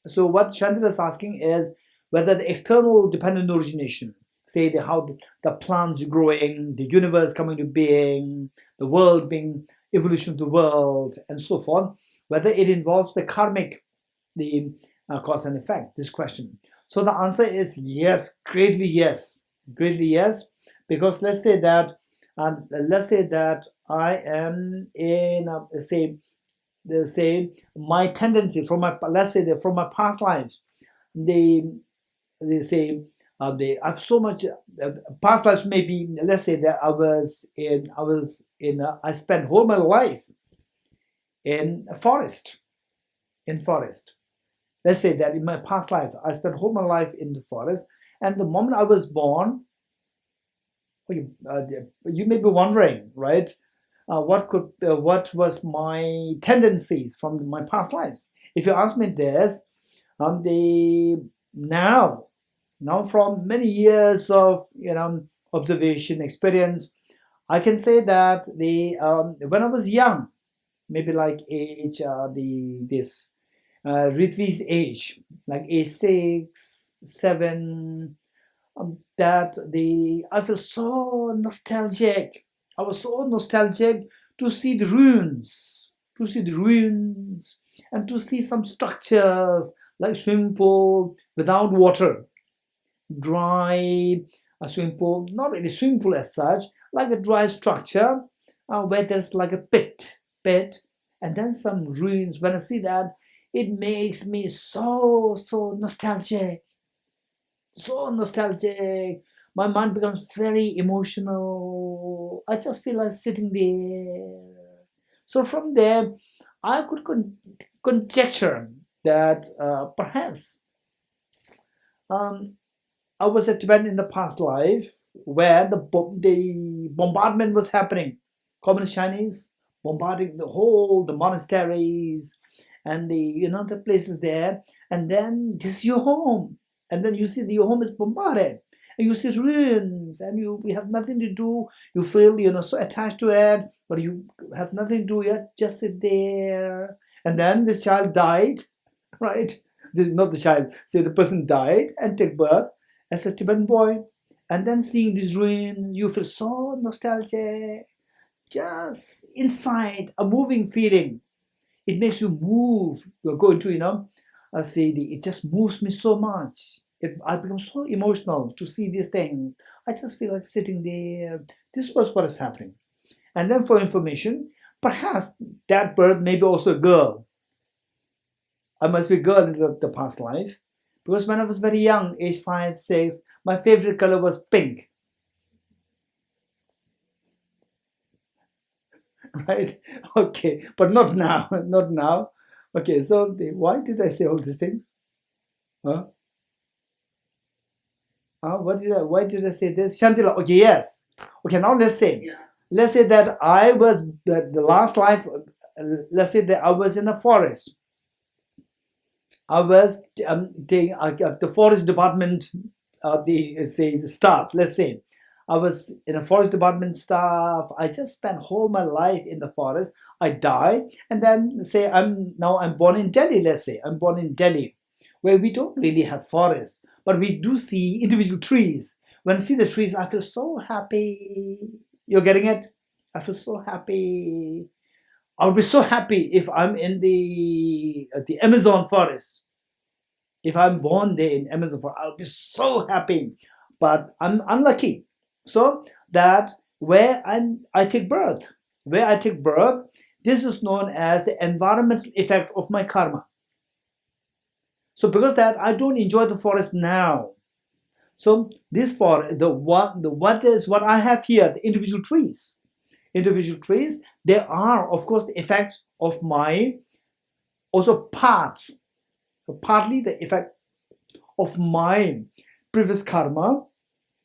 So what Chandra is asking is, whether the external dependent origination, say how the plants growing, the universe coming to being, the world being evolution of the world, and so forth, whether it involves the karmic, the cause and effect, this question. So the answer is yes, greatly yes, because let's say that I am in say my tendency from my, let's say that from my past lives, they say I have so much past lives, maybe let's say that I spent whole my life in a forest. Let's say that in my past life I spent whole my life in the forest, and the moment I was born, you may be wondering, right? What was my tendencies from my past lives? If you ask me this, now from many years of observation experience, I can say that when I was young, maybe like age Ritvi's age, like age 6, 7. That I feel so nostalgic. I was so nostalgic to see the ruins, and to see some structures like swimming pool without water, dry swimming pool, not really swimming pool as such, like a dry structure where there's like a pit, and then some ruins. When I see that, it makes me so nostalgic. My mind becomes very emotional. I just feel like sitting there. So from there, I could conjecture that perhaps I was a Tibetan in the past life where the bombardment was happening. Communist Chinese bombarding the monasteries and the places there, and then this is your home. And then you see your home is bombarded, and you see ruins, and you have nothing to do. You feel so attached to it, but you have nothing to do. You just sit there. And then this child died, right? Not the child. Say the person died and took birth as a Tibetan boy, and then seeing these ruins, you feel so nostalgic, just inside a moving feeling. It makes you move. You go into it just moves me so much. I become so emotional to see these things. I just feel like sitting there. This was what is happening. And then for information, perhaps that birth may be also a girl. I must be a girl in the past life. Because when I was very young, age 5, 6, my favorite color was pink. Right? Okay, but not now. Not now. Okay, so why did I say all these things? Huh? Why did I say this? Shantila, okay, yes. Okay, now let's say that I was, the last life, let's say that I was in the forest. I was the forest department, the staff, let's say. I was in a forest department staff. I just spent whole my life in the forest. I die, and then say I'm born in Delhi, let's say. I'm born in Delhi, where we don't really have forests, but we do see individual trees. When I see the trees, I feel so happy. You're getting it? I feel so happy. I'll be so happy if I'm in the Amazon forest. If I'm born there in Amazon forest, I'll be so happy. But I'm unlucky. So that where I take birth, this is known as the environmental effect of my karma. So because that I don't enjoy the forest now. So this forest, what I have here, the individual trees, they are of course the effect of my partly the effect of my previous karma.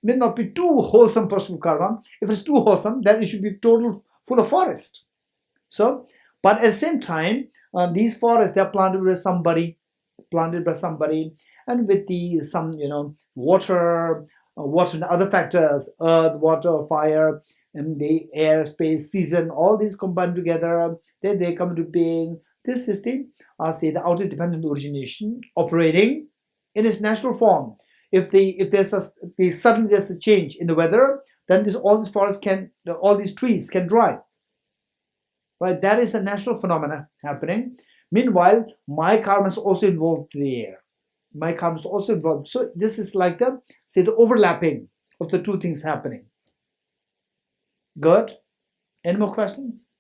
May not be too wholesome personal karma. If it's too wholesome, then it should be total full of forest. So, but at the same time, these forests, they're planted by somebody, and with some water and other factors, earth, water, fire, and the air, space, season, all these combined together, then they come into being. This is the outer dependent origination operating in its natural form. If suddenly there's a change in the weather, then all these forests all these trees can dry. Right? That is a natural phenomena happening. Meanwhile, my karma is also involved there. My karma is also involved. So this is like the overlapping of the two things happening. Good. Any more questions?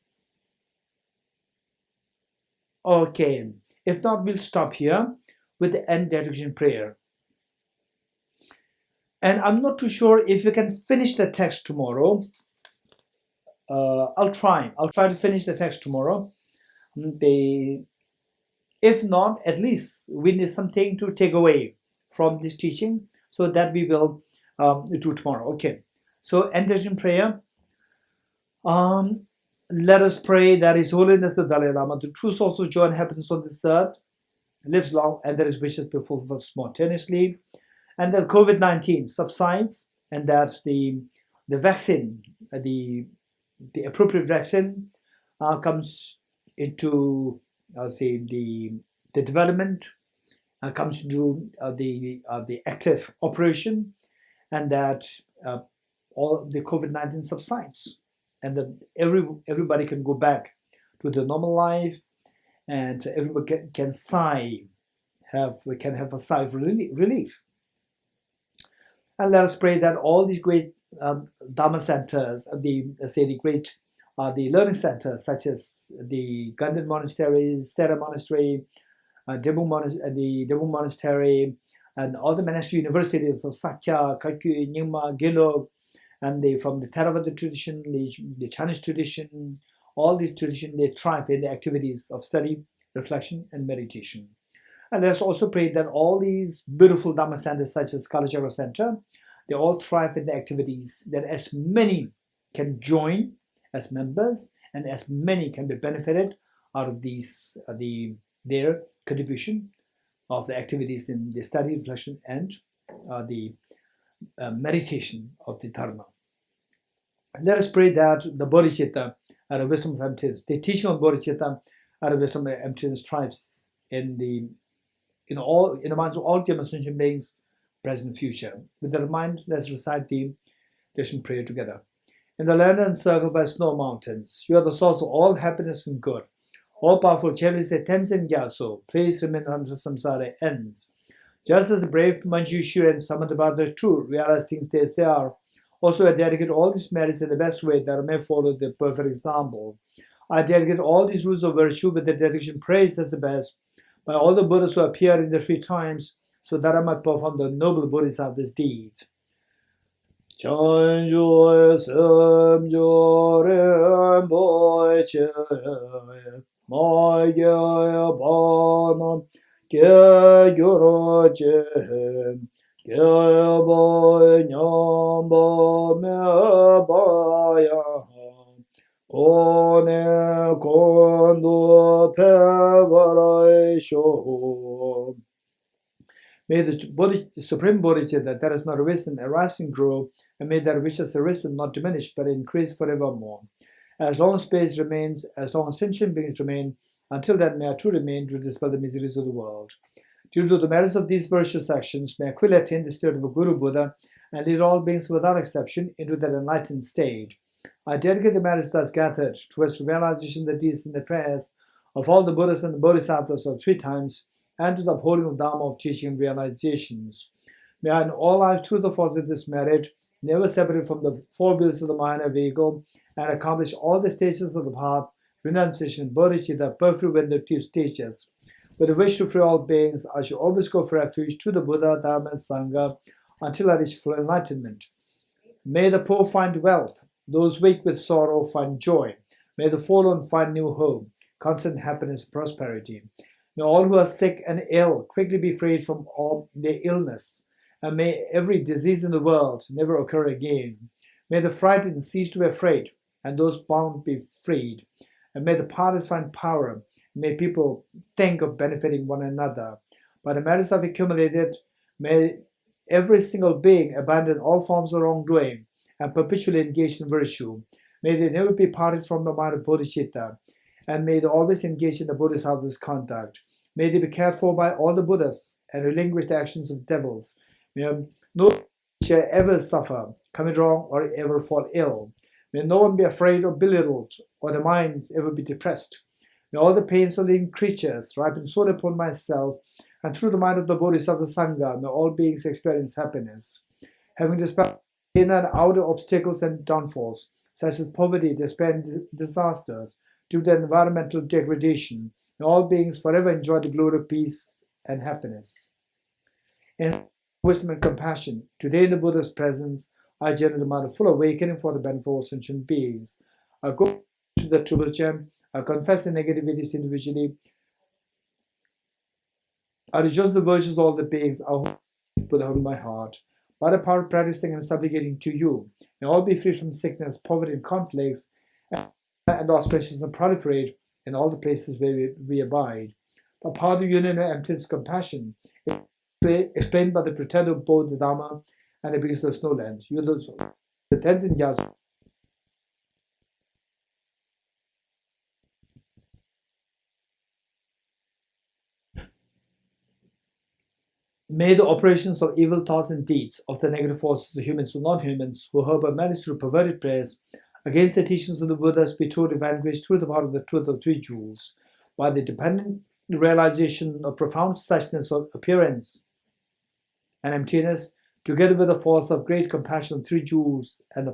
Okay. If not, we'll stop here with the end dedication prayer. And I'm not too sure if we can finish the text tomorrow. I'll try to finish the text tomorrow. If not, at least we need something to take away from this teaching, so that we will do tomorrow. Okay. So end dedication prayer. Let us pray that His Holiness the Dalai Lama, the true source of joy and happiness on this earth, lives long and that His wishes be fulfilled spontaneously, and that COVID-19 subsides, and that the vaccine, the appropriate vaccine comes into, the development, comes into the active operation, and that all the COVID-19 subsides, and that everybody can go back to the normal life, and everybody can have a sigh of relief. And let us pray that all these great Dharma centers, the learning centers, such as the Ganden Monastery, Sera Monastery, the Debung Monastery, and all the monastery universities of Sakya, Kakyu, Nyingma, Gelug, and from the Theravada tradition, the Chinese tradition, all these traditions, they thrive in the activities of study, reflection, and meditation. And let us also pray that all these beautiful Dhamma centers, such as Kalachakra Centre, they all thrive in the activities, that as many can join as members, and as many can be benefited out of these their contribution of the activities in the study, reflection, and the meditation of the Dharma. And let us pray that the bodhicitta, out of wisdom of emptiness, the teaching of bodhicitta, out of wisdom of emptiness, thrives in the minds of all human sentient beings, present and future. With that in mind, let's recite the dedication prayer together. In the land encircled by snow mountains, you are the source of all happiness and good. All powerful Chevise Tenzin Gyatso, please remain until samsara ends. Just as the brave Manjushri and Samantabhadra true realize things they say are, also I dedicate all these merits in the best way that I may follow the perfect example. I dedicate all these rules of virtue with the dedication praised as the best by all the Buddhas who appear in the three times, so that I might perform the noble Bodhisattva's deeds. Chanjo Samjo Rembo Che Ma Gya Bana Gya Gyoro Che Gya Ba Nyamba Me Baya Kone Kondo Pevarai Sho. May the Supreme Bodhicitta that has not arisen arise and grow, and may that which has arisen not diminish but increase forevermore. As long as space remains, as long as sentient beings remain, until then may I too remain to dispel the miseries of the world. Due to the merits of these virtuous actions, may I quickly attain the state of a Guru Buddha and lead all beings without exception into that enlightened state. I dedicate the merits thus gathered towards the realization of the deeds and the prayers of all the Buddhas and the Bodhisattvas of three times, and to the upholding of Dharma of teaching and realizations. May I in all lives, through the force of this merit, never separate from the four wheels of the mind and vehicle, and accomplish all the stages of the path, renunciation, bodhicitta, perfect when the two stages. With the wish to free all beings, I shall always go for refuge to the Buddha, Dharma, and Sangha, until I reach full enlightenment. May the poor find wealth, those weak with sorrow find joy. May the forlorn find new hope, constant happiness, prosperity. May all who are sick and ill quickly be freed from all their illness, and may every disease in the world never occur again. May the frightened cease to be afraid, and those bound be freed. And may the powerless find power. May people think of benefiting one another. By the merits I've accumulated, may every single being abandon all forms of wrongdoing and perpetually engage in virtue. May they never be parted from the mind of bodhicitta, and may they always engage in the Bodhisattva's conduct. May they be cared for by all the Buddhas and relinquish the actions of devils. May no creature ever suffer, commit wrong, or ever fall ill. May no one be afraid or belittled, or their minds ever be depressed. May all the pains of living creatures ripen solely upon myself, and through the mind of the Bodhisattva Sangha, may all beings experience happiness. Having dispelled inner and outer obstacles and downfalls, such as poverty, despair, and disasters, due to environmental degradation, may all beings forever enjoy the glory of peace and happiness. In wisdom and compassion, today in the Buddha's presence, I generate the mind of full awakening for the benefit of all sentient beings. I go to the Triple Gem, I confess the negativities individually, I rejoice the virtues of all the beings, I hold Buddha in my heart. By the power of practicing and supplicating to you, may all be free from sickness, poverty, and conflicts, and auspicious and proliferate in all the places where we abide. The power of the union and emptiness compassion, explained by the pretender of both the Dharma and the beings of the snowland. You the Tenzin Gyatso. May the operations of evil thoughts and deeds of the negative forces of humans or non-humans who harbor malice through perverted prayers against the teachings of the Buddhas be totally vanquished through the power of the truth of three jewels, by the dependent realization of profound suchness of appearance and emptiness, together with the force of great compassion of three jewels and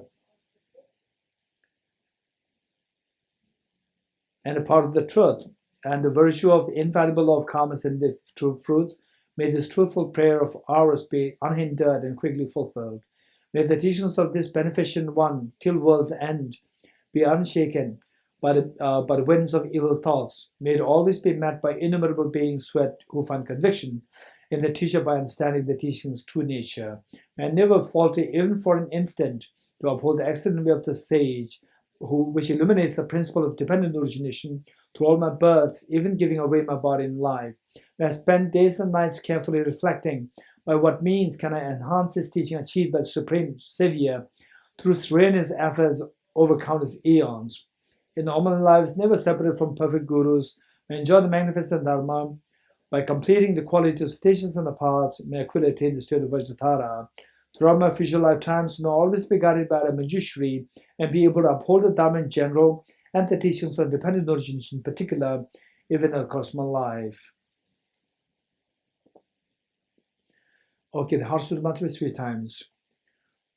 the power of the truth, and the virtue of the infallible law of karmas and the true fruits, may this truthful prayer of ours be unhindered and quickly fulfilled. May the teachings of this beneficent one till world's end be unshaken by the winds of evil thoughts. May it always be met by innumerable beings who find conviction in the teacher by understanding the teaching's true nature. May I never falter even for an instant to uphold the excellent way of the sage, which illuminates the principle of dependent origination through all my births, even giving away my body in life. May I spend days and nights carefully reflecting by what means can I enhance this teaching achieved by the Supreme Savior through strenuous efforts over countless eons. In normal lives, never separated from perfect gurus, may enjoy the magnificent Dharma. By completing the quality of stations and the paths, may I quickly attain the state of Vajratara. Throughout my future lifetimes, may I always be guided by the Manjushri and be able to uphold the Dharma in general and the teachings of dependent origination in particular, even across my life. Okay, the Heart Sutra mantra 3 times.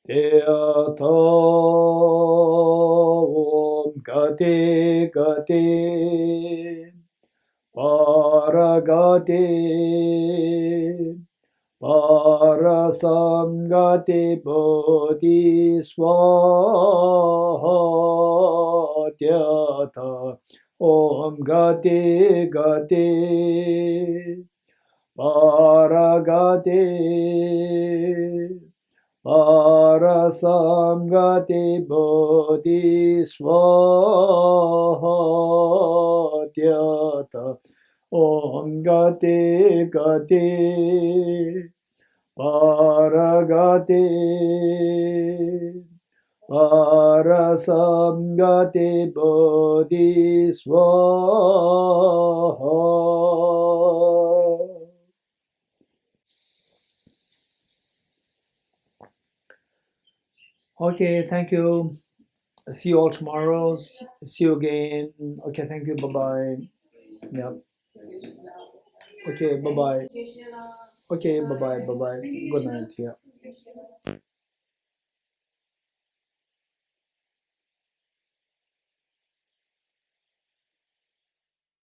Teata Om Gate Gate Paragate Parasamgate Bodhi Swaha Teata Om Gate Gate Paragate Parasamgate Bodhi Swaha Tyata Om Gate Gate Paragate Parasamgate Bodhi Swaha. Okay, thank you. See you all tomorrow. See you again. Okay, thank you. Bye-bye. Yeah. Okay, bye-bye. Okay, bye-bye. Bye-bye. Good night. Yeah.